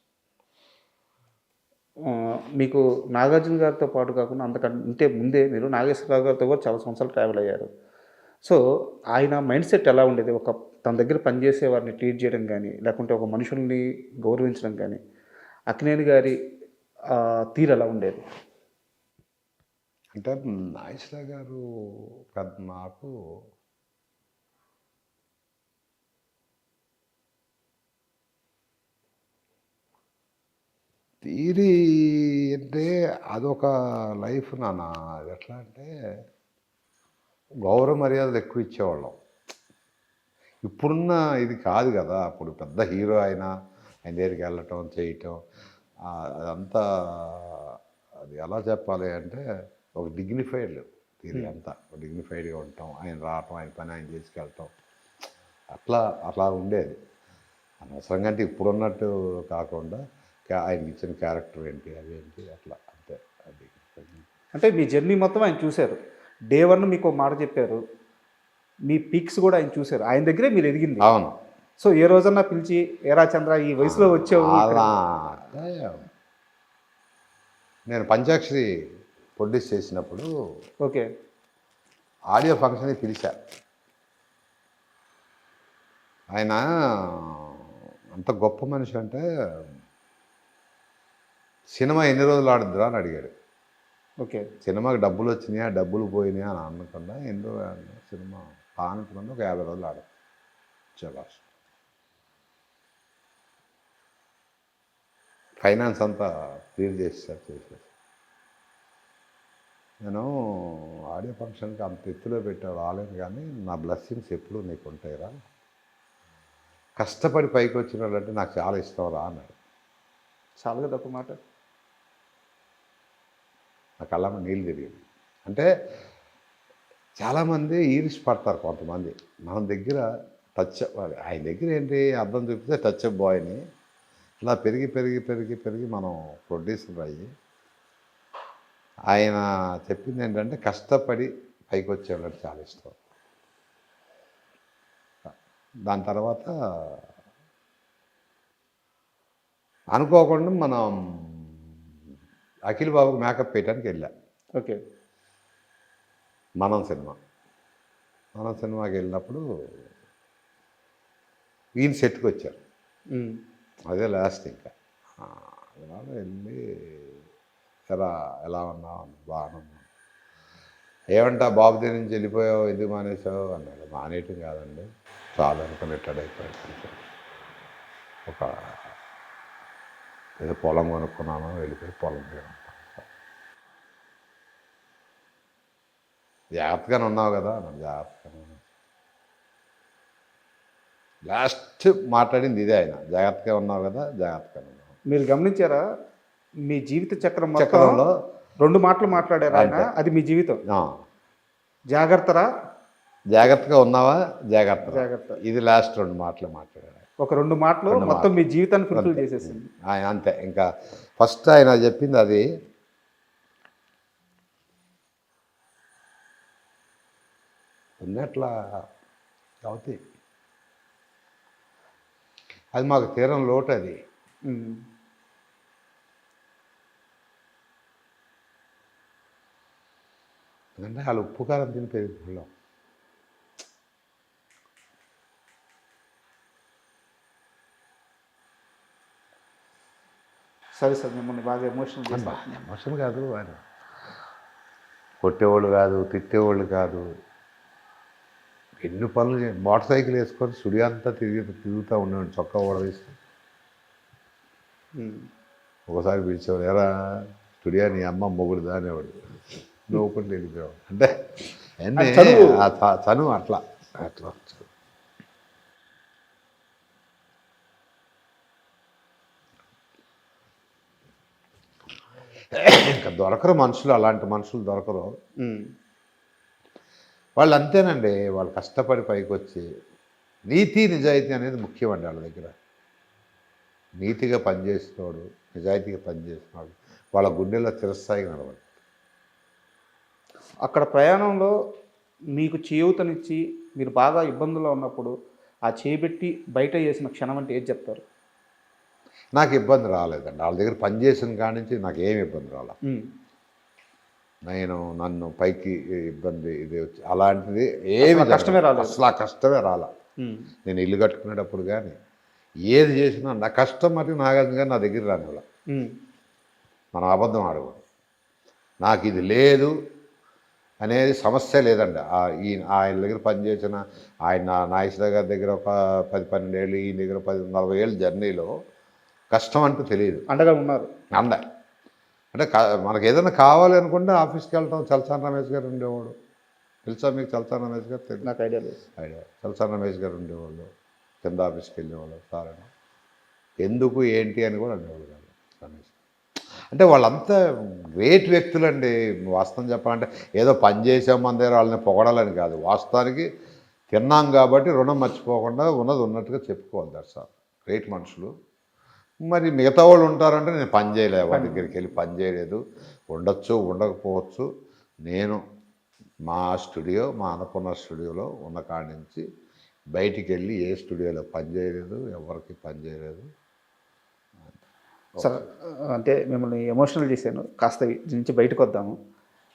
మీకు నాగార్జున గారితో పాటు కాకుండా అంతకంటే ముందే మీరు నాగేశ్వరరావు గారితో కూడా చాలా సంవత్సరాలు ట్రావెల్ అయ్యారు. సో ఆయన మైండ్ సెట్ ఎలా ఉండేది? తన దగ్గర పనిచేసే వారిని ట్రీట్ చేయడం కానీ, లేకుంటే ఒక మనుషుల్ని గౌరవించడం కానీ, అక్కినేని గారి తీరు ఎలా ఉండేది? అంటే నాగేశ్వరరావు గారు పెద్ద నాకు తీరి అంటే అదొక లైఫ్ నాన్న. అది ఎట్లా అంటే గౌరవ మర్యాదలు ఎక్కువ ఇచ్చేవాళ్ళం. ఇప్పుడున్న ఇది కాదు కదా. అప్పుడు పెద్ద హీరో అయినా ఆయన దగ్గరికి వెళ్ళటం చేయటం అదంతా అది ఎలా చెప్పాలి అంటే ఒక డిగ్నిఫైడ్ తీరి అంతా డిగ్నిఫైడ్గా ఉండటం, ఆయన రావటం, ఆయన పని ఆయన చేసుకెళ్ళటం, అట్లా ఉండేది. అనవసరంగా అంటే ఇప్పుడున్నట్టు కాకుండా ఆయనకి ఇచ్చిన క్యారెక్టర్ ఏంటి, అదేంటి, అట్లా అంతే. అది అంటే మీ జర్నీ మొత్తం ఆయన చూశారు. డే 1 మీకు ఒక మాట చెప్పారు, మీ పీక్స్ కూడా ఆయన చూశారు. ఆయన దగ్గరే మీరు ఎదిగింది. అవును. సో ఏ రోజన్నా పిలిచి ఏరా చంద్ర ఈ వయసులో వచ్చావు? నేను పంచాక్షరి ప్రొడ్యూస్ చేసినప్పుడు ఓకే ఆడియో ఫంక్షన్కి పిలిచా. ఆయన అంత గొప్ప మనిషి అంటే సినిమా ఎన్ని రోజులు ఆడుద్దురా అని అడిగాడు. ఓకే. సినిమాకి డబ్బులు వచ్చినాయా, డబ్బులు పోయినాయా అని అనకుండా ఎన్నో సినిమా కానుకుండా ఒక 50 రోజులు ఆడు చలాస్. ఫైనాన్స్ అంతా క్లియర్ చేసేసారు. నేను ఆడియో ఫంక్షన్కి అంత ఎత్తులో పెట్టావు రాలేను, కానీ నా బ్లెస్సింగ్స్ ఎప్పుడూ నీకు ఉంటాయిరా, కష్టపడి పైకి వచ్చిన వాళ్ళంటే నాకు చాలా ఇష్టం రా అన్నాడు. చాలా తప్పు మాట. నా కళ్ళమ్మ నీళ్ళు తిరిగింది. అంటే చాలామంది ఈర్ష్ పడతారు కొంతమంది మన దగ్గర టచ్. ఆయన దగ్గర ఏంటి అర్థం చూపిస్తే టచ్ అప్ బాయ్ని ఇలా పెరిగి పెరిగి పెరిగి పెరిగి మనం ప్రొడ్యూసర్ అయ్యి, ఆయన చెప్పింది ఏంటంటే కష్టపడి పైకి వచ్చేవాళ్ళకి చాలా ఇష్టం. దాని తర్వాత అనుకోకుండా మనం అఖిల్ బాబుకి మేకప్ వేయడానికి వెళ్ళా. ఓకే. మనం సినిమాకి వెళ్ళినప్పుడు ఈయన సెట్కి వచ్చారు. అదే లాస్ట్. ఇంకా వెళ్ళి ఎలా ఉన్నావు, బాగున్నా. ఏమంటా బాబు దగ్గర నుంచి వెళ్ళిపోయావు, ఎందుకు మానేసావు అన్నాడు. మానేయటం కాదండి, చాలు అనుకుని రిటైర్డ్ అయిపోయాడు. ఒక ఏదో పొలం కొనుక్కున్నాను, వెళ్ళిపోయి పొలం మీద ఉంటాను. జాగ్రత్తగానే ఉన్నావు కదా అన్నాడు. జాగ్రత్తగానే ఉన్నాను. లాస్ట్ మాట్లాడింది ఇదే ఆయన, జాగ్రత్తగా ఉన్నావు కదా, జాగ్రత్తగా ఉన్నావు. మీరు గమనించారా, మీ జీవిత చక్రంలో చక్రంలో 2 మాటలు మాట్లాడారు ఆయన, అంతే. అది మీ జీవితం. ఆ, జాగ్రత్తరా, జాగ్రత్తగా ఉన్నావా, జాగ్రత్త. జాగ్రత్త. ఇది లాస్ట్ 2 మాటలు మాట్లాడారు ఒక 2 మాటలు మొత్తం మీ జీవితాన్ని ఫుల్ఫిల్ చేసేసింది. ఆయన. అంతే, ఇంకా ఫస్ట్ ఆయన చెప్పింది అది. ఉన్నట్లా అవుతాయి, అది మాకు తీరం లోటు. అది ఉమ్. ఎందుకంటే వాళ్ళు ఉప్పు కారం తిని పెరుగుతున్నాం. సరే సార్, మిమ్మల్ని బాగా ఎమోషనల్ చేశారు. ఎమోషన్ కాదు, ఆయన కొట్టేవాళ్ళు కాదు, తిట్టేవాళ్ళు కాదు. ఎన్ని పనులు మోటార్ సైకిల్ వేసుకొని స్టూడియో అంతా తిరుగుతూ ఉండేవాడు, చొక్కా ఓడదీస్తూ. ఒకసారి పిలిచేవాడు, ఎరా స్టూడియో నీ అమ్మ మొగుడుదా అనేవాడు. నవ్వుకుంటూ వెళ్ళిపోయాడు. అంటే చనువు అట్లా అట్లా. ఇంకా దొరకరు మనుషులు, అలాంటి మనుషులు దొరకరు. వాళ్ళు అంతేనండి, వాళ్ళు కష్టపడి పైకి వచ్చి నీతి నిజాయితీ అనేది ముఖ్యమండి వాళ్ళ దగ్గర. నీతిగా పనిచేసినవాడు, నిజాయితీగా పనిచేసినవాడు వాళ్ళ గుండెల్లో చిరస్థాయిగా నడవాలి. అక్కడ ప్రయాణంలో మీకు చేయూతనిచ్చి మీరు బాగా ఇబ్బందుల్లో ఉన్నప్పుడు ఆ చేయబెట్టి బయట చేసిన క్షణం అంటే ఏది చెప్తారు? నాకు ఇబ్బంది రాలేదండి, వాళ్ళ దగ్గర పనిచేసిన కాడి నుంచి నాకు ఏమి ఇబ్బంది రాలే. నన్ను పైకి ఇబ్బంది ఇది వచ్చి అలాంటిది ఏమి కష్టమే రాలేదు, అసలు ఆ కష్టమే రాలా. నేను ఇల్లు కట్టుకునేటప్పుడు కానీ ఏది చేసినా నా కష్టం మరి నాగార్జున గారు నా దగ్గర రానివ్వాల. మనం అబద్ధం ఆడకూడదు. నాకు ఇది లేదు అనేది సమస్య లేదండి. ఆయన దగ్గర పనిచేసిన ఆయన నాగేశ్వర గారి దగ్గర ఒక 10-12 ఏళ్ళు, ఈయన దగ్గర 40 ఏళ్ళ జర్నీలో కష్టం అంటూ తెలియదు. అండగా ఉన్నారు. అంటే మనకు ఏదైనా కావాలి అనుకుంటే ఆఫీస్కి వెళ్తాం. చలసాని రమేష్ గారు ఉండేవాడు, తెలుసా మీకు? చలసాని రమేష్ గారు తెలియదు? నాకు ఐడియా లేదు. చలసాని రమేష్ గారు ఉండేవాళ్ళు, కింద ఆఫీస్కి వెళ్ళేవాళ్ళు. సార్ ఎందుకు ఏంటి అని కూడా అనేవాళ్ళు కాదు రమేష్. అంటే వాళ్ళంతా గ్రేట్ వ్యక్తులండి. వాస్తవం చెప్పాలంటే ఏదో పని చేసాం మన దగ్గర వాళ్ళని పొగడాలని కాదు, వాస్తవానికి తిన్నాం కాబట్టి రుణం మర్చిపోకుండా ఉన్నది ఉన్నట్టుగా చెప్పుకోవాలి. That's all. గ్రేట్ మనుషులు. మరి మిగతా వాళ్ళు ఉంటారంటే నేను పని చేయలేదు, వాళ్ళ దగ్గరికి వెళ్ళి పని చేయలేదు. ఉండొచ్చు, ఉండకపోవచ్చు. నేను మా స్టూడియో, మా అన్నపూర్ణ స్టూడియోలో ఉన్న కాడి నుంచి బయటికి వెళ్ళి ఏ స్టూడియోలో పని చేయలేదు, ఎవరికి పని చేయలేదు. సార్, అంటే మిమ్మల్ని ఎమోషనల్ చేశాను, కాస్త దీని నుంచి బయటకు వద్దాము.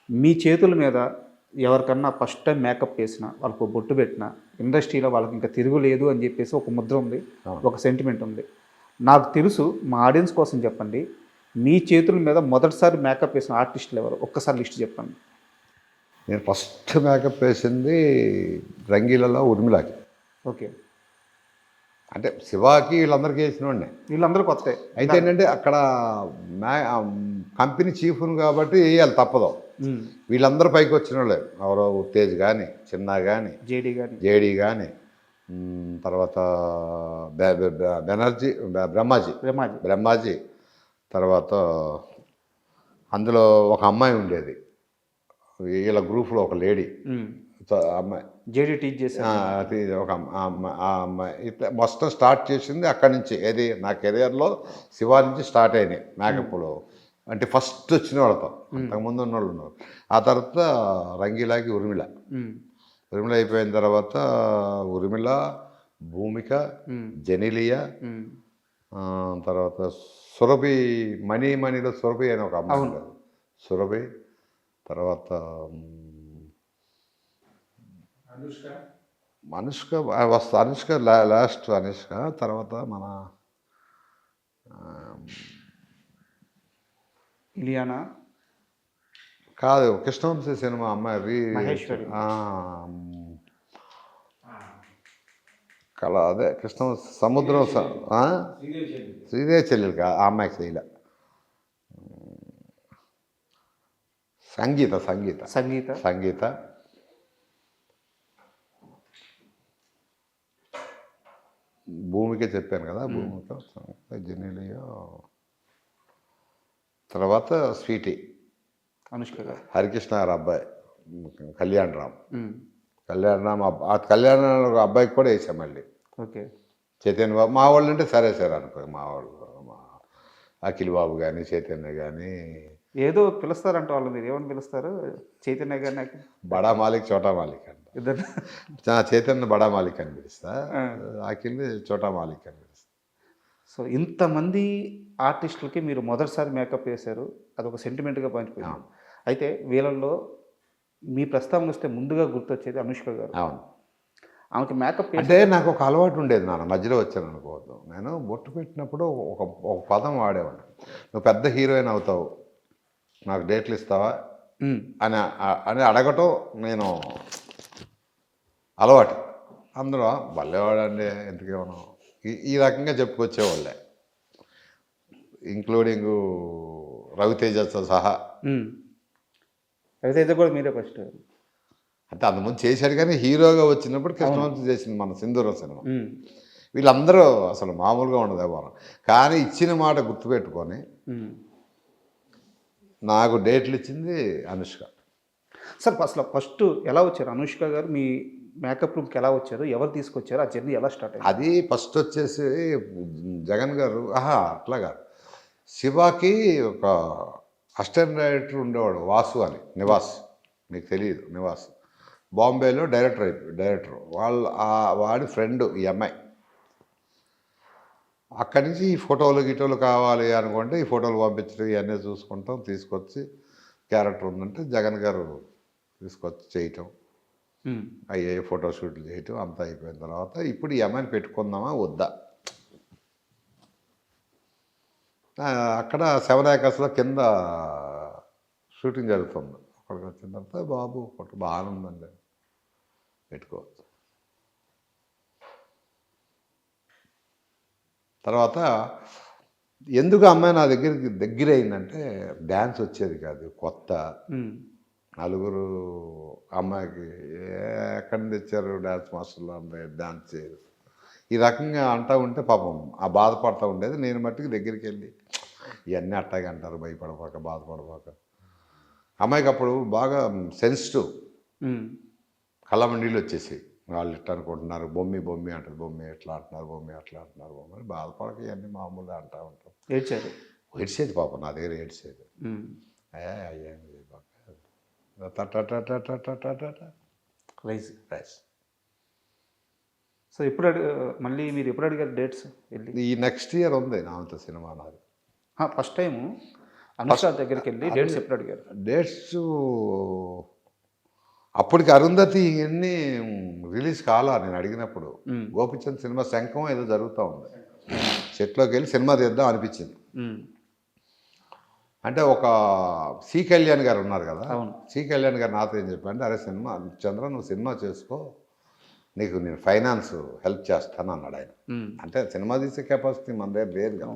మీ చేతుల మీద ఎవరికన్నా ఫస్ట్ టైం మేకప్ వేసిన, వాళ్ళకు బొట్టు పెట్టిన, ఇండస్ట్రీలో వాళ్ళకి ఇంకా తిరుగులేదు అని చెప్పేసి ఒక ముద్ర ఉంది, ఒక సెంటిమెంట్ ఉంది. నాకు తెలుసు, మా ఆడియన్స్ కోసం చెప్పండి, మీ చేతుల మీద మొదటిసారి మేకప్ వేసిన ఆర్టిస్టులు ఎవరు? ఒక్కసారి లిస్ట్ చెప్పండి. నేను ఫస్ట్ మేకప్ వేసింది రంగీలలో ఉర్మిళకి. ఓకే. అంటే శివాకి వీళ్ళందరికీ వేసినోండి, వీళ్ళందరూ కొత్త. అయితే ఏంటంటే అక్కడ కంపెనీ చీఫ్ను కాబట్టి వేయాలి, తప్పదు. వీళ్ళందరూ పైకి వచ్చిన వాళ్ళే. ఎవరో ఉత్తేజ్ కానీ, చిన్న కానీ, జేడీ కానీ, తర్వాత బెనర్జీ, బ్రహ్మాజీ, తర్వాత అందులో ఒక అమ్మాయి ఉండేది, వీళ్ళ గ్రూప్లో ఒక లేడీ అమ్మాయి, జేడీ టీచ్ చేసి ఒక అమ్మాయి. ఇట్లా మొత్తం స్టార్ట్ చేసింది అక్కడి నుంచి. ఏది నా కెరియర్లో శివా నుంచి స్టార్ట్ అయినాయి మేకప్లో. అంటే ఫస్ట్ వచ్చిన వాళ్ళతో, అంతకుముందు ఉన్న వాళ్ళు ఉన్నారు. ఆ తర్వాత రంగీలాకి ఉర్మిళ అయిపోయిన తర్వాత ఉర్మిళ, భూమిక, జెనిలియా, తర్వాత సురభి, మణిలో సురభి అని ఒక అమ్మాయి ఉండదు, సురభి. తర్వాత అనుష్క వస్తా, అనుష్క లాస్ట్ అనుష్క. తర్వాత మన ఇలియానా కాదు కృష్ణవంశీ సినిమా అమ్మాయి మహేశ్వరి. కళ అదే కృష్ణవంశీ సముద్రం శ్రీదేవి చెల్లెలు ఆ అమ్మాయికి చేయలే. సంగీత సంగీత సంగీత సంగీత భూమికే చెప్పాను కదా, భూమిక జెనీలియో. తర్వాత స్వీటీ అనుష్క గారు. హరికృష్ణ గారు అబ్బాయి కళ్యాణ్ రామ్. కళ్యాణ్ రామ్ కళ్యాణ్ రామ్ అబ్బాయికి కూడా వేసాం మళ్ళీ. ఓకే. చైతన్య బాబు మా వాళ్ళు అంటే సరే సరే అనుకో, మా వాళ్ళు అఖిల్ బాబు కానీ చైతన్య కానీ. ఏదో పిలుస్తారంట వాళ్ళు, మీరు ఏమని పిలుస్తారు? చైతన్య గారిని బడా మాలిక్ చోటా మాలిక్ అంట. ఇద్దరు చైతన్య బడా మాలిక్ అని పిలుస్తా, అఖిల్ చోటా మాలిక్ అని పిలుస్తా. సో ఇంతమంది ఆర్టిస్టులకి మీరు మొదటిసారి మేకప్ వేశారు, అదొక సెంటిమెంట్గా పంచిపోయింది. అయితే వీళ్ళల్లో మీ ప్రస్తావన వస్తే ముందుగా గుర్తొచ్చేది అనుష్క గారు. అవును. ఆమెకి మేకప్ అంటే నాకు ఒక అలవాటు ఉండేది, నాన్న మధ్యలో వచ్చాను అనుకోవద్దు. నేను బొట్టు పెట్టినప్పుడు ఒక పదం వాడేవాడు, నువ్వు పెద్ద హీరోయిన్ అవుతావు, నాకు డేట్లు ఇస్తావా అని అని అడగటం నేను అలవాటు. అందులో భలేవాడండి ఎందుకేమో ఈ రకంగా చెప్పుకొచ్చేవాళ్ళే, ఇంక్లూడింగ్ రవితేజతో సహా. రవితేజ కూడా మీరే ఫస్ట్ అంటే అంతకుముందు చేశాడు, కానీ హీరోగా వచ్చినప్పుడు కృష్ణవంశీ చేసింది మన సింధూరం సినిమా. వీళ్ళందరూ అసలు మామూలుగా ఉండదు ఎవరు, కానీ ఇచ్చిన మాట గుర్తుపెట్టుకొని నాకు డేట్లు ఇచ్చింది అనుష్క. సార్ అసలు ఫస్ట్ ఎలా వచ్చారు అనుష్క గారు మీ మేకప్ రూమ్కి? ఎలా వచ్చారు, ఎవరు తీసుకొచ్చారు, ఆ జర్నీ ఎలా స్టార్ట్ అయ్యింది? అది ఫస్ట్ వచ్చేసి జగన్ గారు అట్లాగా శివాకి ఒక అసిస్టెంట్ డైరెక్టర్ ఉండేవాడు వాసు అని, నివాస్, మీకు తెలియదు నివాస్, బాంబేలో డైరెక్టర్ వాడి ఫ్రెండ్ ఈ అమ్మాయి. అక్కడి నుంచి ఈ ఫోటోలు కావాలి అనుకుంటే ఈ ఫోటోలు పంపించడం ఇవన్నీ చూసుకుంటాం, తీసుకొచ్చి క్యారెక్టర్ ఉందంటే జగన్ గారు తీసుకొచ్చి చేయటం, అయ్యే ఫోటోషూట్లు చేయటం అంతా అయిపోయిన తర్వాత ఇప్పుడు ఈ అమ్మాయిని పెట్టుకుందామా వద్దా. అక్కడ 7 ఏకర్స్లో కింద షూటింగ్ జరుగుతుంది. అక్కడికి వచ్చిన తర్వాత బాబు ఫోటో బాగానే ఉందండి పెట్టుకోవచ్చు. తర్వాత ఎందుకు అమ్మాయి నా దగ్గర అయిందంటే డ్యాన్స్ వచ్చేది కాదు, కొత్త నలుగురు అమ్మాయికి ఎక్కడి నుంచి తెచ్చారు డ్యాన్స్ మాస్టర్లు అంటే డ్యాన్స్ చేయరు ఈ రకంగా అంటూ ఉంటే పాపం ఆ బాధపడుతూ ఉండేది. నేను మట్టుకు దగ్గరికి వెళ్ళి ఇవన్నీ అట్టాగే అంటారు, భయపడపాక బాధపడపాక. అమ్మాయికి అప్పుడు బాగా సెన్సిటివ్, కళ్ళమండీలు వచ్చేసి వాళ్ళు ఇట్లా అనుకుంటున్నారు, బొమ్మి అంటారు, బొమ్మి ఎట్లా అంటున్నారు, బొమ్మి అట్లా అంటున్నారు, బొమ్మి బాధపడక ఇవన్నీ మామూలుగా అంటూ ఉంటాం. ఏడ్చేది పాపం నా దగ్గర ఏడ్చేది. అయ్యాను రైస్. సో ఇప్పుడు మళ్ళీ మీరు ఎప్పుడు అడిగారు డేట్స్? వెళ్ళి ఈ నెక్స్ట్ ఇయర్ ఉంది నాతో సినిమా నాది. ఫస్ట్ టైం అనుష్క దగ్గరికి వెళ్ళి డేట్స్ ఎప్పుడు అడిగారు? డేట్స్ అప్పటికి అరుంధతి ఇవన్నీ రిలీజ్ కాలా నేను అడిగినప్పుడు. గోపిచంద్ సినిమా శంఖం ఏదో జరుగుతూ ఉంది, సెట్లోకి వెళ్ళి సినిమా తీద్దాం అనిపించింది. అంటే ఒక సి కళ్యాణ్ గారు ఉన్నారు కదా, సి కళ్యాణ్ గారు నాతో ఏం చెప్పారంటే, అరే సినిమా చంద్ర నువ్వు సినిమా చేసుకో, నీకు నేను ఫైనాన్స్ హెల్ప్ చేస్తాను అన్నాడు ఆయన. అంటే సినిమా తీసే కెపాసిటీ మన దగ్గర లేదు కదా.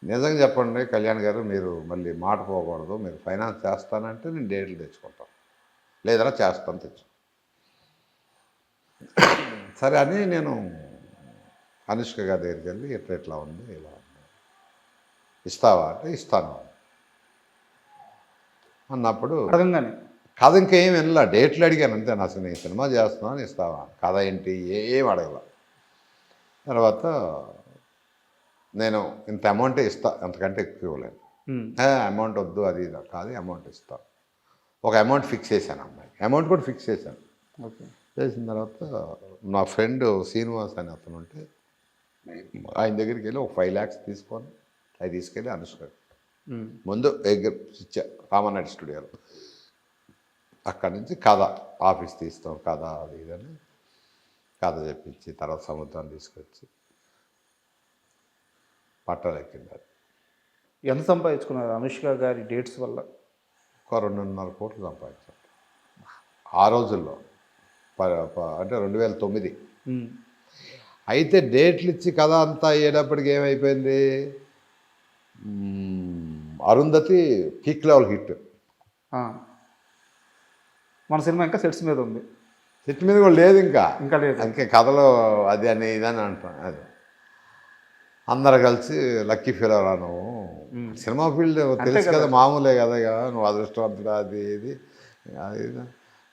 నిజంగా చెప్పండి కళ్యాణ్ గారు, మీరు మళ్ళీ మాట పోకూడదు, మీరు ఫైనాన్స్ చేస్తానంటే నేను డేట్లు తెచ్చుకుంటాను, లేదరా చేస్తాను తెచ్చు. సరే అని నేను అనుష్క గారి దగ్గరికి వెళ్ళి ఎట్లా ఉంది ఇలా ఉంది, ఇస్తావా అంటే ఇస్తాను అన్నప్పుడు అడగంగానే కథ ఇంకేం వినలా, డేట్లు అడిగాను అంతే. అసలు నేను సినిమా చేస్తున్నాను ఇస్తావా, కథ ఏంటి ఏం అడగల. తర్వాత నేను ఇంత అమౌంటే ఇస్తా, అంతకంటే ఎక్కువ ఇవ్వలేను, అమౌంట్ వద్దు అది కాదు అమౌంట్ ఇస్తా. ఒక అమౌంట్ ఫిక్స్ చేశాను, అమ్మాయి అమౌంట్ కూడా ఫిక్స్ చేశాను. చేసిన తర్వాత నా ఫ్రెండ్ శ్రీనివాస్ అని అతను ఉంటే ఆయన దగ్గరికి వెళ్ళి ఒక 5 lakhs తీసుకొని అవి తీసుకెళ్ళి అనుష్క ముందు ఇచ్చా రామనాయుడు స్టూడియోలో. అక్కడి నుంచి కథ ఆఫీస్ తీస్తాం, కథ అది ఇదని కథ చెప్పించి తర్వాత సముద్రాన్ని తీసుకొచ్చి పట్టాలెక్కింది. ఎంత సంపాదించుకున్నారు అనుష్క గారి డేట్స్ వల్ల? ఒక 2.5 కోట్లు సంపాదించాను ఆ రోజుల్లో. అంటే 2009. అయితే డేట్లు ఇచ్చి కథ అంతా అయ్యేటప్పటికి ఏమైపోయింది, అరుంధతి పీక్ లెవెల్ హిట్. మన సినిమా ఇంకా సెట్స్ మీద ఉంది. సెట్ మీద కూడా లేదు, ఇంకా లేదు. ఇంకా కథలో అది అని ఇదని అంటాను. అది అందరు కలిసి లక్కీ ఫీల్ అవరా నువ్వు, సినిమా ఫీల్డ్ తెలుసు కదా, మామూలే కదా, నువ్వు అదృష్టవంతుడు అది ఇది అది.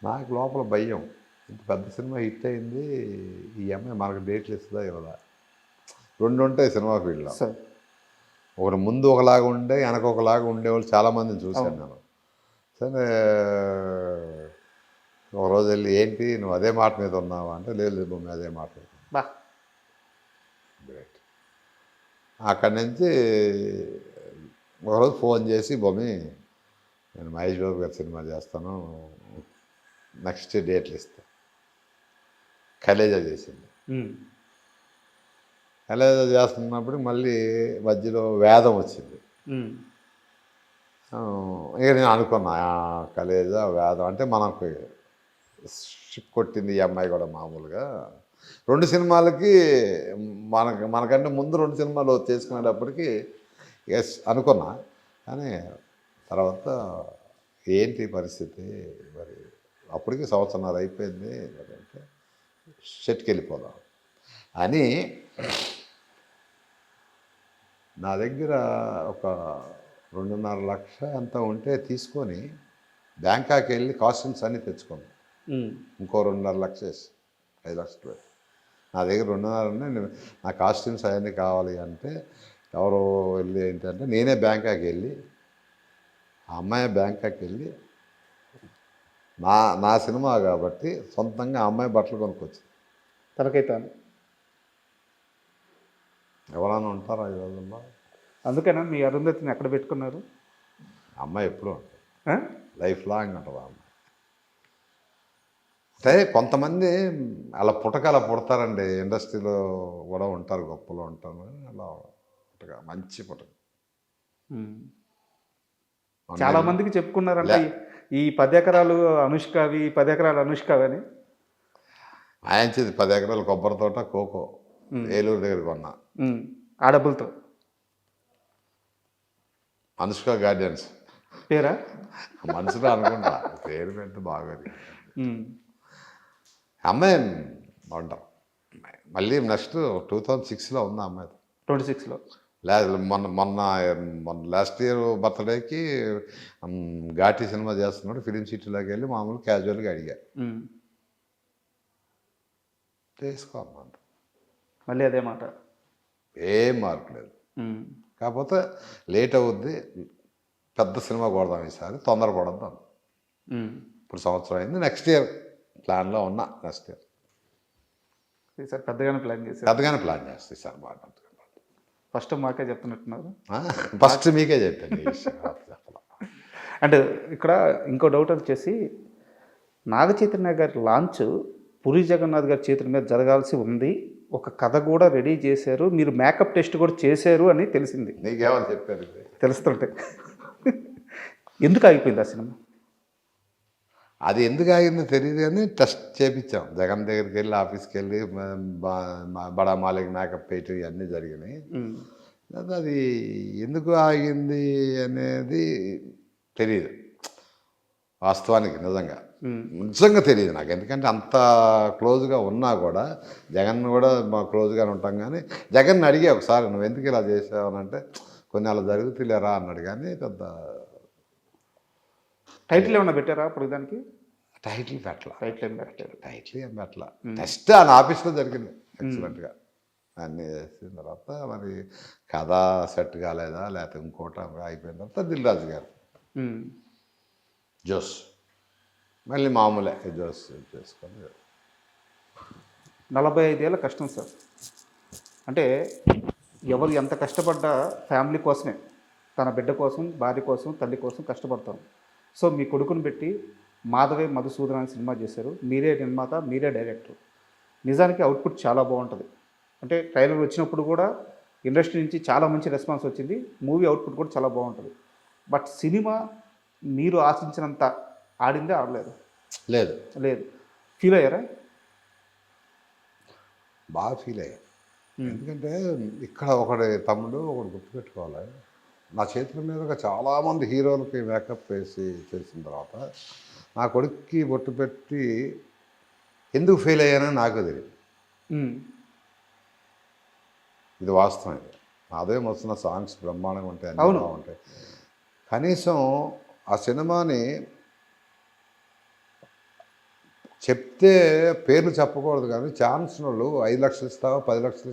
నాకు లోపల భయం, ఇంత పెద్ద సినిమా హిట్ అయింది, ఈ అమ్మాయి మనకు డేట్లు ఇస్తుందా ఇవ్వదా. 2 ఉంటాయి సినిమా ఫీల్డ్లో, ఒకటి ముందు ఒకలాగా ఉండే వెనక ఒకలాగా ఉండేవాళ్ళు చాలామందిని చూశాను నేను. సరే ఒకరోజు వెళ్ళి, ఏంటి నువ్వు అదే మాట మీద ఉన్నావా అంటే, లేదు బొమ్మ అదే మాట మీద. గ్రేట్. అక్కడి నుంచి ఒకరోజు ఫోన్ చేసి, బొమ్మి నేను మహేష్ బాబు గారి సినిమా చేస్తాను, నెక్స్ట్ డేట్లు ఇస్తా. కలేజా చేసింది. కలేజా చేస్తున్నప్పుడు మళ్ళీ మధ్యలో వేదం వచ్చింది. ఇక నేను అనుకున్నా, కలేజా వేదం అంటే మనకు షిప్ కొట్టింది ఈ అమ్మాయి కూడా మామూలుగా. 2 సినిమాలకి మనకంటే ముందు 2 సినిమాలు చేసుకునేటప్పటికి ఎస్ అనుకున్నా. కానీ తర్వాత ఏంటి పరిస్థితి మరి, అప్పటికి 1.5 సంవత్సరం అయిపోయింది, అంటే షెట్కి వెళ్ళిపోదాం అని నా దగ్గర ఒక 2.5 లక్ష ఎంత ఉంటే తీసుకొని బ్యాంకాక్ వెళ్ళి కాస్ట్యూమ్స్ అన్నీ తెచ్చుకున్నాను. ఇంకో 2.5 లక్ష వేసి 5 లక్షలు పెట్టి నా దగ్గర 2.5 ఉన్నాయి. నా కాస్ట్యూమ్స్ అవన్నీ కావాలి అంటే ఎవరో వెళ్ళి ఏంటంటే, నేనే బ్యాంకాక్ వెళ్ళి, ఆ అమ్మాయి బ్యాంకాక్ వెళ్ళి నా సినిమా కాబట్టి సొంతంగా ఆ అమ్మాయి బట్టలు కొనుక్కొచ్చింది. తనకైతే ఎవరైనా ఉంటారా ఈ రోజుల్లో? అందుకేనా మీ అరుంధతిని ఎక్కడ పెట్టుకున్నారు? అమ్మాయి ఎప్పుడూ ఉంటుంది, లైఫ్ లాంగ్ ఉంటుంది అమ్మాయి. అంటే కొంతమంది అలా పుట్టకాల పుడతారండి, ఇండస్ట్రీలో కూడా ఉంటారు, గొప్పలో ఉంటారు, అలా పుట్టక మంచి పుట్టక. చాలా మందికి చెప్పుకున్నారంటే ఈ 10 ఎకరాలు అనుష్కవి, 10 ఎకరాలు అనుష్కవి అని. ఆయనది 10 ఎకరాలు కొబ్బరి తోట, కోకో ఏలూరు దగ్గర కొన్నా ఆ డబ్బులతో. అనుష్క గార్డెన్స్ పేరా మనసులో అనుకుంటా, పేరు పెడితే బాగోదు. అమ్మాయి బాగుంటాం. మళ్ళీ నెక్స్ట్ 2006లో ఉంది అమ్మాయి. 26లో లేదు, మొన్న లాస్ట్ ఇయర్ బర్త్డేకి ఘాటి సినిమా చేస్తున్నాడు, ఫిలిం సిటీలోకి వెళ్ళి మామూలు క్యాజువల్గా అడిగా, చేసుకోమంట. మళ్ళీ అదే మాట, ఏం మార్పు లేదు. కాకపోతే లేట్ అవుద్ది, పెద్ద సినిమా కొడదాం ఈసారి, తొందర కొడదాం. ఇప్పుడు 1 సంవత్సరం అయింది, నెక్స్ట్ ఇయర్ ప్లాన్లో ఉన్నా. నెక్స్ట్ ఇయర్ ఈసారి పెద్దగానే ప్లాన్ చేస్తే ఈసారి బాగా. ఫస్ట్ మాకే చెప్తున్నట్టున్నారు. ఫస్ట్ మీకే చెప్పండి. అంటే ఇక్కడ ఇంకో డౌట్ వచ్చేసి, నాగ చైతన్య గారి లాంచ్ పూరి జగన్నాథ్ గారి చేతుల మీద జరగాల్సి ఉంది, ఒక కథ కూడా రెడీ చేశారు, మీరు మేకప్ టెస్ట్ కూడా చేశారు అని తెలిసింది. నీకేమని చెప్పారు? తెలుస్తుంటే ఎందుకు ఆగిపోయింది ఆ సినిమా? అది ఎందుకు ఆగిందో తెలియదు కానీ టెస్ట్ చేయించాం. జగన్ దగ్గరికి వెళ్ళి, ఆఫీస్కి వెళ్ళి, బడా మాలిక్ మేకప్ వేయటం ఇవన్నీ జరిగినాయి. అది ఎందుకు ఆగింది అనేది తెలియదు వాస్తవానికి. నిజంగా తెలియదు నాకు, ఎందుకంటే అంత క్లోజ్గా ఉన్నా కూడా, జగన్ కూడా మా క్లోజ్గానే ఉంటాం. కానీ జగన్ అడిగే ఒకసారి, నువ్వు ఎందుకు ఇలా చేసావు అంటే, కొన్ని అలా జరుగుతులేరా అన్నాడు. కానీ పెద్ద టైటిల్ ఏమన్నా పెట్టారా అప్పుడు? దానికి టైటిల్ ఏం పెట్టలా. టెస్ట్ ఆయన ఆఫీస్లో జరిగింది ఎక్సలెంట్గా. అన్నీ చేసిన తర్వాత మరి కథ సెట్ కాలేదా, లేకపోతే ఇంకోట అయిపోయిన తర్వాత దిల్ రాజు గారు జోస్, మళ్ళీ మామూలే జోస్ చేసుకొని. 45 ఏళ్ళ కష్టం సార్. అంటే ఎవరు ఎంత కష్టపడ్డా ఫ్యామిలీ కోసమే, తన బిడ్డ కోసం, భార్య కోసం, తల్లి కోసం కష్టపడతాం. సో మీ కొడుకుని పెట్టి మాధవే మధుసూదన్ అనే సినిమా చేశారు, మీరే నిర్మాత, మీరే డైరెక్టర్. నిజానికి అవుట్పుట్ చాలా బాగుంటుంది. అంటే ట్రైలర్ వచ్చినప్పుడు కూడా ఇండస్ట్రీ నుంచి చాలా మంచి రెస్పాన్స్ వచ్చింది, మూవీ అవుట్పుట్ కూడా చాలా బాగుంటుంది. బట్ సినిమా మీరు ఆశించినంత ఆడిందే ఆడలేదు? లేదు, లేదు. ఫీల్ అయ్యారా? బాగా ఫీల్ అయ్యా. ఎందుకంటే ఇక్కడ ఒకటి తమ్ముడు ఒకటి గుర్తుపెట్టుకోవాలి. నా చేతుల మీదుగా చాలామంది హీరోలకి మేకప్ వేసి చేసిన తర్వాత నా కొడుక్కి బొట్టు పెట్టి ఎందుకు ఫెయిల్ అయ్యానో నాకు తెలియదు. ఉమ్. ఇది వాస్తవం. ఇది అదే వస్తున్న సాంగ్స్ బ్రహ్మాండంగా ఉంటాయి, అన్నీ అవును. బాగుంటాయి. కనీసం ఆ సినిమాని చెప్తే పేర్లు చెప్పకూడదు, కానీ ఛాన్స్ వాళ్ళు 5 లక్షలు ఇస్తావా, 10 లక్షలు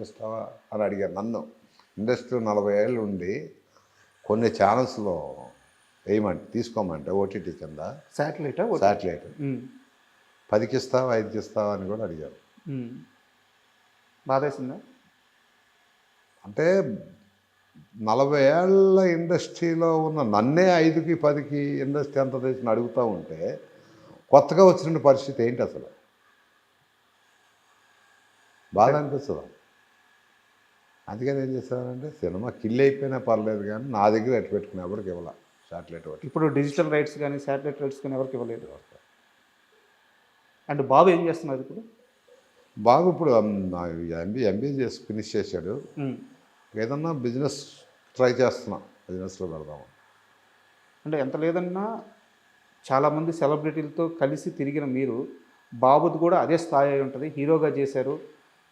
ఇస్తావా అని అడిగారు నన్ను. ఇండస్ట్రీ 40 ఏళ్ళు ఉండి కొన్ని ఛానల్స్లో తీసుకోమంటే ఓటీటీ కింద శాటిలైటా? శాటిలైట్ 10కి ఇస్తావా, 5కి ఇస్తావా అని కూడా అడిగారు. బాధేసిందా? అంటే 40 ఏళ్ళ ఇండస్ట్రీలో ఉన్న నన్నే 5కి 10కి ఇండస్ట్రీ ఎంత తెచ్చిన అడుగుతూ ఉంటే కొత్తగా వచ్చిన పరిస్థితి ఏంటి అసలు? బాధ అనిపిస్తుందా? అందుకని ఏం చేస్తానంటే సినిమా కిల్ అయిపోయినా పర్లేదు, కానీ నా దగ్గర ఎట్టు పెట్టుకుని ఎవరికి ఇవ్వాల శాటిలైట్ ఒకటి. ఇప్పుడు డిజిటల్ రైట్స్ కానీ శాటిలైట్ రైట్స్ కానీ ఎవరికి ఇవ్వలేదు. అండ్ బాబు ఏం చేస్తున్నారు ఇప్పుడు? బాగా ఇప్పుడు ఎంబీఏ చేసి ఫినిష్ చేశాడు. ఏదన్నా బిజినెస్ ట్రై చేస్తున్నా, బిజినెస్లో పెడదాము. అంటే ఎంత లేదన్నా చాలామంది సెలబ్రిటీలతో కలిసి తిరిగిన మీరు, బాబుది కూడా అదే స్థాయి అయి ఉంటుంది. హీరోగా చేశారు,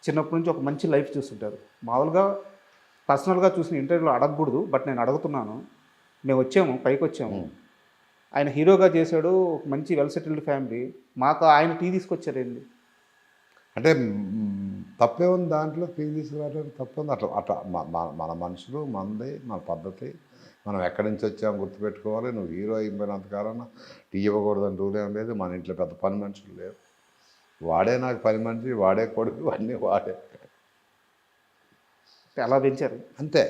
చిన్నప్పటి నుంచి ఒక మంచి లైఫ్ చూస్తుంటారు. మామూలుగా పర్సనల్గా చూసిన ఇంటర్వ్యూలో అడగకూడదు, బట్ నేను అడుగుతున్నాను. మేము వచ్చాము, పైకి వచ్చాము. ఆయన హీరోగా చేశాడు, ఒక మంచి వెల్ సెటిల్డ్ ఫ్యామిలీ. మాకు ఆయన టీ తీసుకొచ్చారండి. అంటే తప్పే ఉంది దాంట్లో, తీసుకురావడానికి తప్పేంది. అట్లా అట్లా మన మనుషులు, మనది, మన పద్ధతి, మనం ఎక్కడి నుంచి వచ్చామో గుర్తుపెట్టుకోవాలి. నువ్వు హీరో అయిపోయినంతకాలం టీ ఇవ్వకూడదని రూల్ ఏం లేదు. మన ఇంట్లో పెద్ద పని మనుషులు లేరు. వాడే నాకు పని మనిషి, వాడే కొడుకు, అన్నీ వాడే. అలా పెంచారు అంతే.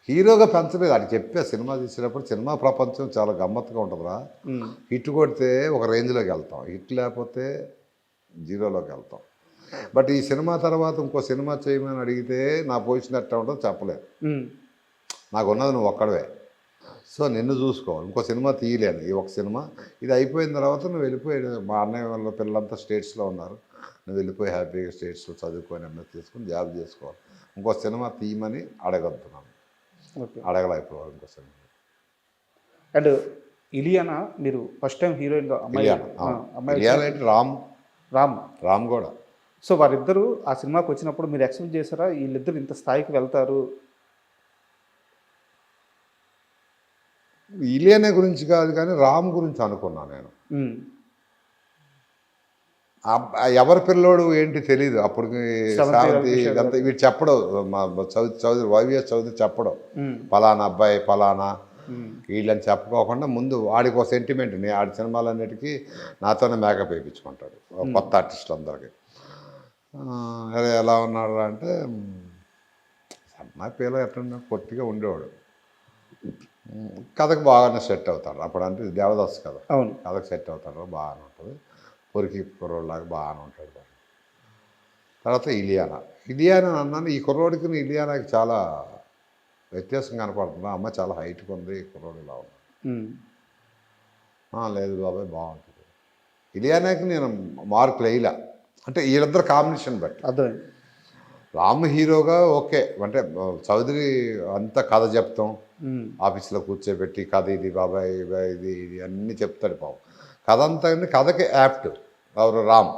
హీరోగా పెంచలేదు. అది చెప్పే సినిమా తీసేటప్పుడు సినిమా ప్రపంచం చాలా గమ్మత్తుగా ఉంటుందిరా. హిట్ కొడితే ఒక రేంజ్లోకి వెళ్తాం, హిట్ లేకపోతే జీరోలోకి వెళ్తాం. బట్ ఈ సినిమా తర్వాత ఇంకో సినిమా చేయమని అడిగితే నా పొజిషన్ ఎట్లా ఉంటుందో చెప్పలేదు. నాకు ఉన్నది నువ్వు ఒక్కడవే, సో నిన్ను చూసుకోవాలి. ఇంకో సినిమా తీయలేను. ఈ ఒక సినిమా ఇది అయిపోయిన తర్వాత నువ్వు వెళ్ళిపోయి, మా అన్నయ్య వాళ్ళ పిల్లలంతా స్టేట్స్లో ఉన్నారు, నువ్వు వెళ్ళిపోయి హ్యాపీగా స్టేట్స్లో చదువుకొని ఎంఎస్ చేసుకొని జాబ్ చేసుకోవాలి. ఇంకో సినిమా తీయమని అడగొద్దున్నాను. అడగల ఇప్పుడు ఇంకో సినిమా. అండ్ ఇలియానా మీరు ఫస్ట్ టైం హీరోయిన్గా అమ్మాయి రామ్ కూడా. సో వారిద్దరూ ఆ సినిమాకి వచ్చినప్పుడు మీరు ఎక్స్పెక్ట్ చేశారా వీళ్ళిద్దరు ఇంత స్థాయికి వెళ్తారు? ఇలియానా గురించి కాదు, కానీ రామ్ గురించి అనుకున్నాను నేను. ఎవరి పిల్లోడు ఏంటి తెలీదు అప్పటికి. ఇదంతా వీడు చెప్పడం, మా చౌదరి వైవిఎస్ చౌదరి చెప్పడం పలానా అబ్బాయి పలానా వీళ్ళని చెప్పుకోకుండా ముందు వాడికి ఒక సెంటిమెంట్. ఆడి సినిమాలన్నిటికీ నాతోనే మేకప్ వేయించుకుంటాడు కొత్త ఆర్టిస్టులు అందరికీ. ఎలా ఉన్నాడు అంటే సన్న పిల్ల ఎట్లా పొట్టిగా ఉండేవాడు. కథకు బాగానే సెట్ అవుతాడు. అప్పుడు అంటే దేవదాస్ కథ, అవును, కథకు సెట్ అవుతాడు, బాగానే ఉంటుంది. పొరికి కుర్రోడ్లాగా బాగానే ఉంటాడు. తర్వాత ఇలియానా అన్నాను. ఈ కుర్రోడికి ఇలియానాకి చాలా వ్యత్యాసం కనపడుతుంది. అమ్మ చాలా హైట్గా ఉంది, కుర్రోడు ఇలా ఉన్నాడు. లేదు బాబాయ్ బాగుంటుంది. ఇలియానాకి నేను మార్కులు వేయలే. అంటే వీళ్ళిద్దరు కాంబినేషన్ బట్టి అర్థమైంది. రామ్ హీరోగా ఓకే, అంటే చౌదరి అంతా కథ చెప్తాం, ఆఫీస్లో కూర్చోబెట్టి కథ ఇది బాబాయ్ ఇది అన్నీ చెప్తాడు పాపం. కథ అంతా కథకి యాప్ట్ ఎవరు రామ్.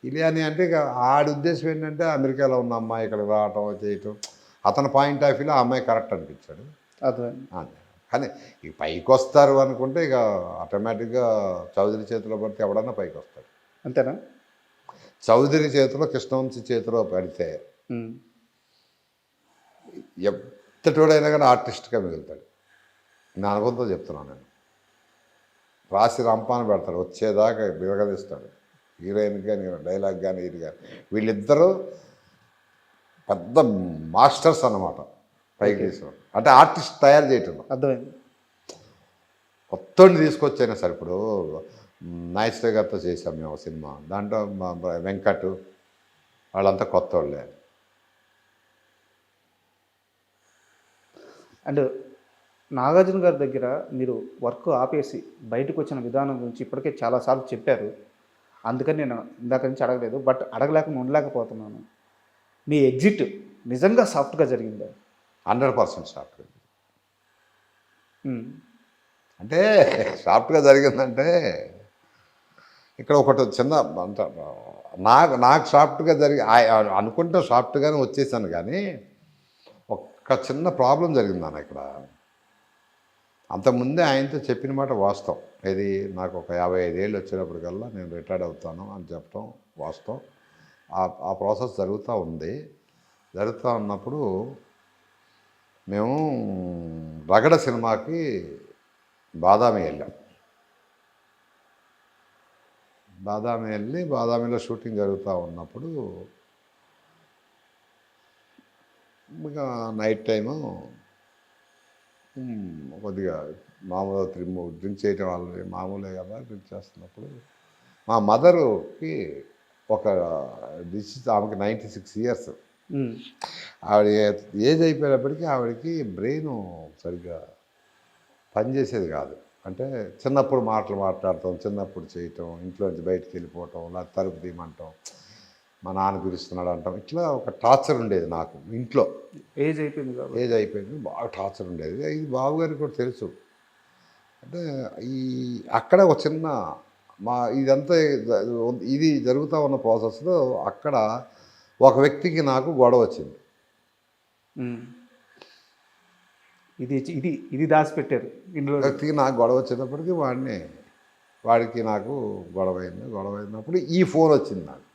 ఇలియాని అంటే ఇక ఆడి ఉద్దేశం ఏంటంటే అమెరికాలో ఉన్న అమ్మాయి ఇక్కడికి రావటం చేయటం, అతని పాయింట్ ఆఫ్ వ్యూలో ఆ అమ్మాయి కరెక్ట్ అనిపించాడు. కానీ ఇక పైకి వస్తారు అనుకుంటే ఇక ఆటోమేటిక్గా చౌదరి చేతిలో పడితే ఎవడన్నా పైకి వస్తాడు. అంతేనా? చౌదరి చేతిలో, కృష్ణవంశీ చేతిలో పడితే ఎంతటోడైనా కానీ ఆర్టిస్ట్గా మిగులుతాడు. నా అనుభవంతో చెప్తున్నాను నేను. రాసి రంపాన పెడతాడు, వచ్చేదాకా విరగదీస్తాడు. హీరోయిన్ కానీ డైలాగ్ కానీ ఇది కానీ వీళ్ళిద్దరూ పెద్ద మాస్టర్స్ అన్నమాట పైకి తీసుకోవడం. అంటే ఆర్టిస్ట్ తయారు చేయటం. అర్థమైంది. కొత్తని తీసుకొచ్చైనా సరే, ఇప్పుడు నాగేశ్వర గారితో చేసాం మేము సినిమా, దాంట్లో వెంకట్ వాళ్ళంతా కొత్త వాళ్ళే. అండ్ నాగార్జున గారి దగ్గర మీరు వర్క్ ఆపేసి బయటకు వచ్చిన విధానం గురించి ఇప్పటికే చాలాసార్లు చెప్పారు. అందుకని నేను ఇందాక నుంచి అడగలేదు. బట్ అడగలేక ఉండలేకపోతున్నాను. మీ ఎగ్జిట్ నిజంగా సాఫ్ట్గా జరిగిందా? 100% సాఫ్ట్గా. ఉమ్, అంటే సాఫ్ట్గా జరిగిందంటే ఇక్కడ ఒకటి చిన్న అంత నాకు సాఫ్ట్గా అనుకుంటే సాఫ్ట్గానే వచ్చేసాను, కానీ ఒక చిన్న ప్రాబ్లం జరిగింది నాన్న ఇక్కడ. అంతకుముందే ఆయనతో చెప్పిన మాట వాస్తవం. ఇది నాకు ఒక 55 ఏళ్ళు వచ్చేటప్పటికల్లా నేను రిటైర్డ్ అవుతాను అని చెప్పడం వాస్తవం. ఆ ప్రాసెస్ జరుగుతూ ఉన్నప్పుడు మేము రగడ సినిమాకి బాదామి వెళ్ళాం. బాదామి వెళ్ళి బాదామిలో షూటింగ్ జరుగుతూ ఉన్నప్పుడు ఇక నైట్ టైము కొద్దిగా మామూలుగా డ్రింక్ చేయటం వాళ్ళు మామూలే కదా, డ్రింక్ చేస్తున్నప్పుడు మా మదరుకి ఒక ఆమెకి 96 ఇయర్స్. ఆవిడ ఏజ్ అయిపోయినప్పటికీ ఆవిడకి బ్రెయిన్ సరిగ్గా పనిచేసేది కాదు. అంటే చిన్నప్పుడు మాటలు మాట్లాడటం, చిన్నప్పుడు చేయటం, ఇంట్లోంచి బయటికి వెళ్ళిపోవటం, లేదా తలుపు తీయమంటాం, మా నాన్న పిలుస్తున్నాడు అంటాం, ఇట్లా ఒక టార్చర్ ఉండేది నాకు ఇంట్లో. ఏజ్ అయిపోయింది బాగా టార్చర్ ఉండేది. ఇది బాబు గారికి కూడా తెలుసు. అంటే అక్కడ ఒక చిన్న ఇదంతా ఇది జరుగుతూ ఉన్న ప్రాసెస్లో అక్కడ ఒక వ్యక్తికి నాకు గొడవ వచ్చింది. ఇది దాచిపెట్టారు. వ్యక్తికి నాకు గొడవ వచ్చినప్పటికీ వాడికి నాకు గొడవ అయినప్పుడు ఈ ఫోన్ వచ్చింది నాకు.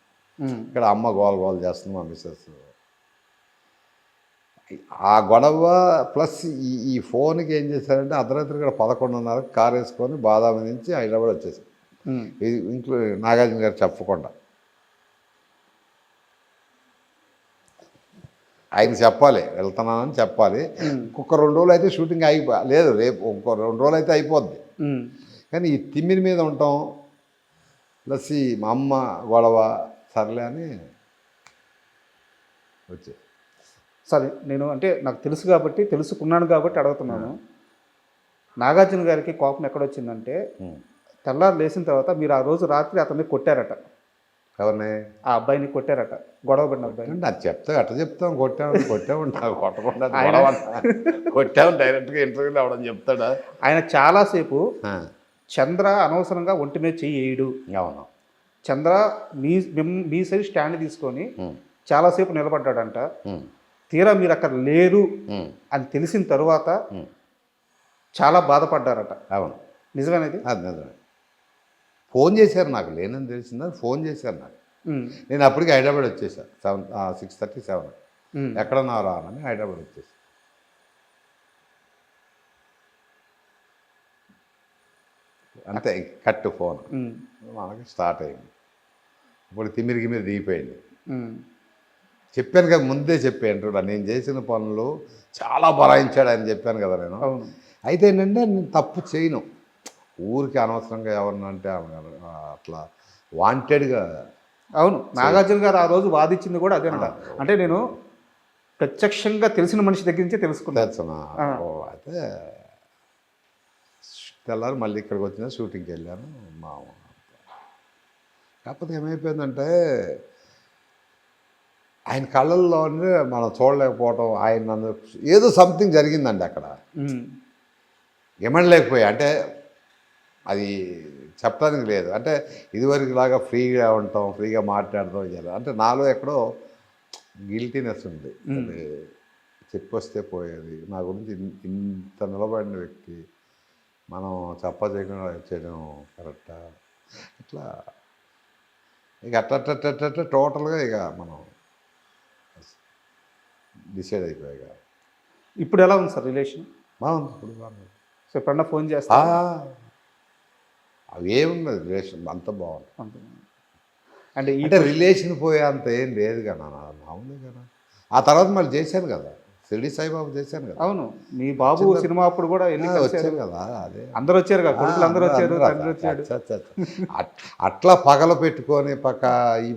ఇక్కడ అమ్మ గోల చేస్తుంది, మా మిస్సెస్. ఆ గొడవ ప్లస్ ఈ ఫోన్కి ఏం చేశారంటే అర్ధరాత్రి కూడా 11:30 కారు వేసుకొని బాదామి నుంచి హైదరాబాద్ వచ్చేసారు. ఇది ఇంట్లో నాగార్జున గారు చెప్పకుండా. ఆయన చెప్పాలి, వెళ్తున్నానని చెప్పాలి. ఇంకొక 2 రోజులు అయితే షూటింగ్ లేదు, రేపు ఇంకో 2 రోజులు అయితే అయిపోద్ది. కానీ ఈ తిమ్మిరి మీద ఉంటాం ప్లస్ మా అమ్మ గొడవ, సర్లే అని వచ్చే. సరే, నేను అంటే నాకు తెలుసుకున్నాను కాబట్టి అడుగుతున్నాను. నాగార్జున గారికి కోపం ఎక్కడొచ్చిందంటే తెల్లారు లేచిన తర్వాత మీరు ఆ రోజు రాత్రి అతన్ని కొట్టారట. ఎవరిని? ఆ అబ్బాయిని కొట్టారట, గొడవ పడిన అబ్బాయిని. అది చెప్తాం కొట్టాము కొట్టకుండా కొట్టాము డైరెక్ట్గా ఇంటర్వ్యూలో అవడం చెప్తాడా? ఆయన చాలాసేపు చంద్ర అనవసరంగా ఒంటి మీద చెయ్యడు. అవును, చంద్ర మీ సైడ్ స్టాండ్ తీసుకొని చాలాసేపు నిలబడ్డాడంట. తీరా మీరు అక్కడ లేరు అని తెలిసిన తరువాత చాలా బాధపడ్డారట. అవును, నిజమేనది? అది నిజమే. ఫోన్ చేశారు నాకు, లేనని తెలిసిందా, ఫోన్ చేశారు నాకు. నేను అప్పటికి హైదరాబాద్ వచ్చేసాను. 6:37 ఎక్కడన్నా రానని హైదరాబాద్ వచ్చేసాను. అంతే, కట్టు ఫోన్ మనకి స్టార్ట్ అయింది. ఇప్పుడు తిమ్మిరికి మీరు దిగిపోయింది. చెప్పాను కదా, ముందే చెప్పాను నేను చేసిన పనులు చాలా బరాయించాడు అని చెప్పాను కదా నేను. అయితే ఏంటంటే నేను తప్పు చేయను, ఊరికి అనవసరంగా ఎవరినంటే అట్లా వాంటెడ్గా. అవును, నాగార్జున గారు ఆ రోజు వాదించింది కూడా అదేనట. అంటే నేను ప్రత్యక్షంగా తెలిసిన మనిషి దగ్గర నుంచే తెలుసుకున్నాను. అయితే తెల్లారు మళ్ళీ ఇక్కడికి వచ్చిన షూటింగ్కి వెళ్ళాను. కాకపోతే ఏమైపోయిందంటే ఆయన కళ్ళల్లోనే మనం చూడలేకపోవటం, ఆయన నన్ను ఏదో సంథింగ్ జరిగిందండి అక్కడ. ఏమనలేకపోయా, అంటే అది చెప్పడానికి లేదు. అంటే ఇదివరకు లాగా ఫ్రీగా ఉంటాం, ఫ్రీగా మాట్లాడతాం చేయాలి అంటే నాలో ఎక్కడో గిల్టీనెస్ ఉంది. అది చెప్పొస్తే పోయేది. నా గురించి ఇంత నిలబడిన వ్యక్తి మనం చెప్పచేయకుండా చేయడం కరెక్టా? ఇట్లా ఇక అట్లా టోటల్గా ఇక మనం డిసైడ్ అయిపోయాక. ఇప్పుడు ఎలా ఉంది సార్ రిలేషన్? బాగుంది, ఇప్పుడు బాగుంది. సో ఎప్పుడన్నా ఫోన్ చేస్తా? అవి ఏమున్నది, రిలేషన్ అంత బాగుంటుంది. అంటే రిలేషన్ పోయే అంత ఏం లేదు కదా, మామూలే కదా. ఆ తర్వాత మళ్ళీ చేశాను కదా, షిరిడి సాయిబాబు చేశాను కదా. అవును, మీ బాబు సినిమా అప్పుడు కూడా వచ్చారు కదా. అదే అందరూ వచ్చారు కదా, కొడుకులు అందరూ వచ్చారు, తండ్రి వచ్చాడు. అట్లా పగలు పెట్టుకొని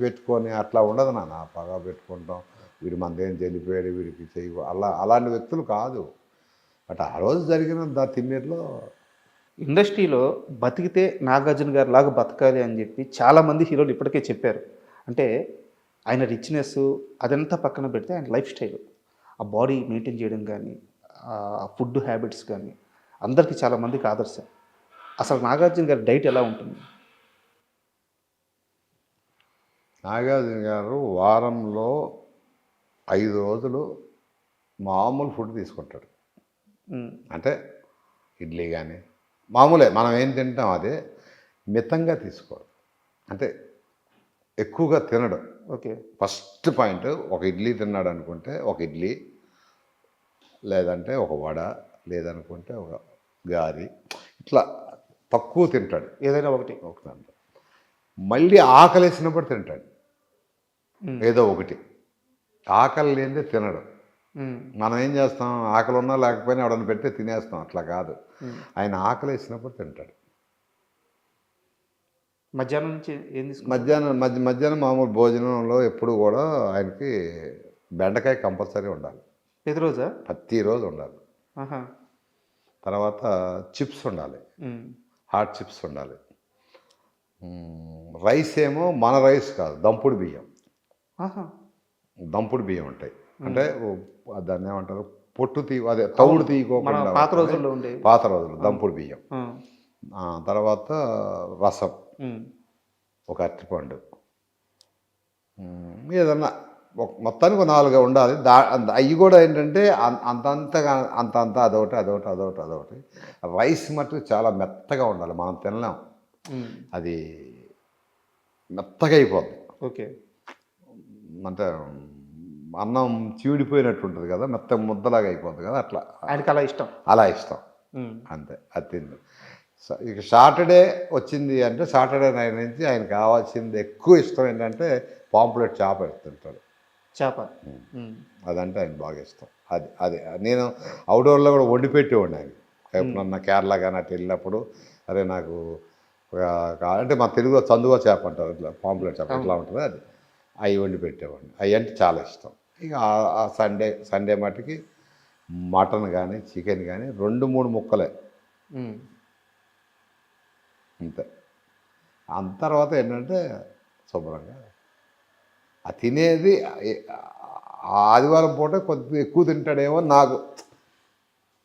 పెట్టుకొని అట్లా ఉండదు నాన్న. పగ పెట్టుకుంటాం, వీడు మనదేం చెల్లిపోయాడు, వీడికి చెయ్యి అలాంటి వ్యక్తులు కాదు. బట్ ఆ రోజు జరిగిన తిమ్మిరిలో ఇండస్ట్రీలో బతికితే నాగార్జున గారి లాగా బతకాలి అని చెప్పి చాలామంది హీరోలు ఇప్పటికే చెప్పారు. అంటే ఆయన రిచ్నెస్ అదంతా పక్కన పెడితే ఆయన లైఫ్ స్టైల్, ఆ బాడీ మెయింటైన్ చేయడం కానీ, ఆ ఫుడ్ హ్యాబిట్స్ కానీ అందరికీ చాలామందికి ఆదర్శం. అసలు నాగార్జున గారి డైట్ ఎలా ఉంటుంది? నాగార్జున గారు వారంలో 5 రోజులు మామూలు ఫుడ్ తీసుకుంటాడు. అంటే ఇడ్లీ కానీ మామూలే, మనం ఏం తింటాం అదే, మితంగా తీసుకోవడం. అంటే ఎక్కువగా తినడం. ఓకే. ఫస్ట్ పాయింట్, ఒక ఇడ్లీ తిన్నాడు అనుకుంటే ఒక ఇడ్లీ, లేదంటే ఒక వడ, లేదనుకుంటే ఒక గారి, ఇట్లా తక్కువ తింటాడు. ఏదైనా ఒకటి. మళ్ళీ ఆకలేసినప్పుడు తింటాడు ఏదో ఒకటి. ఆకలి లేనిదే తినడు. మనం ఏం చేస్తాం, ఆకలి ఉన్నా లేకపోయినా ఎవడన్నా పెడితే తినేస్తాం. అట్లా కాదు, ఆయన ఆకలి వేసినప్పుడు తింటాడు. మధ్యాహ్నం నుంచి ఏం తీసుకుంటారు? మధ్యాహ్నం మామూలు భోజనంలో ఎప్పుడు కూడా ఆయనకి బెండకాయ కంపల్సరీ ఉండాలి. ప్రతిరోజా? ప్రతిరోజు ఉండాలి. తర్వాత చిప్స్ ఉండాలి, హాట్ చిప్స్ ఉండాలి. రైస్ ఏమో మన రైస్ కాదు, దంపుడు బియ్యం. దంపుడు బియ్యం ఉంటాయి. అంటే దాన్ని ఏమంటారు, పొట్టు అదే తౌడు తీయకోకుండా పాత రోజుల్లో ఉండే, పాత రోజులు దంపుడు బియ్యం. తర్వాత రసం, ఒక అరటిపండు, ఏదన్నా మొత్తానికి 4 ఉండాలి. అవి కూడా ఏంటంటే అంత అదొకటి. రైస్ మటుకు చాలా మెత్తగా ఉండాలి, మనం తినలేం. అది మెత్తగా అయిపోద్ది. ఓకే. అంటే అన్నం చీడిపోయినట్టు ఉంటుంది కదా, మెత్త ముద్దలాగా అయిపోద్ది కదా, అట్లా ఆయనకి అలా ఇష్టం. అంతే, అది తింది. ఇక సాటర్డే వచ్చింది అంటే సాటర్డే నైట్ నుంచి ఆయన కావాల్సింది ఎక్కువ ఇష్టం ఏంటంటే పాంప్లెట్ చేప తింటాడు. చేప అదంటే ఆయన బాగా ఇష్టం. అది నేను అవుట్డోర్లో కూడా వండి పెట్టేవాడిని ఆయన. ఎప్పుడన్నా కేరళ కానీ అటు వెళ్ళినప్పుడు, అరే నాకు అంటే మా తెలుగులో చందువ చేప అంటారు, ఇట్లా పాంప్లెట్ చేప ఎట్లా ఉంటుంది, అది అవి వండి పెట్టేవాడిని. అవి అంటే చాలా ఇష్టం. ఇక ఆ సండే మటుకి మటన్ కానీ చికెన్ కానీ 2-3 ముక్కలే అంతే. అంత తర్వాత ఏంటంటే శుభ్రంగా ఆ తినేది ఆదివారం పూట కొద్దిగా ఎక్కువ తింటాడేమో నాకు.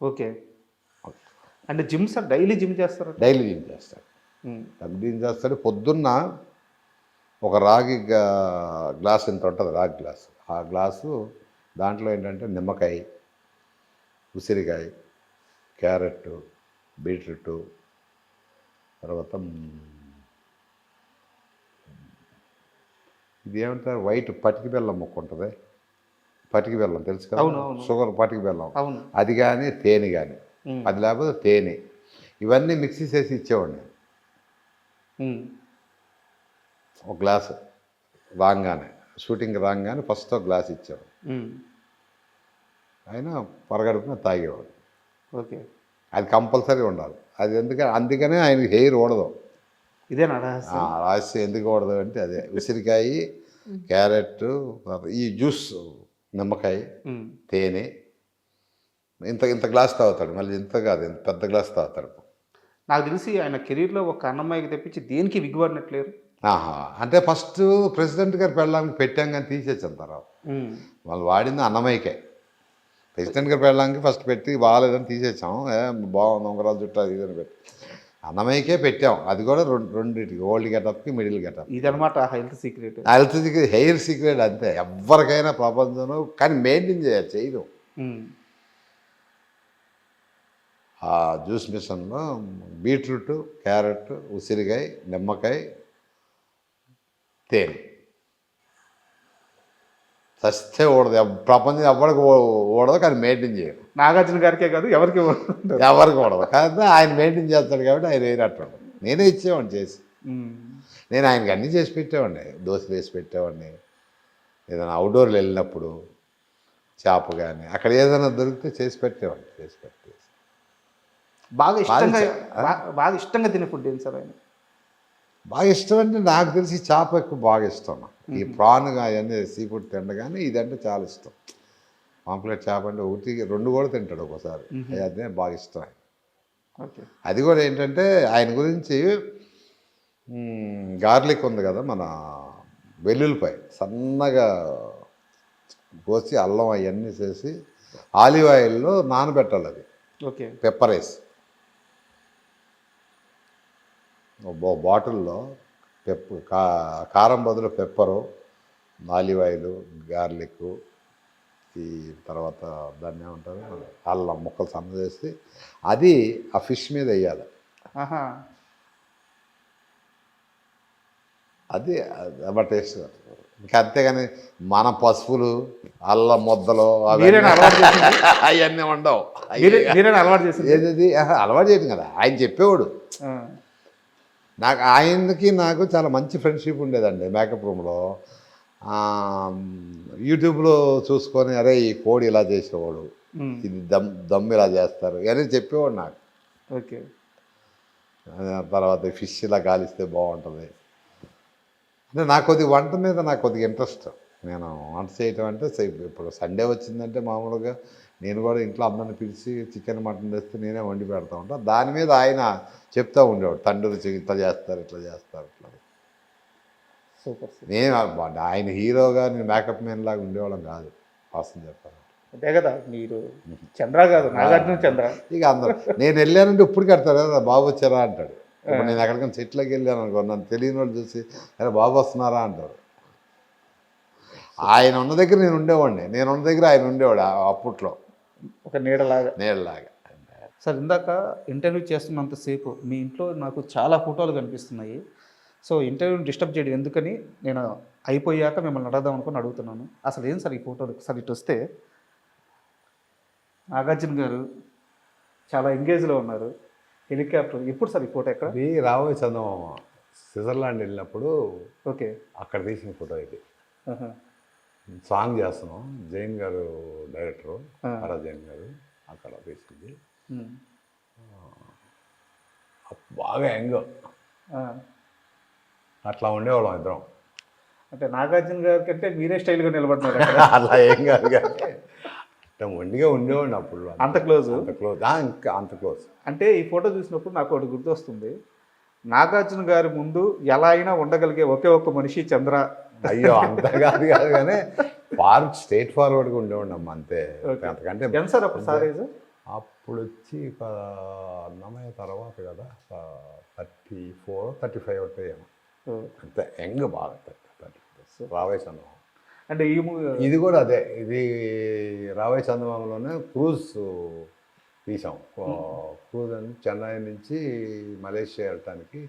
ఓకే. అంటే డైలీ జిమ్ చేస్తారు? డైలీ జిమ్ చేస్తాడు. జిమ్ చేస్తాడు. పొద్దున్న ఒక రాగి గ్లాస్ ఇంత ఉంటుంది, రాగి గ్లాసు. ఆ గ్లాసు దాంట్లో ఏంటంటే నిమ్మకాయ, ఉసిరికాయ, క్యారెట్, బీట్రూట్, తర్వాత ఇది ఏమంటారు, వైట్ పటికి బెల్లం ముక్క ఉంటుంది, పటికి బెల్లం తెలుసు కదా, షుగర్ పటికి బెల్లం, అది కానీ తేనె కానీ, అది లేకపోతే తేనె, ఇవన్నీ మిక్సీ చేసి ఇచ్చేవాడిని. ఒక గ్లాసు రాగానే, షూటింగ్ రాగానే ఫస్ట్ ఒక గ్లాస్ ఇచ్చాడు. ఆయన పరగడుపున తాగేవాడు. ఓకే. అది కంపల్సరీ ఉండాలి. అది అందుకనే ఆయనకి హెయిర్ ఓడదు. ఇదేనా రహస్యం? ఎందుకు ఓడదు అంటే అదే, ఉసిరికాయ, క్యారెట్, ఈ జ్యూస్, నిమ్మకాయ, తేనె, ఇంత గ్లాస్ తాగుతాడు. మళ్ళీ ఇంత కాదు, ఇంత పెద్ద గ్లాస్ తాగుతాడు. నాకు తెలిసి ఆయన కెరీర్లో ఒక అన్నమ్మాయికి తెప్పించి దేనికి విగ్గుపడినట్లేరు. అంటే ఫస్ట్ ప్రెసిడెంట్ గారు పెళ్ళడానికి పెట్టాం కానీ తీసేసాం. తర్వాత వాళ్ళు వాడింది అన్నమయ్యకే. ప్రెసిడెంట్ గారు పెళ్ళడానికి ఫస్ట్ పెట్టి బాగాలేదని తీసేసాం. బాగుంది ఉంగరాలు చుట్టూ అది ఇదని పెట్టి అన్నమయ్యకే పెట్టాం. అది కూడా రెండింటికి, ఓల్డ్ గెటప్కి, మిడిల్ గెటప్. ఇదనమాట హెల్త్ సీక్రెట్. హెయిర్ సీక్రెట్ అంతే, ఎవరికైనా ప్రపంచంలో. కానీ మెయింటైన్ చేయదు. ఆ జ్యూస్ మిషన్లో బీట్రూట్, క్యారెట్, ఉసిరికాయ, నిమ్మకాయ, తేనె చస్తే ఓడదు. ప్రపంచం ఎవరికి ఓడదు, కానీ మెయింటైన్ చేయరు. నాగార్జున గారికే కాదు, ఎవరికి ఓడదు. కానీ ఆయన మెయింటైన్ చేస్తాడు కాబట్టి ఆయన వేరేట్టు. నేనే ఇచ్చేవాడిని చేసి. నేను ఆయనకి అన్నీ చేసి పెట్టేవాడిని. దోశలు వేసి పెట్టేవాడిని. ఏదైనా అవుట్డోర్లు వెళ్ళినప్పుడు చేప కానీ అక్కడ ఏదైనా దొరికితే చేసి పెట్టేవాడిని. బాగా ఇష్టంగా తినే ఫుడ్ ఏంటి సార్ ఆయన? బాగా ఇష్టం అంటే నాకు తెలిసి చేప ఎక్కువ బాగా ఇష్టం. ఈ ప్రాన్ అవన్నీ సీ ఫుడ్ తిండ, కానీ ఇదంటే చాలా ఇష్టం. పాంప్లెట్ చేప అంటే ఒకటి రెండు కూడా తింటాడు ఒకసారి. అదే బాగా ఇష్టం ఆయన. ఓకే. అది కూడా ఏంటంటే ఆయన గురించి గార్లిక్ ఉంది కదా, మన వెల్లుల్లిపాయ సన్నగా కోసి అల్లం అవన్నీ చేసి ఆలివ్ ఆయిల్లో నానబెట్టాలి. అది ఓకే. పెప్పర్ వేసి బాటిల్లో కారం బదులు పెప్పరు, ఆలివ్ ఆయిల్, గార్లిక్, ఈ తర్వాత దాన్ని ఏమంటారు అల్లం ముక్కలు సన్న చేసి అది ఆ ఫిష్ మీద వేయాలి. అది అమ్మ టేస్ట్. ఇంకా అంతేగాని మన పసుపులు, అల్లం ముద్దలు అవన్నీ ఉండవు. అలవాటు చేసింది ఏది అలవాటు చేయటం కదా, ఆయన చెప్పేవాడు. నాకు ఆయనకి నాకు చాలా మంచి ఫ్రెండ్షిప్ ఉండేదండి మేకప్ రూమ్లో. యూట్యూబ్లో చూసుకొని అరే ఈ కోడి ఇలా చేసేవాడు, ఇది దమ్ ఇలా చేస్తారు అని చెప్పేవాడు నాకు. ఓకే. తర్వాత ఫిష్ ఇలా కాలిస్తే బాగుంటుంది అంటే నాకు కొద్దిగా వంట మీద నాకు కొద్దిగా ఇంట్రెస్ట్. నేను వంట చేయటం అంటే ఇప్పుడు సండే వచ్చిందంటే మామూలుగా నేను కూడా ఇంట్లో అందరిని పిలిచి చికెన్ మటన్ తెస్తే నేనే వండి పెడతా ఉంటాను. దాని మీద ఆయన చెప్తూ ఉండేవాడు, తండ్రి ఇట్లా చేస్తారు ఇట్లా ఇట్లా. సూపర్. నేను ఆయన హీరోగా నేను మేకప్ మ్యాన్ లాగా ఉండేవాళ్ళం కాదు వాస్తవం చెప్పాలి. అంతే కదా, మీరు చంద్ర కాదు నాగార్జున చంద్ర. ఇక అందరూ నేను వెళ్ళానంటే ఇప్పుడు కడతాడు కదా బాబు వచ్చారా అంటాడు. ఇప్పుడు నేను ఎక్కడికైనా చెట్లకి వెళ్ళాను అనుకో, నన్ను తెలియని వాళ్ళు చూసి అరే బాబు వస్తున్నారా అంటారు. ఆయన ఉన్న దగ్గర నేను ఉండేవాడిని, నేను ఉన్న దగ్గర ఆయన ఉండేవాడు అప్పట్లో ఒక నీడలాగా. సార్, ఇందాక ఇంటర్వ్యూ చేస్తున్నంతసేపు మీ ఇంట్లో నాకు చాలా ఫోటోలు కనిపిస్తున్నాయి. సో ఇంటర్వ్యూని డిస్టర్బ్ చేయడం ఎందుకని నేను అయిపోయాక మిమ్మల్ని అడగదాం అనుకుని అడుగుతున్నాను. అసలు ఏం సార్ ఈ ఫోటోలు? సార్ ఇటు వస్తే నాగార్జున గారు చాలా ఎంగేజ్లో ఉన్నారు. హెలికాప్టర్ ఎప్పుడు సార్ ఈ ఫోటో ఎక్కడ? ఇది రాబోయే చందమామ స్విట్జర్లాండ్ వెళ్ళినప్పుడు ఓకే అక్కడ తీసిన ఫోటో ఇది. సాంగ్ చేస్తున్నాం, జైన్ గారు డైరెక్టరు, హరా జైన్ గారు అక్కడ తీసింది. బాగా యంగ్, అట్లా ఉండేవాళ్ళం ఇద్దరం. అంటే నాగార్జున గారి కంటే మీరే స్టైల్గా నిలబడినారు. అలా ఏం కాదు కానీ మొండిగా ఉండేవాడిని అప్పుడు. అంత క్లోజ్? ఇంకా అంత క్లోజ్. అంటే ఈ ఫోటో చూసినప్పుడు నాకు ఒకటి గుర్తొస్తుంది. నాగార్జున గారి ముందు ఎలా అయినా ఉండగలిగే ఒకే ఒక్క మనిషి చంద్ర. అయ్యో అంత కాదు కానీ స్ట్రైట్ ఫార్వర్డ్గా ఉండేవాడిని అమ్మ అంతే. అంతకంటే ఎంత సార్ అప్పుడు సార్ ఏజ్? అప్పుడు వచ్చి అన్నమయ్య తర్వాత కదా 34, 35 అవుతాయేమో అంతే. యంగ్ బాగా 34 రాబోయే చందమామ. అంటే ఈ ఇది కూడా అదే, ఇది రాబోయే చందమామలోనే క్రూజ్ తీసాం. క్రూజ్ అని చెన్నై నుంచి మలేషియా వెళ్ళటానికి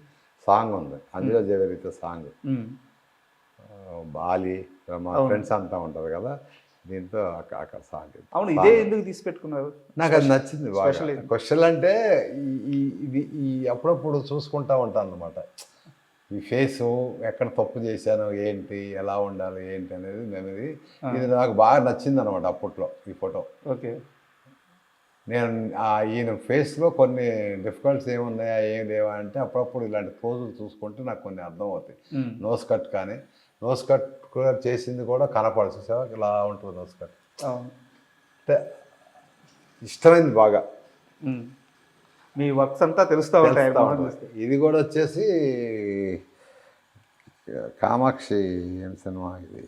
సాంగ్ ఉంది, అంజలా జవేరితో సాంగ్. బాలి మా ఫ్రెండ్స్ అంతా ఉంటారు కదా, దీంతో అక్కడ సాంగ్. అవును, ఇదే ఎందుకు తీసి పెట్టుకున్నారు? నాకు అది నచ్చింది బాగా. క్వశ్చన్ అంటే ఈ అప్పుడప్పుడు చూసుకుంటా ఉంటాను అనమాట. ఈ ఫేసు ఎక్కడ తప్పు చేశాను, ఏంటి, ఎలా ఉండాలి, ఏంటి అనేది మెమరీ. ఇది నాకు బాగా నచ్చింది అనమాట అప్పట్లో ఈ ఫోటో. ఓకే. నేను ఈయన ఫేస్లో కొన్ని డిఫికల్ట్స్ ఏమున్నాయా ఏం లేవా అంటే అప్పుడప్పుడు ఇలాంటి పోజులు చూసుకుంటే నాకు కొన్ని అర్థం అవుతాయి. నోస్ కట్ కానీ నోస్ కట్ కూడా చేసింది కూడా కనపడదు, చూసావా ఇలా ఉంటుంది నోస్ కట్. అంటే ఇష్టమైంది బాగా. మీ వర్క్స్ అంతా తెలుస్తూ ఉంటాయి. ఇది కూడా వచ్చేసి కామాక్షి ఏం సినిమా ఇది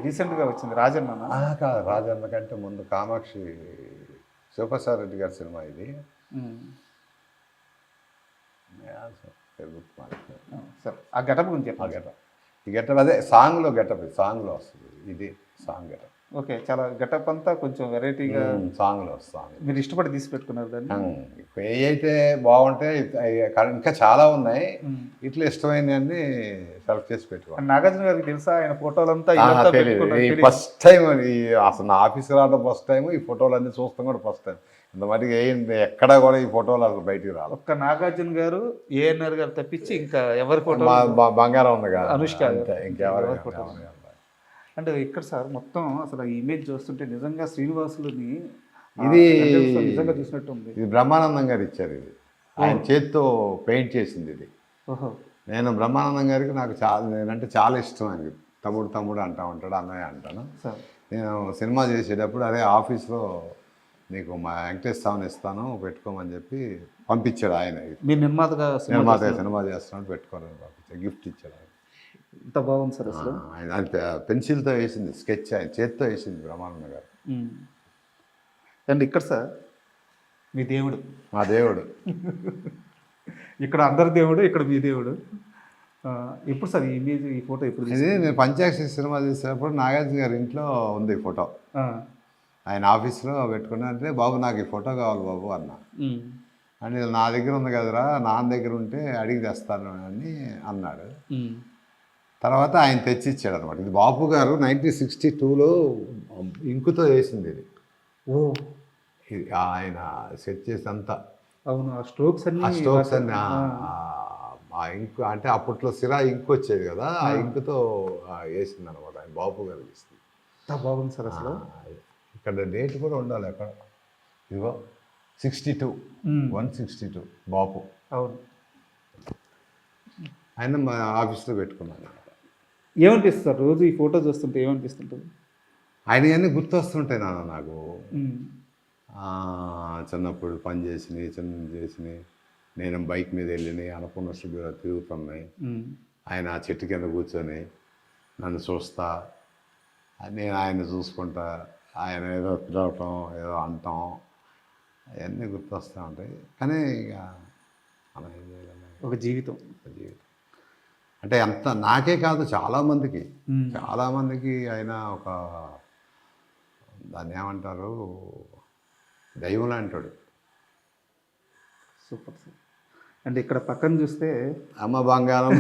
రీసెంట్గా వచ్చింది, రాజన్న. కాదు, రాజన్న కంటే ముందు కామాక్షి శివప్రసాద్ రెడ్డి గారి సినిమా ఇది. సార్ ఆ గెటప్ గురించి చెప్పండి. ఈ గెటప్ అదే సాంగ్లో గెటప్, సాంగ్లో వస్తుంది ఇది సాంగ్ గెటప్. ఓకే, చాలా గెటప్ అంతా కొంచెం వెరైటీగా సాంగ్లో వస్తుంది. మీరు ఇష్టపడి తీసి పెట్టుకున్నారు దాన్ని. ఏ అయితే బాగుంటాయి, ఇంకా చాలా ఉన్నాయి, ఇట్లా ఇష్టమైనవన్నీ సెలెక్ట్ చేసి పెట్టుకోండి. నాగార్జున గారికి తెలుసా ఆయన ఫోటోలంతా? ఫస్ట్ టైం అసలు నా ఆఫీస్కి రావడం ఫస్ట్ టైం, ఈ ఫోటోలన్నీ చూస్తాం కూడా ఫస్ట్ టైం. ఇంత మటుకు ఎక్కడా కూడా ఈ ఫోటోలు అసలు బయటికి రాదు. ఒక్క నాగార్జున గారు, ఏఎన్ఆర్ గారు తప్పించి ఇంకా ఎవరి ఫోటో? బంగారం ఉంది కదా, అనుష్క, ఇంకెవరి ఫోటో. అంటే ఇక్కడ సార్ మొత్తం అసలు ఈ ఇమేజ్ చూస్తుంటే నిజంగా శ్రీనివాసులని ఇది నిజంగా చూసినట్టు ఉంది. ఇది బ్రహ్మానందం గారు ఇచ్చారు, ఇది ఆయన చేత్తో పెయింట్ చేసింది ఇది. ఓహో. నేను బ్రహ్మానందం గారికి నాకు చాలా నేనంటే చాలా ఇష్టం ఆయనకి. తమ్ముడు తమ్ముడు అంటూ ఉంటాడు, అన్నయ్య అంటాను. సార్ నేను సినిమా చేసేటప్పుడు అదే ఆఫీస్లో నీకు మా వెంకటేష్ స్వామిని ఇస్తాను పెట్టుకోమని చెప్పి పంపించాడు ఆయన. మీరు నిర్మాతగా సినిమా చేస్తున్నాడు పెట్టుకోవాలని పంపించాడు, గిఫ్ట్ ఇచ్చాడు ఆయన. ఇంత బాగుంది సార్ అసలు. ఆయన పెన్సిల్తో వేసింది స్కెచ్, ఆయన చేత్తో వేసింది బ్రహ్మానంద గారు. అండ్ ఇక్కడ సార్ మీ దేవుడు, మా దేవుడు. ఇక్కడ అందరి దేవుడు, ఇక్కడ మీ దేవుడు. ఎప్పుడు సార్ ఈ ఇమేజ్, ఈ ఫోటో ఎప్పుడు ఇది నేను పంచాక్షరి సినిమా చేసేటప్పుడు నాగార్జున గారి ఇంట్లో ఉంది ఫోటో. ఆయన ఆఫీస్లో పెట్టుకున్నా అంటే బాబు నాకు ఈ ఫోటో కావాలి బాబు అన్నా. అని నా దగ్గర ఉంది కదరా, నాన్న దగ్గర ఉంటే అడిగి తెస్తాను అని అన్నాడు. తర్వాత ఆయన తెచ్చిచ్చాడు అనమాట. ఇది బాపు గారు 1962లో ఇంకుతో వేసింది ఇది. ఇది ఆయన సెట్ చేసినంతా. అవును, ఆ స్ట్రోక్స్ అన్ని ఆ ఇంకు అంటే అప్పట్లో సిరా ఇంకు వచ్చేది కదా, ఆ ఇంకుతో వేసింది అనమాట. ఆయన బాపు గారు వేసింది. బాగుంది సార్ అసలు. ఇక్కడ డేట్ కూడా ఉండాలి అక్కడ. ఇదిగో 62, 162 బాపు. అవును, ఆయన మా ఆఫీస్లో పెట్టుకున్నాను. ఏమనిపిస్తుంది సార్ రోజు ఈ ఫోటో చూస్తుంటే ఏమనిపిస్తుంటుంది? ఆయన అన్నీ గుర్తొస్తుంటాయి నాన్న నాకు. చిన్నప్పుడు పని చేసినాయి, నేను బైక్ మీద వెళ్ళినాయి, అనుకున్న శుభ్ర తిరుగుతున్నాయి. ఆయన ఆ చెట్టు కింద కూర్చొని నన్ను చూస్తా, నేను ఆయన చూసుకుంటా, ఆయన ఏదో పిలవటం ఏదో అంటాం, అవన్నీ గుర్తొస్తూ ఉంటాయి. కానీ ఇక మనం ఏం చేయలేము. ఒక జీవితం అంటే అంత నాకే కాదు చాలామందికి ఆయన ఒక దాన్ని ఏమంటారు, దైవం లాంటాడు. Super sir. అండ్ ఇక్కడ పక్కన చూస్తే అమ్మ బంగారం,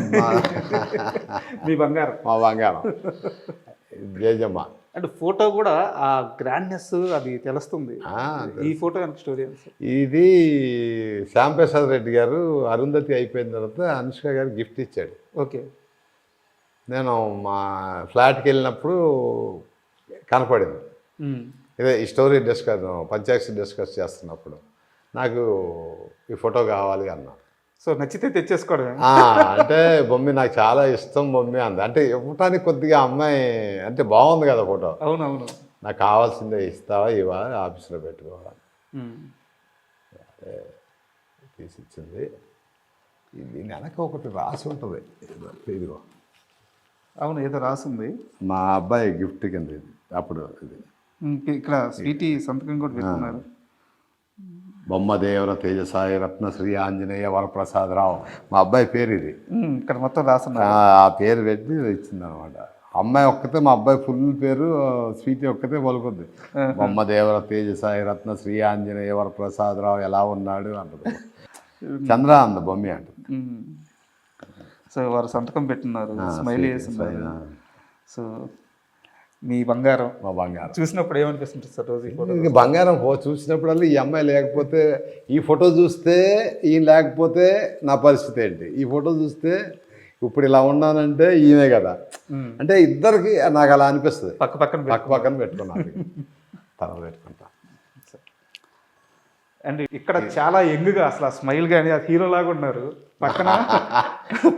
మీ బంగారం, మా బంగారం జేజమ్మ. అండ్ ఫోటో కూడా ఆ గ్రాండ్నెస్ అది తెలుస్తుంది. ఈ ఫోటో వెనక స్టోరీ సార్. ఇది శ్యాంప్రసాద్ రెడ్డి గారు అరుంధతి అయిపోయిన తర్వాత అనుష్క గారు గిఫ్ట్ ఇచ్చాడు. ఓకే. నేను మా ఫ్లాట్కి వెళ్ళినప్పుడు కనపడింది. ఇదే ఈ స్టోరీ పంచాక్షరి డిస్కస్ చేస్తున్నప్పుడు నాకు ఈ ఫోటో కావాలి అన్నా. సో నచ్చితే తెచ్చేసుకోవడం. అంటే బొమ్మి నాకు చాలా ఇష్టం బొమ్మి అంది. అంటే ఇవ్వటానికి కొద్దిగా అమ్మాయి అంటే బాగుంది కదా ఫోటో. అవునవును. నాకు కావాల్సిందే ఇస్తావా ఇవ్వాలి ఆఫీస్లో పెట్టుకోవాలి తీసి ఇచ్చింది. దీని వెనక ఒకటి రాసి ఉంటుంది, ఇదిగో. అవును, ఏదో రాసింది. మా అబ్బాయి గిఫ్ట్ కింద ఇది. అప్పుడు ఇది ఇక్కడ స్వీటీ సంతకం కూడా పెట్టుకున్నారు. బొమ్మదేవర తేజసాయి రత్న శ్రీ ఆంజనేయ వరప్రసాదరావు మా అబ్బాయి పేరు ఇది. ఇక్కడ మొత్తం రాస్తున్నా. ఆ పేరు పెట్టి ఇచ్చింది అనమాట. అమ్మాయి ఒక్కతే, మా అబ్బాయి ఫుల్ పేరు స్వీటీ ఒక్కతే పలుకుద్ది. బొమ్మదేవర తేజసాయి రత్న శ్రీ ఆంజనేయ వరప్రసాదరావు ఎలా ఉన్నాడు అంటది. చంద్ర అంద బొమ్మి అంటుంది. సో వారు సంతకం పెట్టినారు, స్మైల్ చేస్తున్నారు. సో మీ బంగారం, మా బంగారం చూసినప్పుడు ఏమనిపిస్తుంది సార్ రోజు? ఇంక బంగారం చూసినప్పుడల్లా ఈ అమ్మాయి లేకపోతే, ఈ ఫోటో చూస్తే ఈయన లేకపోతే నా పరిస్థితి ఏంటి, ఈ ఫోటో చూస్తే ఇప్పుడు ఇలా ఉన్నానంటే ఈయనే కదా. అంటే ఇద్దరికి నాకు అలా అనిపిస్తుంది. పక్క పక్కన పెట్టుకున్నాను, తర్వాత పెట్టుకుంటా. అండ్ ఇక్కడ చాలా యంగ్గా అసలు ఆ స్మైల్ కానీ ఆ హీరో లాగా ఉన్నారు.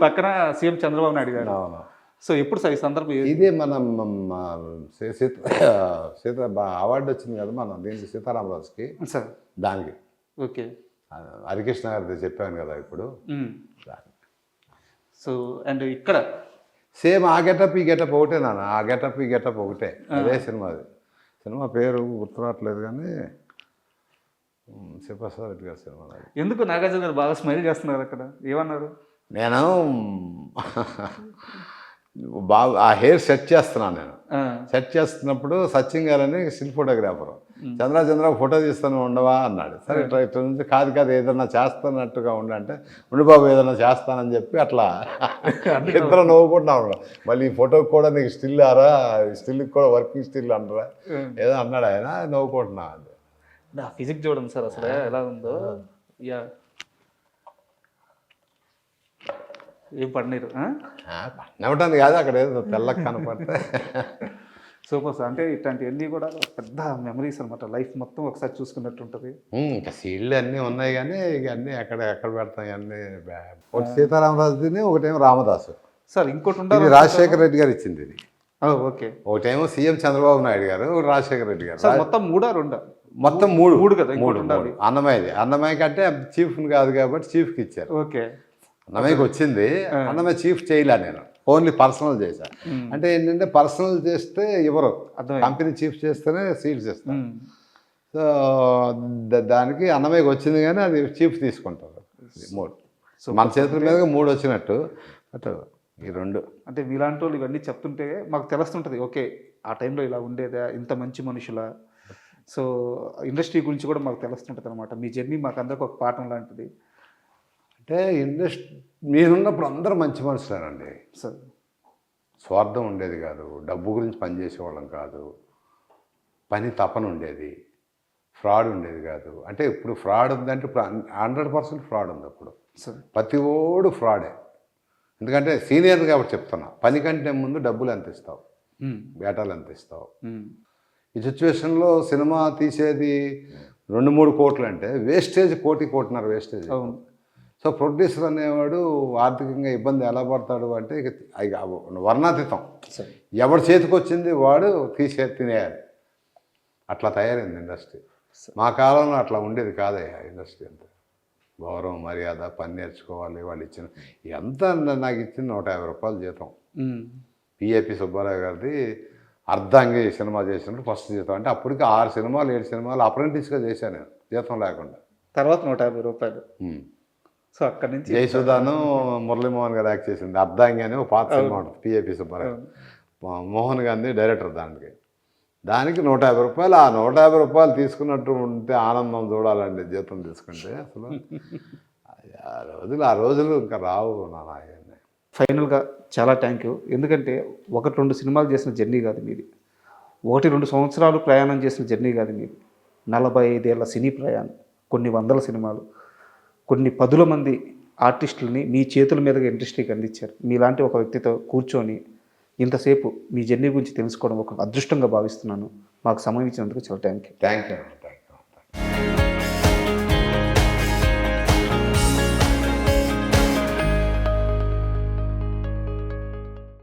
పక్కన సీఎం చంద్రబాబు నాయుడు గారు. సో ఎప్పుడు సార్ ఈ సందర్భం? ఇదే మనం సీత అవార్డు వచ్చింది కదా మన దీనికి సీతారామరాజుకి సార్, దానికి. ఓకే. హరికృష్ణ గారితో చెప్పాను కదా ఇప్పుడు. సో అండ్ ఇక్కడ సేమ్ ఆ గెటప్ ఈ గెటప్ ఒకటే నాన్న, ఆ గెటప్ ఈ గెటప్ ఒకటే. అదే సినిమాది. సినిమా పేరు గుర్తురావట్లేదు కానీ శివప్రసాద్ రెడ్డి గారి సినిమా. ఎందుకు నాగార్జున గారు బాగా స్మైల్ చేస్తున్నారు అక్కడ? ఏమన్నారు? నేను బాగా ఆ హెయిర్ సెట్ చేస్తున్నాను. నేను సెట్ చేస్తున్నప్పుడు సచిన్ గారు అని స్టిల్ ఫోటోగ్రాఫర్, చంద్ర ఫోటో తీస్తాను ఉండవా అన్నాడు. సరే ఇట్లా నుంచి కాదు ఏదన్నా చేస్తానట్టుగా ఉండంటే ఉండి బాబు ఏదన్నా చేస్తానని చెప్పి అట్లా ఇద్దరు నవ్వుకుంటున్నాం. మళ్ళీ ఈ ఫోటోకి కూడా నీకు స్టిల్ ఆరా, స్టిల్కి కూడా వర్కింగ్ స్టిల్ అంటారా ఏదో అన్నాడు ఆయన, నవ్వుకుంటున్నా. ఫిజిక్ చూడండి సార్ అసలు ఎలా ఉందో. యా, ఏం పడినారు నవ్వటానికి కాదు, అక్కడ ఏదో తెల్లకి కనపడితే. Super sir. అంటే ఇట్లాంటివన్నీ కూడా పెద్ద మెమరీస్ అనమాట, లైఫ్ మొత్తం ఒకసారి చూసుకున్నట్టు ఉంటుంది. ఇంకా సీళ్ళు అన్నీ ఉన్నాయి కానీ ఇక అన్నీ ఎక్కడ పెడతాయి అన్నీ. ఒకటి సీతారామరాజుని, ఒకటేమో రామదాసు సార్. ఇంకోటి ఉండాలి, రాజశేఖర రెడ్డి గారు ఇచ్చింది ఇది. ఓకే ఒకటేమో సీఎం చంద్రబాబు నాయుడు గారు, ఒకటి రాజశేఖర రెడ్డి గారు. సార్ మొత్తం 3 మొత్తం మూడు మూడు కదా, ఇంకోటి మూడు ఉండాలి. అన్నమయ్యది. అన్నమయ్య కంటే చీఫ్ని కాదు కాబట్టి చీఫ్కి ఇచ్చారు. ఓకే అన్నమయ్యకి వచ్చింది, అన్నమయ్య చీఫ్ చేయలే, నేను ఓన్లీ పర్సనల్ చేశాను. అంటే ఏంటంటే పర్సనల్ చేస్తే ఇవ్వరు, అర్థమైంది. కంపెనీ చీఫ్ చేస్తేనే సీట్స్ ఇస్తారు. సో దానికి అన్నమయ్యకి వచ్చింది కానీ అది చీఫ్ తీసుకుంటారు. 3 మన చేతుల మీదుగా 3 వచ్చినట్టు. బట్ ఈ 2 అంటే మీలాంటి వాళ్ళు ఇవన్నీ చెప్తుంటే మాకు తెలుస్తుంటుంది, ఓకే ఆ టైంలో ఇలా ఉండేదా, ఇంత మంచి మనుషుల. సో ఇండస్ట్రీ గురించి కూడా మాకు తెలుస్తుంటుంది అనమాట. మీ జర్నీ మాకు అందరికి ఒక పాఠం లాంటిది. అంటే ఇండస్ట్రీ మీరున్నప్పుడు అందరూ మంచి మనుషులేనండి. సార్ స్వార్థం ఉండేది కాదు, డబ్బు గురించి పనిచేసేవాళ్ళం కాదు, పని తపన ఉండేది, ఫ్రాడ్ ఉండేది కాదు. అంటే ఇప్పుడు ఫ్రాడ్ ఉందంటే ఇప్పుడు 100% ఫ్రాడ్ ఉంది. అప్పుడు సార్ ప్రతి ఓడు ఫ్రాడే. ఎందుకంటే సీనియర్ కాబట్టి చెప్తున్నా, పని కంటే ముందు డబ్బులు ఎంత ఇస్తావు, బేటాలు ఎంత ఇస్తావు. ఈ సిచ్యువేషన్లో సినిమా తీసేది 2-3 కోట్లు అంటే వేస్టేజ్ 1-1.5 వేస్టేజ్. సో ప్రొడ్యూసర్ అనేవాడు ఆర్థికంగా ఇబ్బంది ఎలా పడతాడు అంటే ఇక వర్ణాతీతం. ఎవరి చేతికి వచ్చింది వాడు తినేయాలి. అట్లా తయారైంది ఇండస్ట్రీ. మా కాలంలో అట్లా ఉండేది కాదయ్యా ఇండస్ట్రీ. అంతా గౌరవం, మర్యాద, పని నేర్చుకోవాలి. వాళ్ళు ఇచ్చిన ఎంత నాకు ఇచ్చింది 150 రూపాయలు జీతం. పిఏపి సుబ్బారావు గారిది అర్ధాంగి సినిమా చేసినప్పుడు ఫస్ట్ జీతం. అంటే అప్పటికి 6 సినిమాలు 7 సినిమాలు అప్రెంటిస్గా చేశాను నేను, జీతం లేకుండా. తర్వాత 150 రూపాయలు. సో అక్కడి నుంచి జయసుధాను మురళీమోహన్ గారు యాక్ట్ చేసింది అర్ధాంగి అని ఒక పాత సినిమా ఉంటుంది, పిఏపి సుబ్బారావు. మోహన్ గాంధీ డైరెక్టర్. దానికి 150 రూపాయలు. ఆ 150 రూపాయలు తీసుకున్నట్టు ఉంటే ఆనందం చూడాలండి జీతం తీసుకుంటే. అసలు ఆ రోజులు ఇంకా రావు నాన్న. ఫైనల్గా చాలా థ్యాంక్ యూ. ఎందుకంటే 1-2 సినిమాలు చేసిన జర్నీ కాదు మీది, 1-2 సంవత్సరాలు ప్రయాణం చేసిన జర్నీ కాదు మీది. 45 ఏళ్ల సినీ ప్రయాణం, కొన్ని వందల సినిమాలు, కొన్ని 10 మంది ఆర్టిస్టులని మీ చేతుల మీదుగా ఇండస్ట్రీకి అందించారు. మీలాంటి ఒక వ్యక్తితో కూర్చొని ఇంతసేపు మీ జర్నీ గురించి తెలుసుకోవడం ఒక అదృష్టంగా భావిస్తున్నాను. మాకు సమయం ఇచ్చినందుకు చాలా థ్యాంక్ యూ. Thank you.